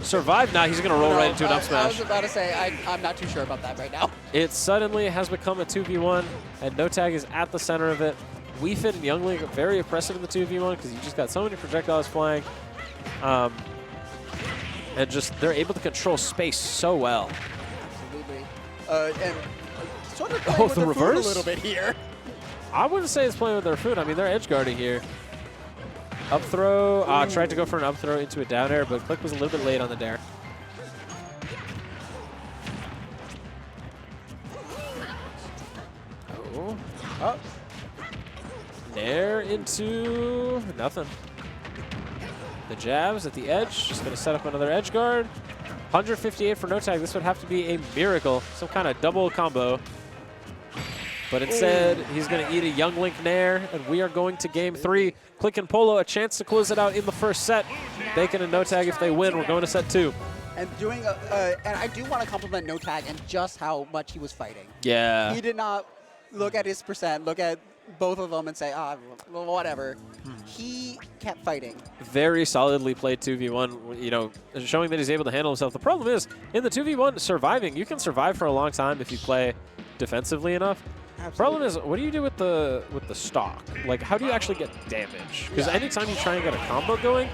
survive? Nah, he's going to roll right into an up smash. I was about to say, I'm not too sure about that right now. It suddenly has become a 2v1, and NoTag is at the center of it. Weefit and Youngling are very oppressive in the 2v1 because you just got so many projectiles flying. And just they're able to control space so well. Absolutely. And sort of playing with the their reverse? food a little bit here. I wouldn't say it's playing with their food. I mean, they're edge guarding here. Up throw. Tried to go for an up throw into a down air, but Clique was a little bit late on the dare. Oh. Up. Nair into nothing. The jabs at the edge. Just going to set up another edge guard. 158 for NoTag. This would have to be a miracle. Some kind of double combo. But instead, he's going to eat a Young Nair, and we are going to game 3. Clique and Polo, a chance to close it out in the first set. Bacon and NoTag, if they win, we're going to set 2. And doing and I do want to compliment NoTag and just how much he was fighting. Yeah. He did not look at his percent, look at both of them and say, well, whatever. He kept fighting. Very solidly played 2v1, you know, showing that he's able to handle himself. The problem is, in the 2v1, surviving, you can survive for a long time if you play defensively enough. Absolutely. Problem is, what do you do with the stock? Like, how do you actually get damage? Because anytime you try and get a combo going,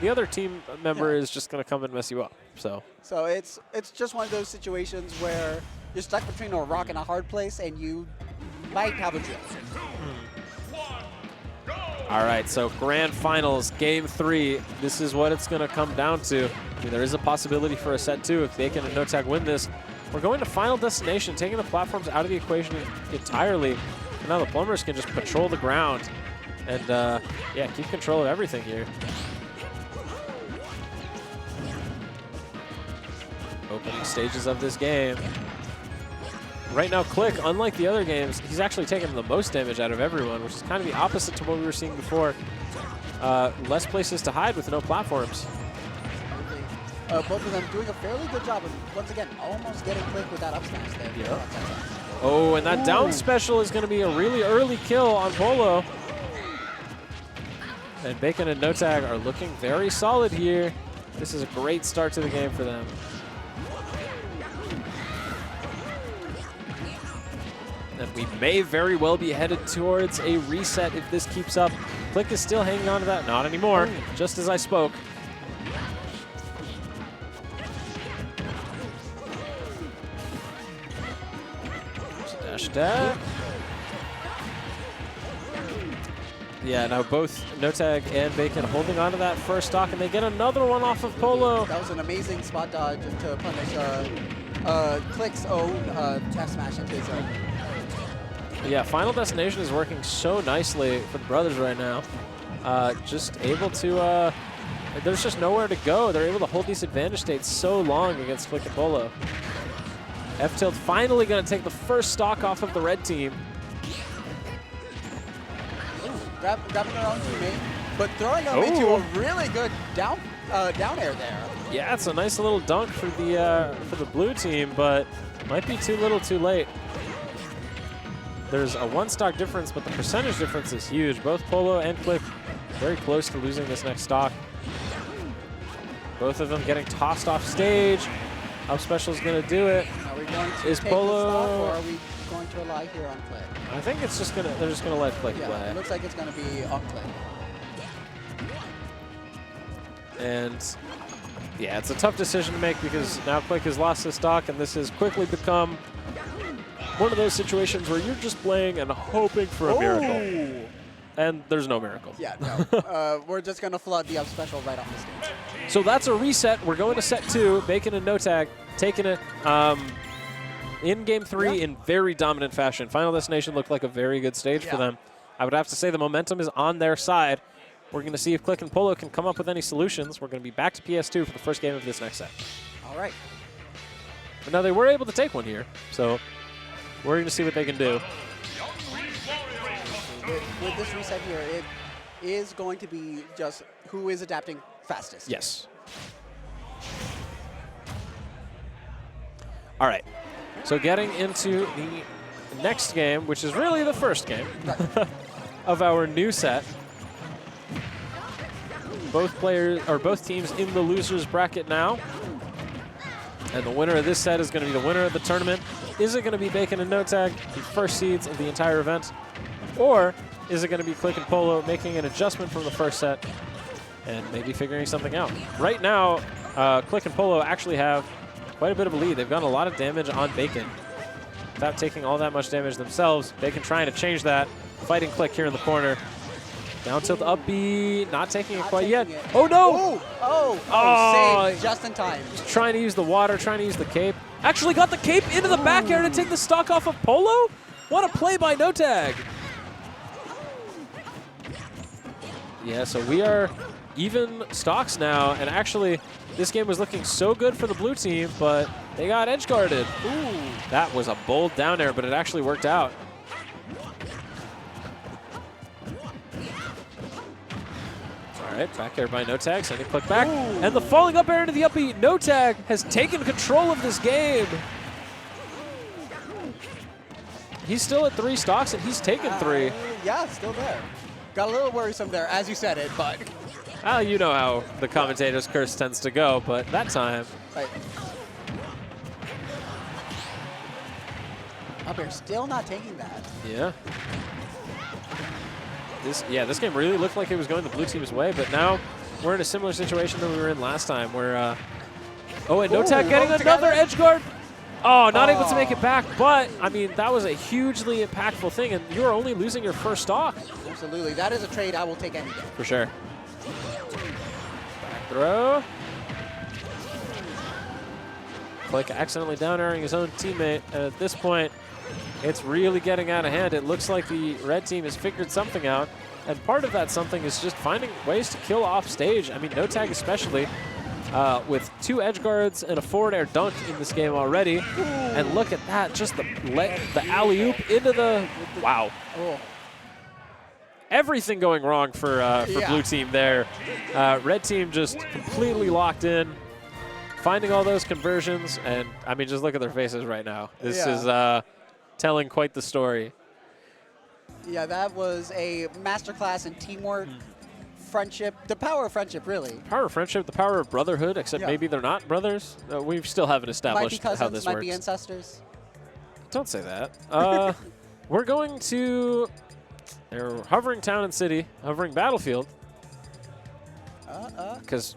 the other team member is just going to come and mess you up. So it's just one of those situations where you're stuck between a rock and a hard place, and you might have a drill. All right, so grand finals, game 3. This is what it's going to come down to. I mean, there is a possibility for a set 2 if Bacon and NoTag win this. We're going to Final Destination, taking the platforms out of the equation entirely. And now the Plumbers can just patrol the ground and, yeah, keep control of everything here. Opening stages of this game. Right now, Clique, unlike the other games, he's actually taking the most damage out of everyone, which is kind of the opposite to what we were seeing before. Less places to hide with no platforms. Both of them doing a fairly good job of, once again, almost getting Clique with that up smash there. Yep. Oh, and that down special is going to be a really early kill on Polo. And Bacon and NoTag are looking very solid here. This is a great start to the game for them. And we may very well be headed towards a reset if this keeps up. Clique is still hanging on to that. Not anymore, just as I spoke. Dash attack. Yeah, now both NoTag and Bacon holding on to that first stock, and they get another one off of Polo. That was an amazing spot dodge to punish Clique's own F smash into his own. Yeah, Final Destination is working so nicely for the brothers right now. Just able to, there's just nowhere to go. They're able to hold these advantage states so long against Clique and Polo. F-Tilt finally going to take the first stock off of the red team. Grabbing their own teammate, but throwing them into a really good down air there. Yeah, it's a nice little dunk for the blue team, but might be too little too late. There's a 1 stock difference, but the percentage difference is huge. Both Polo and Clique very close to losing this next stock. Both of them getting tossed off stage. Up special is going to do it. Are we going to is take Polo? the stock, or are we going to rely here on Clique? I think it's just they're just gonna let Clique Yeah, play. it looks like it's going to be on Clique. And yeah, it's a tough decision to make because now Clique has lost his stock, and this has quickly become one of those situations where you're just playing and hoping for a miracle. And there's no miracle. Yeah, no. We're just going to flood the up special right off the stage. So that's a reset. We're going to set 2. Bacon and NoTag taking it in game 3 in very dominant fashion. Final Destination looked like a very good stage for them. I would have to say the momentum is on their side. We're going to see if Clique and Polo can come up with any solutions. We're going to be back to PS2 for the first game of this next set. All right. But now they were able to take one here, so we're going to see what they can do. With this reset here, it is going to be just who is adapting fastest. Yes. All right. So getting into the next game, which is really the first game of our new set. Both teams in the losers bracket now. And the winner of this set is going to be the winner of the tournament. Is it going to be Bacon and NoTag, the first seeds of the entire event? Or is it going to be Clique and Polo making an adjustment from the first set and maybe figuring something out? Right now, Clique and Polo actually have quite a bit of a lead. They've gotten a lot of damage on Bacon without taking all that much damage themselves. Bacon trying to change that, fighting Clique here in the corner. Down tilt up B, not taking it quite yet. Oh no! Saved just in time. Just trying to use the water, trying to use the cape. Actually got the cape into the back air to take the stock off of Polo? What a play by NoTag. Yeah, so we are even stocks now, and actually this game was looking so good for the blue team, but they got edge guarded. Ooh, that was a bold down air, but it actually worked out. All right, back air by NoTag, sending Clique back. Ooh. And the falling up air into the up B. NoTag has taken control of this game. He's still at 3 stocks, and he's taken 3. Yeah, still there. Got a little worrisome there, as you said it, but... Well, you know how the commentator's curse tends to go, but that time... Right. Up air still not taking that. Yeah. This game really looked like it was going the blue team's way, but now we're in a similar situation that we were in last time where... oh, and NoTag getting another edge guard. Oh, not able to make it back, but, I mean, that was a hugely impactful thing, and you're only losing your first stock. Absolutely. That is a trade I will take any day. For sure. Back throw. Clique accidentally down airing his own teammate, and at this point, it's really getting out of hand. It looks like the red team has figured something out, and part of that something is just finding ways to kill off stage. I mean, NoTag especially. With 2 edge guards and a forward air dunk in this game already. Ooh. And look at that, just the alley-oop into the, wow. Oh. Everything going wrong for blue team there. Red team just completely locked in, finding all those conversions, and I mean, just look at their faces right now. This is telling quite the story. Yeah, that was a masterclass in teamwork. Friendship, the power of friendship, really. Power of friendship, the power of brotherhood, except maybe they're not brothers. We still haven't established how this works. Might be ancestors. Don't say that. We're going to... They're hovering town and city, hovering battlefield. Because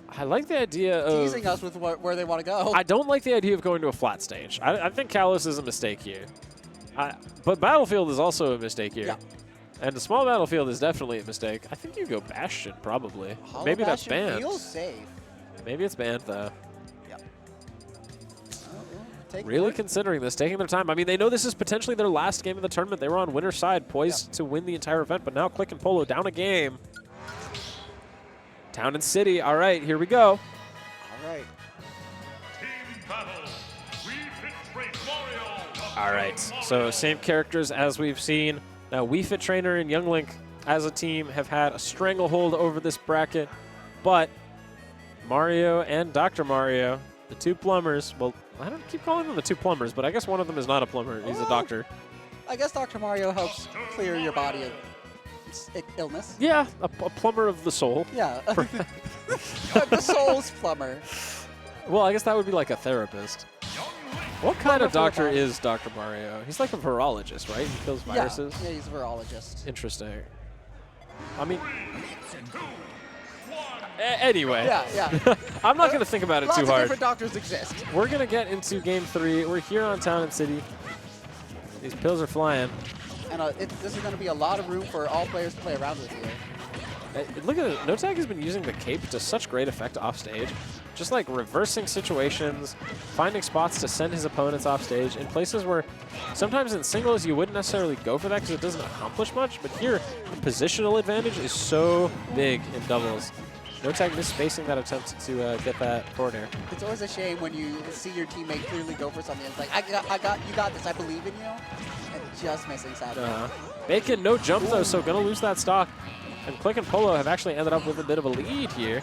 I like the idea of... Teasing us with where they want to go. I don't like the idea of going to a flat stage. I think Kalos is a mistake here. But battlefield is also a mistake here. Yeah. And the small battlefield is definitely a mistake. I think you go Bastion, probably. Hollow Maybe that's Bastion banned. feels safe. Maybe it's banned, though. Yeah. Really considering this, taking their time. I mean, they know this is potentially their last game of the tournament. They were on winner's side, poised to win the entire event, but now Clique and Polo down a game. Town and City. All right, here we go. All right. All right, so same characters as we've seen. Now, Wii Fit Trainer and Young Link as a team have had a stranglehold over this bracket, but Mario and Dr. Mario, the 2 plumbers, well, I don't keep calling them the 2 plumbers, but I guess one of them is not a plumber. He's a doctor. I guess Dr. Mario helps clear your body of illness. Yeah, a plumber of the soul. Yeah, the soul's plumber. Well, I guess that would be like a therapist. What kind of Wonderful doctor body. is Dr. Mario? He's like a virologist, right? He kills viruses? Yeah, he's a virologist. Interesting. I mean... Anyway. Yeah. I'm not going to think about it Lots too of hard. different doctors exist. We're going to get into Game 3. We're here on Town and City. These pills are flying. And this is going to be a lot of room for all players to play around with here. Look at it. NoTag has been using the cape to such great effect off stage. Just like reversing situations, finding spots to send his opponents off stage in places where sometimes in singles you wouldn't necessarily go for that because it doesn't accomplish much. But here, the positional advantage is so big in doubles. NoTag misspacing that attempt to get that forward air. It's always a shame when you see your teammate clearly go for something. It's like, you got this, I believe in you. And just missing sadly. Bacon, no jump though, so gonna lose that stock. And Clique and Polo have actually ended up with a bit of a lead here.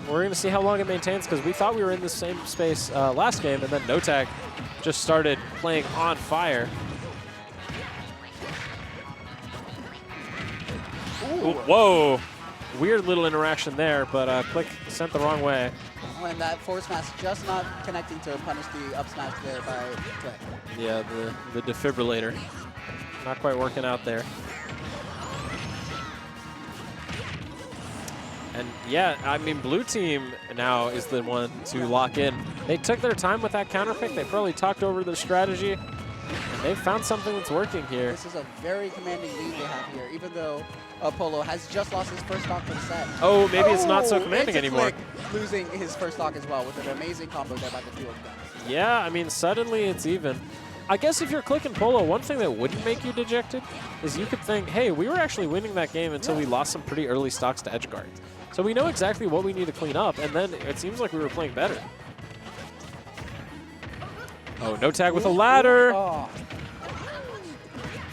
We're going to see how long it maintains because we thought we were in the same space last game, and then NoTag just started playing on fire. Ooh. Whoa! Weird little interaction there, but Clique sent the wrong way. When that forward smash just not connecting to punish the up smash there by Clique. Yeah, the defibrillator. Not quite working out there. And yeah, I mean, blue team now is the one to lock in. They took their time with that counter pick. They probably talked over their strategy. And they found something that's working here. This is a very commanding lead they have here, even though Polo has just lost his first stock for the set. Oh, maybe it's not so commanding into anymore. Clique losing his first stock as well with an amazing combo there by the two of them. Yeah, I mean, suddenly it's even. I guess if you're Clique and Polo, one thing that wouldn't make you dejected is you could think, hey, we were actually winning that game until we lost some pretty early stocks to edge guards. So we know exactly what we need to clean up, and then it seems like we were playing better. Oh, NoTag with a ladder. Oh.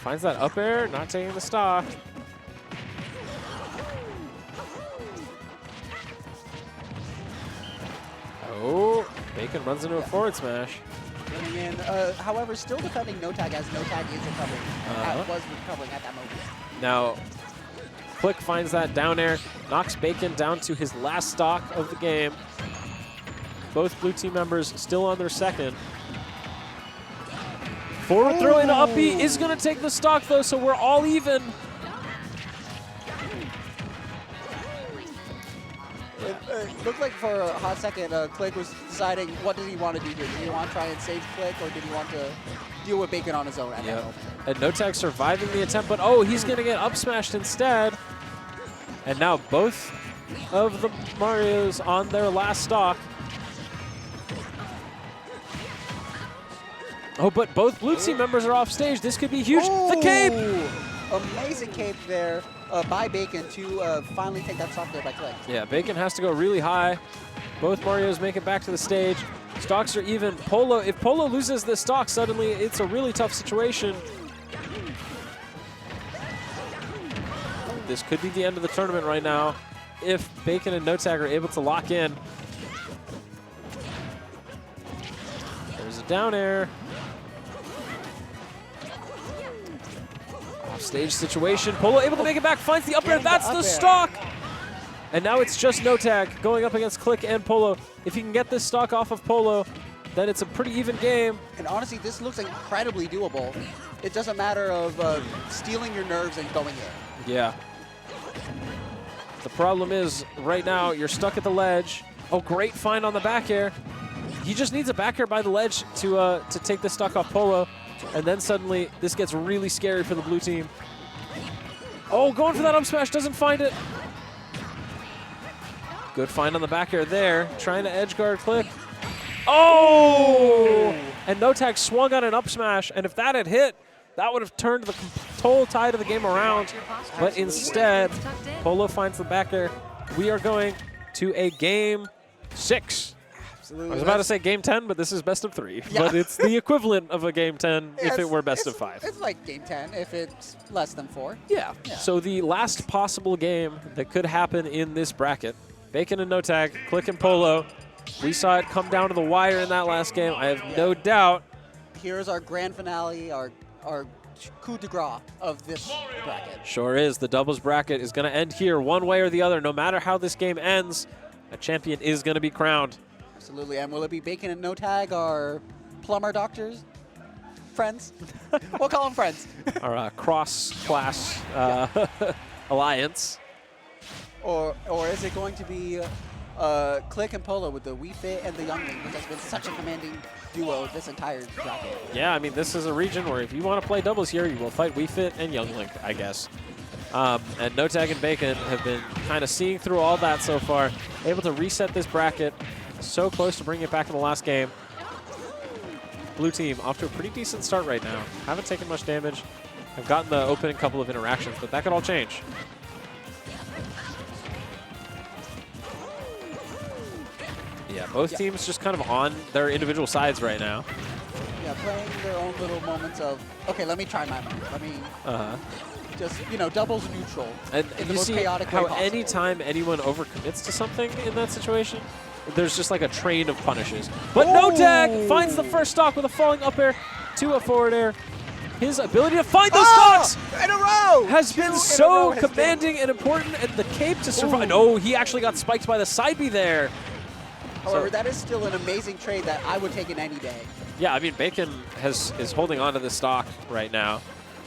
Finds that up air, not taking the stock. Oh, Bacon runs into a forward smash. Coming in, however, still defending NoTag as NoTag is recovering. Was recovering at that moment. Now, Clique finds that down air, knocks Bacon down to his last stock of the game. Both blue team members still on their second. Forward throw into up B is going to take the stock though, so we're all even. It looked like for a hot second, Clique was deciding what does he want to do here. Did he want to try and save Clique, or did he want to deal with Bacon on his own at that moment? And NoTag surviving the attempt, but oh, he's going to get up smashed instead. And now both of the Marios on their last stock. Oh, but both blue team members are off stage. This could be huge. Oh, the cape! Amazing cape there by Bacon to finally take that stock there by Clique. Yeah, Bacon has to go really high. Both Marios make it back to the stage. Stocks are even. Polo, if Polo loses this stock, suddenly it's a really tough situation. This could be the end of the tournament right now if Bacon and NoTag are able to lock in. There's a down air. Off-stage situation. Polo able to make it back, finds the up air. That's the stock! And now it's just NoTag going up against Clique and Polo. If he can get this stock off of Polo, then it's a pretty even game. And honestly, this looks incredibly doable. It doesn't matter of stealing your nerves and going in. Yeah. The problem is, right now, you're stuck at the ledge. Oh, great find on the back air. He just needs a back air by the ledge to take the stock off Polo. And then suddenly, this gets really scary for the blue team. Oh, going for that up smash, doesn't find it. Good find on the back air there. Trying to edge guard Clique. Oh! And NoTag swung on an up smash, and if that had hit, that would have turned the total tide of the game around. But instead, Polo finds the back air. We are going to a game 6. Absolutely. I was about to say game 10, but this is best of 3. Yeah. But it's the equivalent of a game 10 if it were best of 5. It's like game 10 if it's less than 4. Yeah. So the last possible game that could happen in this bracket, Bacon and NoTag, Clique and Polo. We saw it come down to the wire in that last game. I have no doubt. Here's our grand finale, our coup de grace of this bracket. Sure is. The doubles bracket is going to end here one way or the other. No matter how this game ends, a champion is going to be crowned. Absolutely. And will it be Bacon and NoTag, our plumber doctors, friends. We'll call them friends. Our cross-class alliance. Or is it going to be Clique and Polo with the Wii Fit and the Youngling, which has been such a commanding duo this entire bracket? Yeah, I mean, this is a region where if you want to play doubles here, you will fight Wii Fit and Youngling, I guess. And NoTag and Bacon have been kind of seeing through all that so far, able to reset this bracket. So close to bringing it back in the last game. Blue team off to a pretty decent start right now. Haven't taken much damage. Have gotten the opening couple of interactions, but that could all change. Yeah, both teams just kind of on their individual sides right now. Yeah, playing their own little moments of, okay, let me try my move. Let me just, you know, doubles neutral. And in the you most see chaotic how way possible. anytime anyone overcommits to something in that situation, there's just like a train of punishes. But NoTag finds the first stock with a falling up air to a forward air. His ability to find those stocks in a row has been so commanding and important, and the cape to survive. No, he actually got spiked by the side B there. However, that is still an amazing trade that I would take in any day. Yeah, I mean, Bacon is holding on to this stock right now.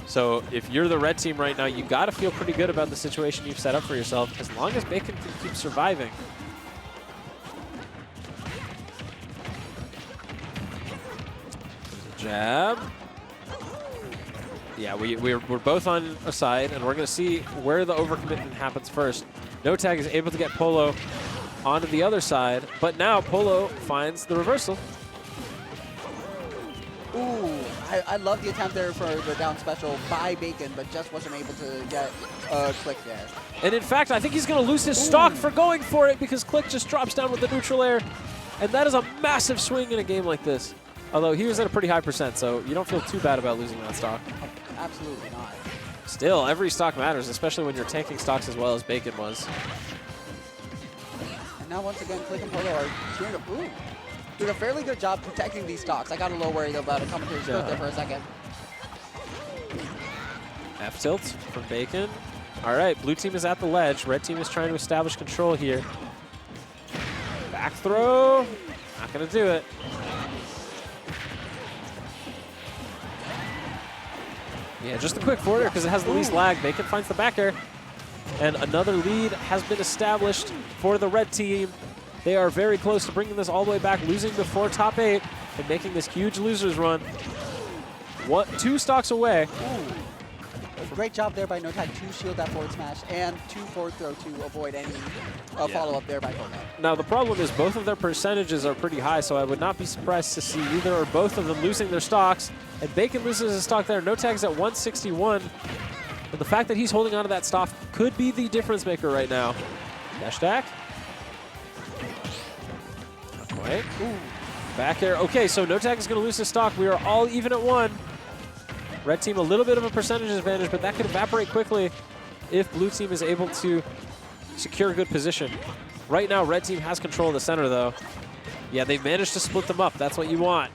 So if you're the red team right now, you got to feel pretty good about the situation you've set up for yourself, as long as Bacon can keep surviving. Jab. Yeah, we're both on a side, and we're going to see where the overcommitment happens first. NoTag is able to get Polo onto the other side, but now Polo finds the reversal. Ooh, I love the attempt there for the down special by Bacon, but just wasn't able to get a Clique there. And in fact, I think he's going to lose his stock for going for it, because Clique just drops down with the neutral air, and that is a massive swing in a game like this. Although he was at a pretty high percent, so you don't feel too bad about losing that stock. Absolutely not. Still, every stock matters, especially when you're tanking stocks as well as Bacon was. And now once again, Clique and Polo are doing a fairly good job protecting these stocks. I got a little worried about a commentator's foot there for a second. F tilt from Bacon. All right, blue team is at the ledge. Red team is trying to establish control here. Back throw. Not going to do it. Yeah, just a quick forward because it has the least lag. Bacon finds the back air. And another lead has been established for the red team. They are very close to bringing this all the way back, losing before top 8 and making this huge losers run. 2 stocks away. Great job there by NoTag to shield that forward smash and 2 forward throw to avoid any follow-up there by Polo. Now, the problem is both of their percentages are pretty high, so I would not be surprised to see either or both of them losing their stocks. And Bacon loses his stock there. NoTag's at 161. But the fact that he's holding on to that stock could be the difference maker right now. Dash stack. Not quite. Back air. Okay, so NoTag is going to lose his stock. We are all even at 1. Red team a little bit of a percentage advantage, but that could evaporate quickly if blue team is able to secure a good position. Right now, red team has control of the center, though. Yeah, they've managed to split them up. That's what you want.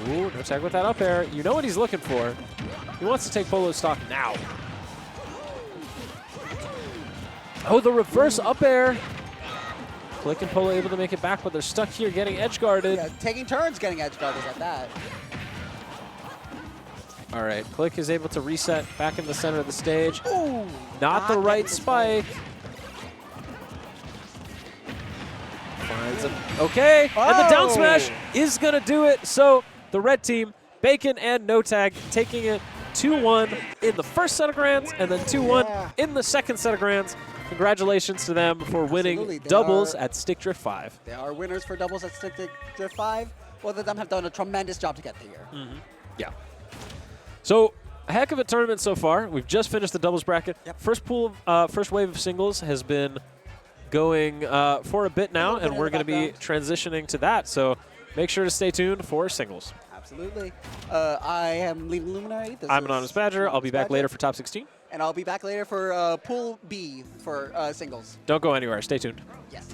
Ooh, NoTag with that up air. You know what he's looking for. He wants to take Polo's stock now. Oh, the reverse up air. Clique and Polo able to make it back, but they're stuck here getting edge guarded. Yeah, taking turns getting edge guarded at that. All right, Clique is able to reset back in the center of the stage. Ooh, Not the right spike. Finds him. Okay, and the down smash is going to do it. So the red team, Bacon and NoTag, taking it 2-1 in the first set of grands and then 2-1 in the second set of grands. Congratulations to them for winning doubles at Stick Drift 5. They are winners for doubles at Stick Drift 5. Both of them have done a tremendous job to get here. Yeah. So, a heck of a tournament so far. We've just finished the doubles bracket. Yep. First wave of singles has been going for a bit now, and we're going to be transitioning to that. So, make sure to stay tuned for singles. Absolutely. I am Leaving Luminary. I'm Anonymous Badger. I'll be back later for top 16. And I'll be back later for Pool B for singles. Don't go anywhere. Stay tuned. Yes.